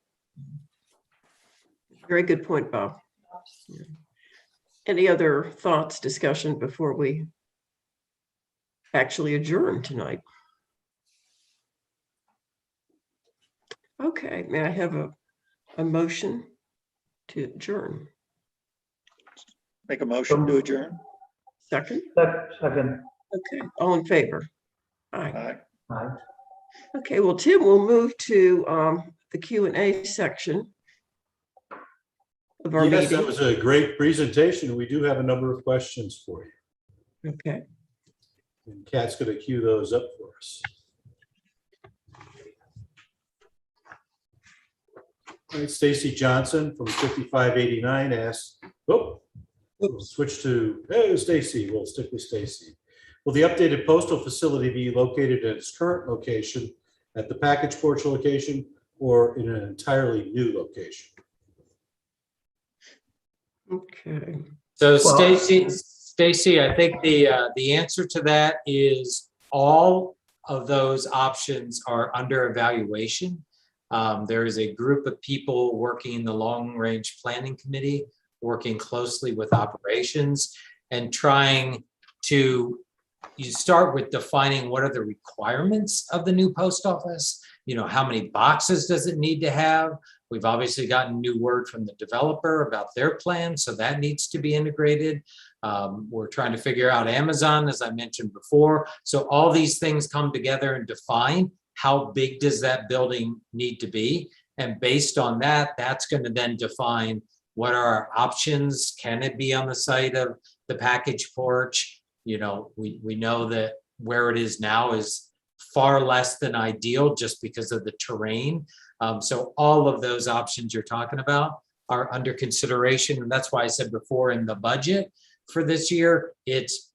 Very good point, Bob. Any other thoughts, discussion before we actually adjourn tonight? Okay, may I have a motion to adjourn? Make a motion to adjourn. Second? Second. Okay, all in favor? Aye. Aye. Okay, well, Tim, we'll move to the Q&A section of our Yes, that meeting. was a great presentation. We do have a number of questions for you. Okay. And Kat's going to queue those up for us. All right, Stacy Johnson from 5589 asks, we'll switch to, hey, Stacy, we'll stick with Stacy. Will the updated postal facility be located at its current location at the package porch location or in an entirely new location? Okay. So Well- Stacy, I think the answer to that is all of those options are under evaluation. There is a group of people working in the long range planning committee, working closely with operations and trying to, you start with defining what are the requirements of the new post office. You know, how many boxes does it need to have? We've obviously gotten new word from the developer about their plan, so that needs to be integrated. We're trying to figure out Amazon, as I mentioned before. So all these things come together and define how big does that building need to be? And based on that, that's going to then define what are our options. Can it be on the site of the package porch? You know, we know that where it is now is far less than ideal just because of the terrain. So all of those options you're talking about are under consideration. And that's why I said before in the budget for this year, it's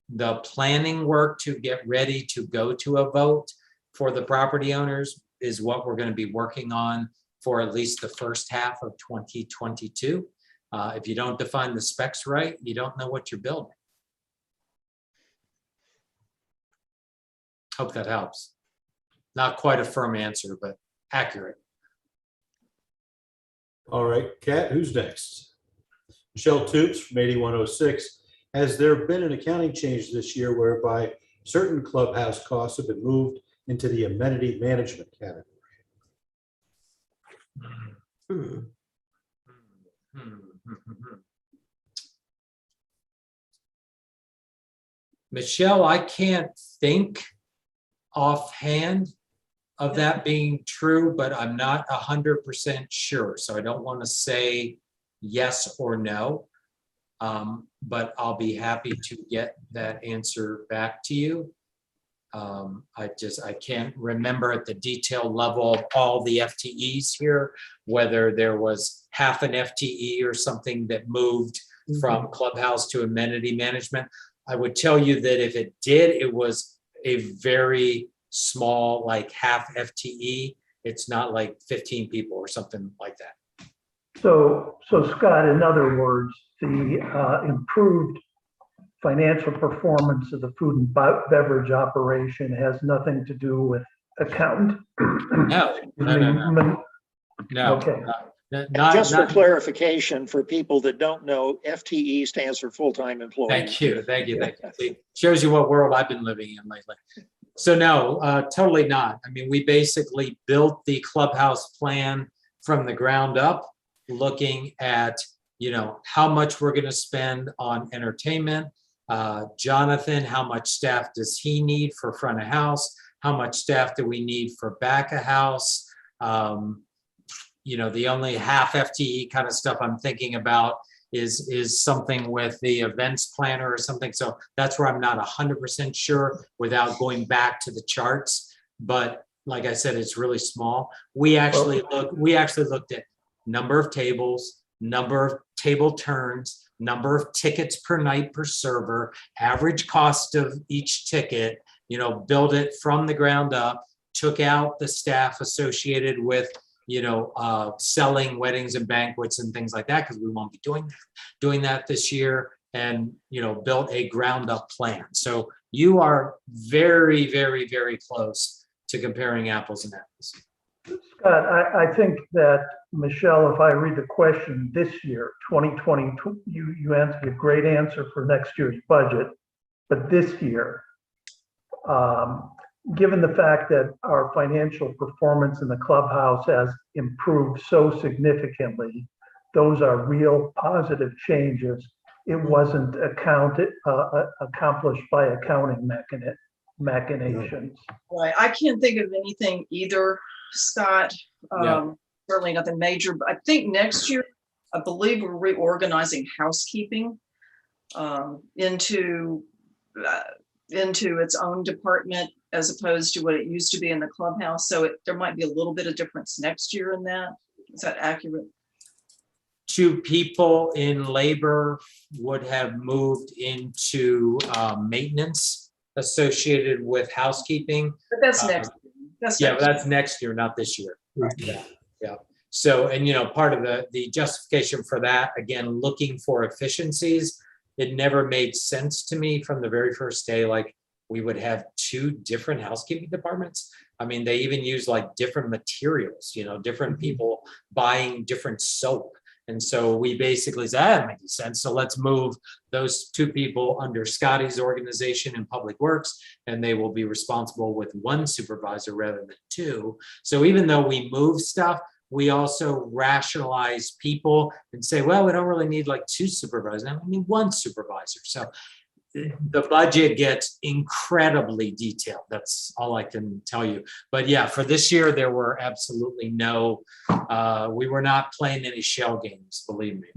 the planning work to get ready to go to a vote for the property owners is what we're going to be working on for at least the first half of 2022. If you don't define the specs right, you don't know what you're building. Hope that helps. Not quite a firm answer, but accurate. All right, Kat, who's next? Michelle Toops from 8106. Has there been an accounting change this year whereby certain clubhouse costs have been moved into the amenity management category? Michelle, I can't think offhand of that being true, but I'm not 100% sure. So I don't want to say yes or no, but I'll be happy to get that answer back to you. I can't remember at the detail level of all the FTEs here, whether there was half an FTE or something that moved from clubhouse to amenity management. I would tell you that if it did, it was a very small, like half FTE. It's not like 15 people or something like that. So Scott, in other words, the improved financial performance of the food and beverage operation has nothing to do with accountant? No. Okay. Just for clarification, for people that don't know, FTE stands for full-time employee. Thank you. See, shows you what world I've been living in lately. So no, totally not. I mean, we basically built the clubhouse plan from the ground up, looking at, you know, how much we're going to spend on entertainment. Jonathan, how much staff does he need for front of house? How much staff do we need for back of house? You know, the only half FTE kind of stuff I'm thinking about is something with the events planner or something. So that's where I'm not 100% sure without going back to the charts. But like I said, it's really small. We actually looked at number of tables, number of table turns, number of tickets per night per server, average cost of each ticket, you know, build it from the ground up, took out the staff associated with, you know, selling weddings and banquets and things like that, because we won't be doing that this year, and, you know, built a ground up plan. So you are very, very, very close to comparing apples and apples. Scott, I think that, Michelle, if I read the question this year, 2022, you answered a great answer for next year's budget, but this year, given the fact that our financial performance in the clubhouse has improved so significantly, those are real positive changes. it wasn't accomplished by accounting machinations. Right, I can't think of anything either, Scott. Yeah. Certainly nothing major, but I think next year, I believe we're reorganizing housekeeping into its own department as opposed to what it used to be in the clubhouse. So there might be a little bit of difference next year in that. Is that accurate? 2 people in labor would have moved into maintenance associated with housekeeping. But that's next. Yeah, but that's next year, not this year. Yeah, yeah. So, and part of the justification for that, again, looking for efficiencies, it never made sense to me from the very first day, like we would have 2 different housekeeping departments. I mean, they even use like different materials, different people buying different soap. And so we basically said, that makes sense. So let's move those 2 people under Scotty's organization in Public Works, and they will be responsible with 1 supervisor rather than 2. So even though we move stuff, we also rationalize people and say, well, we don't really need like 2 supervisors. Now we need 1 supervisor. So the budget gets incredibly detailed. That's all I can tell you. But yeah, for this year, there were absolutely no, we were not playing any shell games, believe me.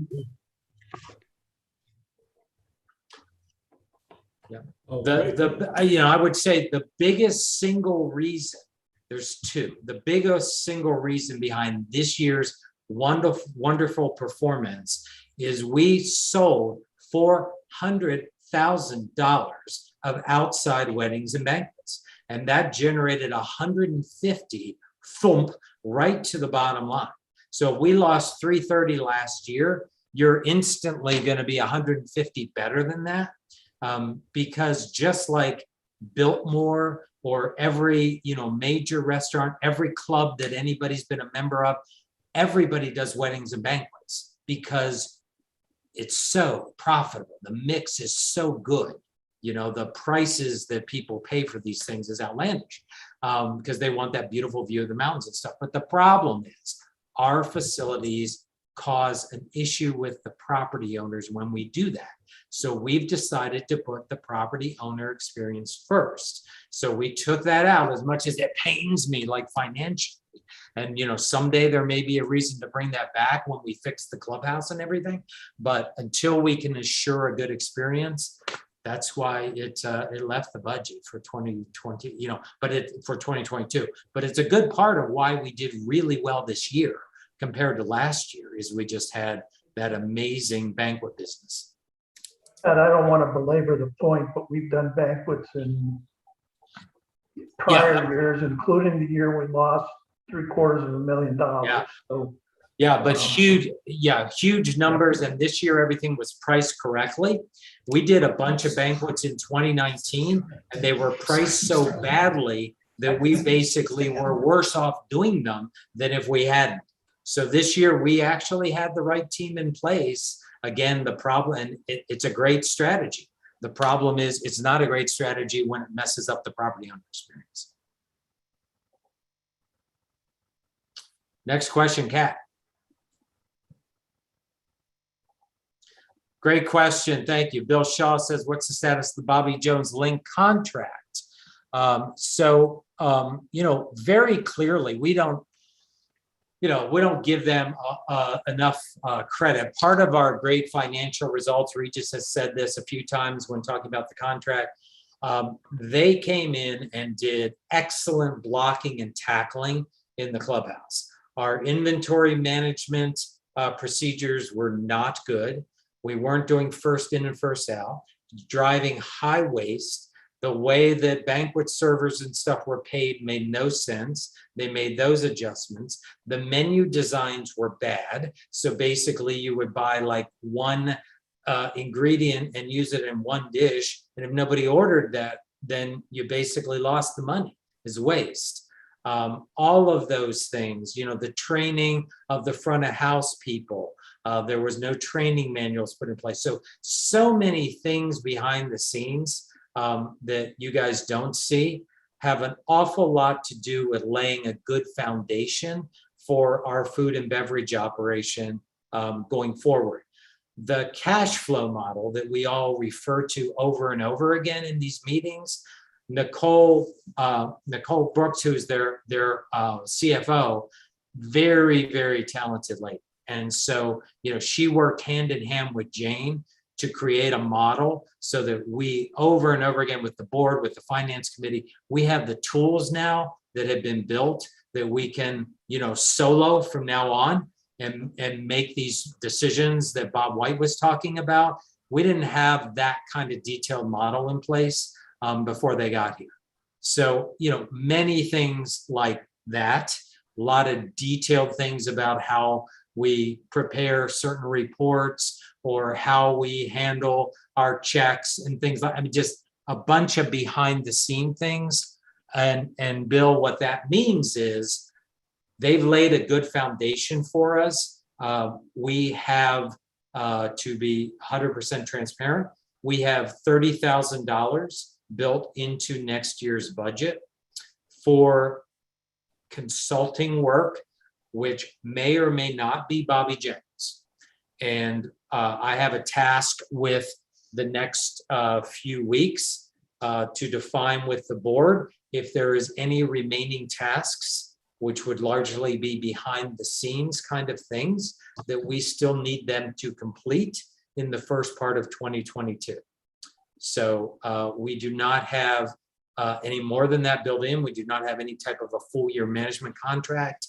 Yeah. I would say the biggest single reason, there's 2. The biggest single reason behind this year's wonderful performance is we sold $400,000 of outside weddings and banquets, and that generated 150 thump right to the bottom line. So if we lost 330 last year, you're instantly going to be 150 better than that, because just like Biltmore or every major restaurant, every club that anybody's been a member of, everybody does weddings and banquets because it's so profitable. The mix is so good. The prices that people pay for these things is outlandish, because they want that beautiful view of the mountains and stuff. But the problem is our facilities cause an issue with the property owners when we do that. So we've decided to put the property owner experience first. So we took that out, as much as it pains me, like financially. And someday there may be a reason to bring that back when we fix the clubhouse and everything. But until we can assure a good experience, that's why it left the budget for 2020, for 2022. But it's a good part of why we did really well this year compared to last year, is we just had that amazing banquet business. And I don't want to belabor the point, but we've done banquets in prior years, including the year we lost $750,000. Yeah. So, yeah, but huge numbers. And this year, everything was priced correctly. We did a bunch of banquets in 2019, and they were priced so badly that we basically were worse off doing them than if we hadn't. So this year, we actually had the right team in place. Again, the problem, and it's a great strategy. The problem is it's not a great strategy when it messes up the property owner experience. Next question, Kat. Great question. Thank you. Bill Shaw says, what's the status of the Bobby Jones Link contract? Very clearly, we don't give them enough credit. Part of our great financial results, Regis has said this a few times when talking about the contract, they came in and did excellent blocking and tackling in the clubhouse. Our inventory management procedures were not good. We weren't doing first in and first out, driving high waste. The way that banquet servers and stuff were paid made no sense. They made those adjustments. The menu designs were bad. So basically you would buy like one ingredient and use it in one dish. And if nobody ordered that, then you basically lost the money. It's waste. All of those things, the training of the front of house people, there was no training manuals put in place. So many things behind the scenes that you guys don't see have an awful lot to do with laying a good foundation for our food and beverage operation going forward. the cash flow model that we all refer to over and over again in these meetings, Nicole Brooks, who's their CFO, very, very talented lady. And so, she worked hand in hand with Jane to create a model so that we over and over again with the board, with the finance committee, we have the tools now that have been built that we can, solo from now on and make these decisions that Bob White was talking about. We didn't have that kind of detailed model in place before they got here. So, many things like that, a lot of detailed things about how we prepare certain reports or how we handle our checks and things like, just a bunch of behind the scene things. And Bill, what that means is they've laid a good foundation for us. We have, to be 100% transparent, we have $30,000 built into next year's budget for consulting work, which may or may not be Bobby Jones. And I have a task with the next few weeks to define with the board if there is any remaining tasks, which would largely be behind the scenes kind of things that we still need them to complete in the first part of 2022. So we do not have any more than that built in. We do not have any type of a full year management contract.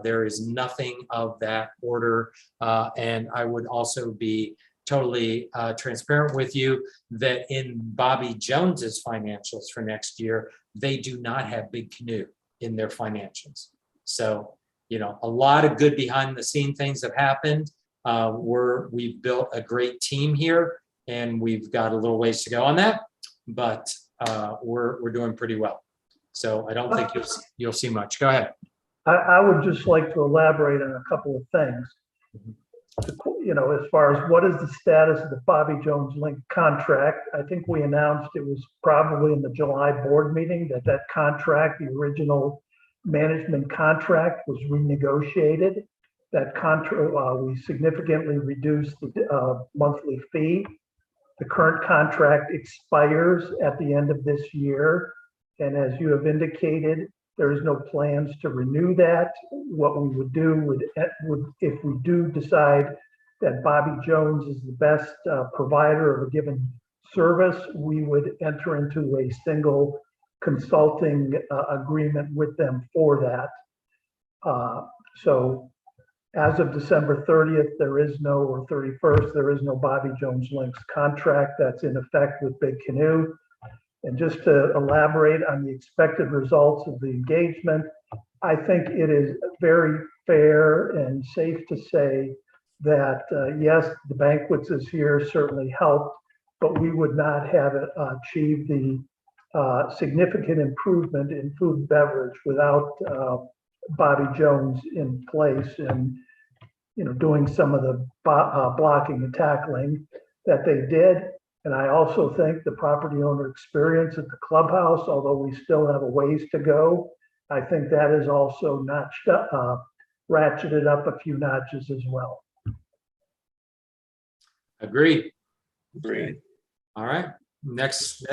There is nothing of that order. And I would also be totally transparent with you that in Bobby Jones's financials for next year, they do not have Big Canoe in their financials. So, a lot of good behind the scene things have happened. We've built a great team here and we've got a little ways to go on that, but we're doing pretty well. So I don't think you'll see much. Go ahead. I would just like to elaborate on a couple of things. As far as what is the status of the Bobby Jones Link contract, I think we announced it was probably in the July board meeting that contract, the original management contract, was renegotiated. That contract, we significantly reduced the monthly fee. The current contract expires at the end of this year. And as you have indicated, there is no plans to renew that. What we would do would if we do decide that Bobby Jones is the best provider of a given service, we would enter into a single consulting agreement with them for that. So as of December 30th, or 31st, there is no Bobby Jones Links contract that's in effect with Big Canoe. And just to elaborate on the expected results of the engagement, I think it is very fair and safe to say that, yes, the banquets this year certainly helped, but we would not have achieved the significant improvement in food and beverage without Bobby Jones in place and, doing some of the blocking and tackling that they did. And I also think the property owner experience at the clubhouse, although we still have a ways to go, I think that is also notched up, ratcheted up a few notches as well. Agreed. Agreed. All right. Next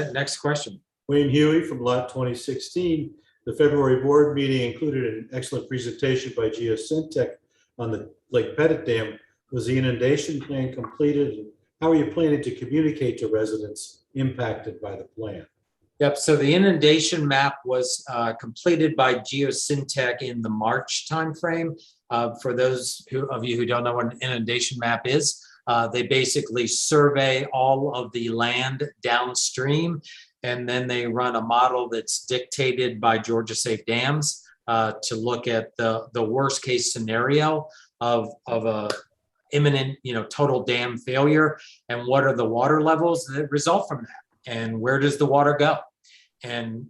question. Wayne Huey from Lot 2016. The February board meeting included an excellent presentation by Geosyntec on the Lake Pettit Dam. Was the inundation plan completed? How are you planning to communicate to residents impacted by the plan? Yep. So the inundation map was completed by Geosyntec in the March timeframe. For those of you who don't know what an inundation map is, they basically survey all of the land downstream, and then they run a model that's dictated by Georgia Safe Dams to look at the worst case scenario of a imminent, total dam failure, and what are the water levels that result from that, and where does the water go? And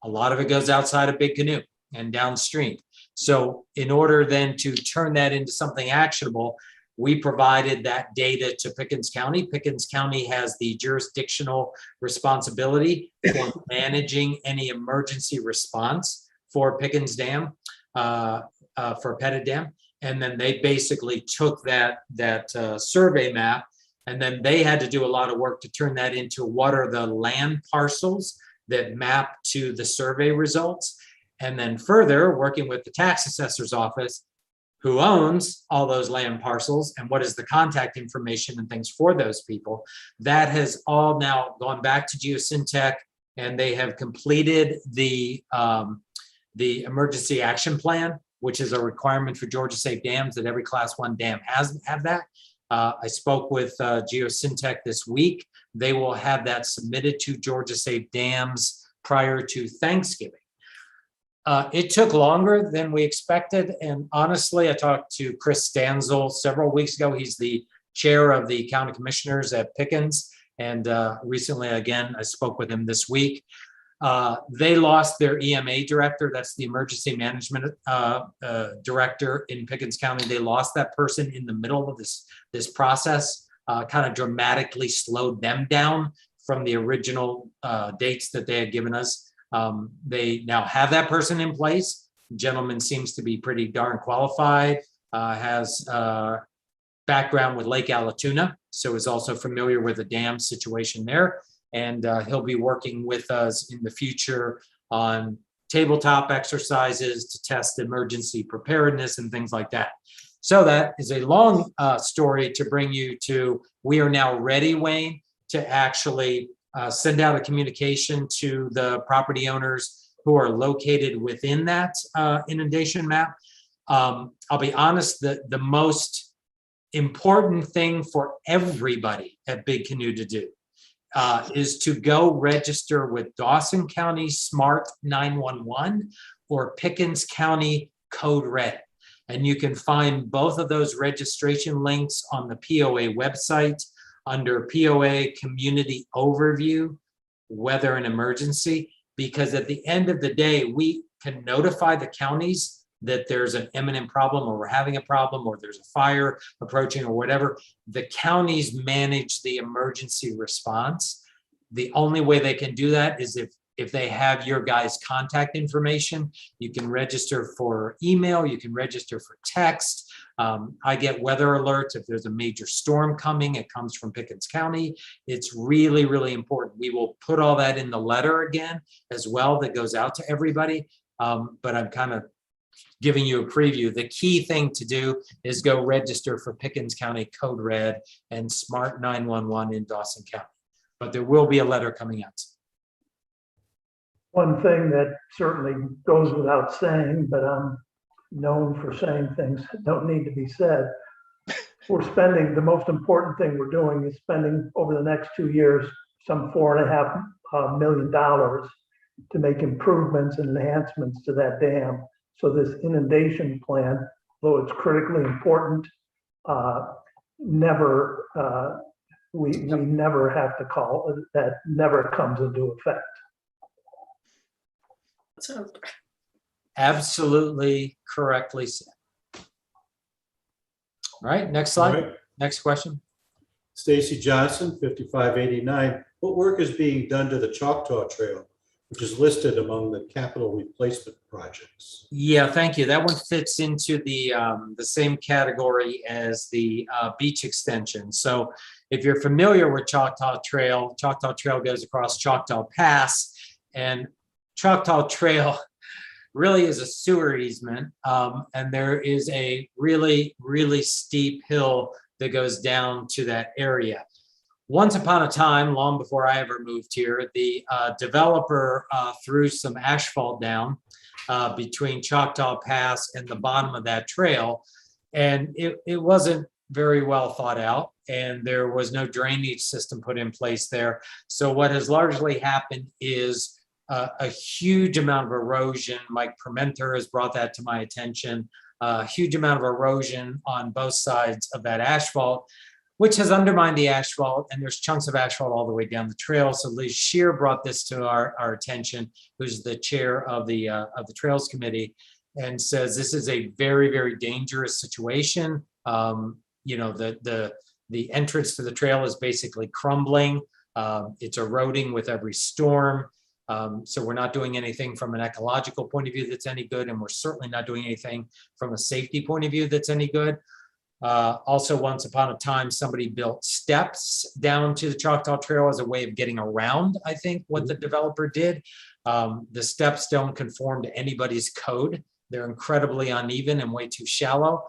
a lot of it goes outside of Big Canoe and downstream. So in order then to turn that into something actionable, we provided that data to Pickens County. Pickens County has the jurisdictional responsibility for managing any emergency response for Pickens Dam. for Pettit Dam. And then they basically took that survey map, and then they had to do a lot of work to turn that into what are the land parcels that map to the survey results. And then further working with the tax assessor's office, who owns all those land parcels and what is the contact information and things for those people. That has all now gone back to Geosyntec, and they have completed the emergency action plan, which is a requirement for Georgia Safe Dams that every Class 1 dam have that. I spoke with Geosyntec this week. They will have that submitted to Georgia Safe Dams prior to Thanksgiving. It took longer than we expected. And honestly, I talked to Chris Stanzel several weeks ago. He's the chair of the county commissioners at Pickens. And recently, again, I spoke with him this week. They lost their EMA director. That's the emergency management director in Pickens County. They lost that person in the middle of this process, kind of dramatically slowed them down from the original dates that they had given us. They now have that person in place. The gentleman seems to be pretty darn qualified, has background with Lake Allatoona, so is also familiar with the dam situation there. And he'll be working with us in the future on tabletop exercises to test emergency preparedness and things like that. So that is a long story to bring you to, we are now ready, Wayne, to actually send out a communication to the property owners who are located within that inundation map. I'll be honest, the most important thing for everybody at Big Canoe to do is to go register with Dawson County Smart 911 or Pickens County Code Red. And you can find both of those registration links on the POA website under POA Community Overview, Weather and Emergency, because at the end of the day, we can notify the counties that there's an imminent problem, or we're having a problem, or there's a fire approaching, or whatever. The counties manage the emergency response. The only way they can do that is if they have your guys' contact information. You can register for email, you can register for text. I get weather alerts if there's a major storm coming. It comes from Pickens County. It's really, really important. We will put all that in the letter again as well that goes out to everybody. But I'm kind of giving you a preview. The key thing to do is go register for Pickens County Code Red and Smart 911 in Dawson County. But there will be a letter coming out. One thing that certainly goes without saying, but I'm known for saying things that don't need to be said. We're spending, the most important thing we're doing is spending over the next 2 years, some $4.5 million to make improvements and enhancements to that dam. So this inundation plan, though it's critically important, we never have to call, that never comes into effect. Absolutely correctly said. All right, next slide. All right. Next question. Stacy Johnson, 5589. What work is being done to the Choctaw Trail, which is listed among the capital replacement projects? Yeah, thank you. That one fits into the same category as the beach extension. So if you're familiar with Choctaw Trail goes across Choctaw Pass, and Choctaw Trail really is a sewer easement. And there is a really, really steep hill that goes down to that area. Once upon a time, long before I ever moved here, the developer threw some asphalt down between Choctaw Pass and the bottom of that trail. And it wasn't very well thought out, and there was no drainage system put in place there. So what has largely happened is a huge amount of erosion. Mike Permenter has brought that to my attention. A huge amount of erosion on both sides of that asphalt, which has undermined the asphalt, and there's chunks of asphalt all the way down the trail. So Liz Shear brought this to our attention, who's the chair of the Trails Committee, and says this is a very, very dangerous situation. You know, the entrance to the trail is basically crumbling. It's eroding with every storm. So we're not doing anything from an ecological point of view that's any good, and we're certainly not doing anything from a safety point of view that's any good. Also, once upon a time, somebody built steps down to the Choctaw Trail as a way of getting around, I think, what the developer did. The steps don't conform to anybody's code. They're incredibly uneven and way too shallow.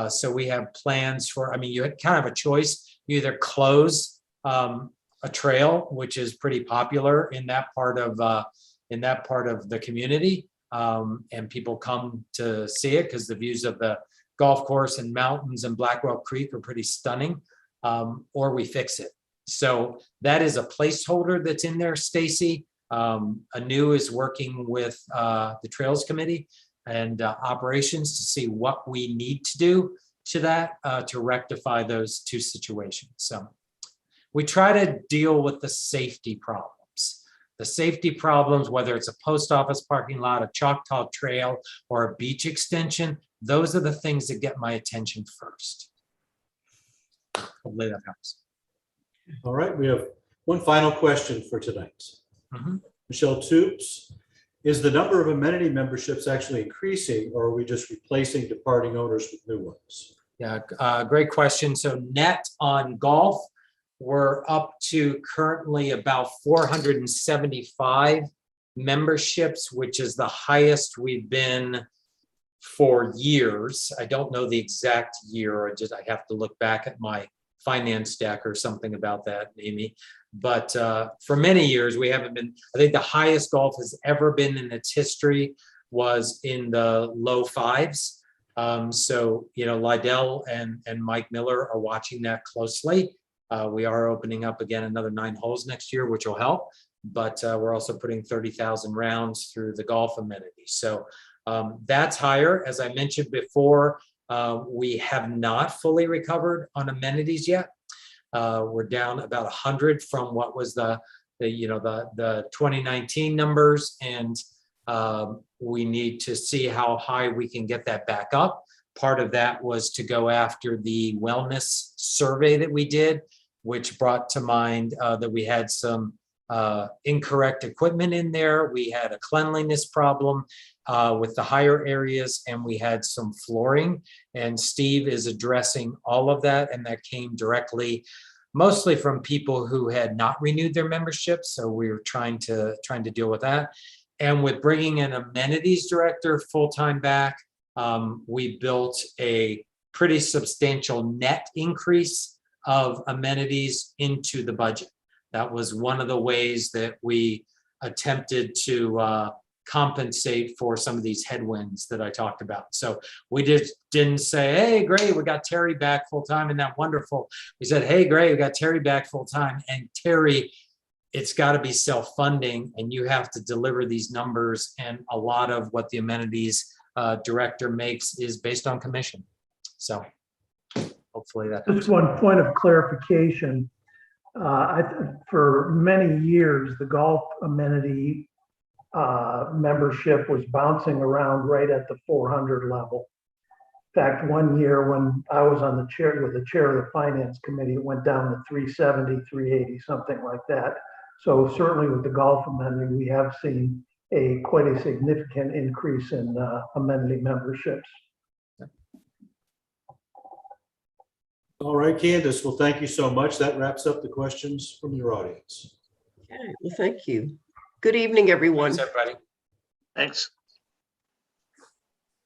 So we have plans for, I mean, you kind of have a choice. You either close a trail, which is pretty popular in that part of the community, and people come to see it because the views of the golf course and mountains and Blackwell Creek are pretty stunning, or we fix it. So that is a placeholder that's in there, Stacy. Anu is working with the Trails Committee and operations to see what we need to do to that to rectify those two situations. So we try to deal with the safety problems. The safety problems, whether it's a post office parking lot, a Choctaw Trail, or a beach extension, those are the things that get my attention first. Hopefully that helps. All right, we have one final question for tonight. Michelle Toops, is the number of amenity memberships actually increasing, or are we just replacing departing owners with new ones? Yeah, great question. So net on golf, we're up to currently about 475 memberships, which is the highest we've been for years. I don't know the exact year. I have to look back at my finance deck or something about that, Amy. But for many years, we haven't been. I think the highest golf has ever been in its history was in the low fives. So, you know, Lydell and Mike Miller are watching that closely. We are opening up again another 9 holes next year, which will help. But we're also putting 30,000 rounds through the golf amenity. So that's higher. As I mentioned before, we have not fully recovered on amenities yet. We're down about 100 from what was the 2019 numbers, and we need to see how high we can get that back up. Part of that was to go after the wellness survey that we did, which brought to mind that we had some incorrect equipment in there. We had a cleanliness problem with the higher areas, and we had some flooring, and Steve is addressing all of that, and that came directly mostly from people who had not renewed their memberships. So we were trying to deal with that. And with bringing an amenities director full-time back, we built a pretty substantial net increase of amenities into the budget. That was one of the ways that we attempted to compensate for some of these headwinds that I talked about. So we just didn't say, hey, great, we got Terry back full time and that wonderful. We said, hey, great, we got Terry back full time. And Terry, it's got to be self-funding, and you have to deliver these numbers. And a lot of what the amenities director makes is based on commission. So hopefully that helps. Just one point of clarification. For many years, the golf amenity membership was bouncing around right at the 400 level. In fact, one year when I was on the chair of the finance committee, it went down to 370, 380, something like that. So certainly with the golf amenity, we have seen quite a significant increase in amenity memberships. All right, Candace, well, thank you so much. That wraps up the questions from your audience. Okay, well, thank you. Good evening, everyone. Thanks, everybody. Thanks.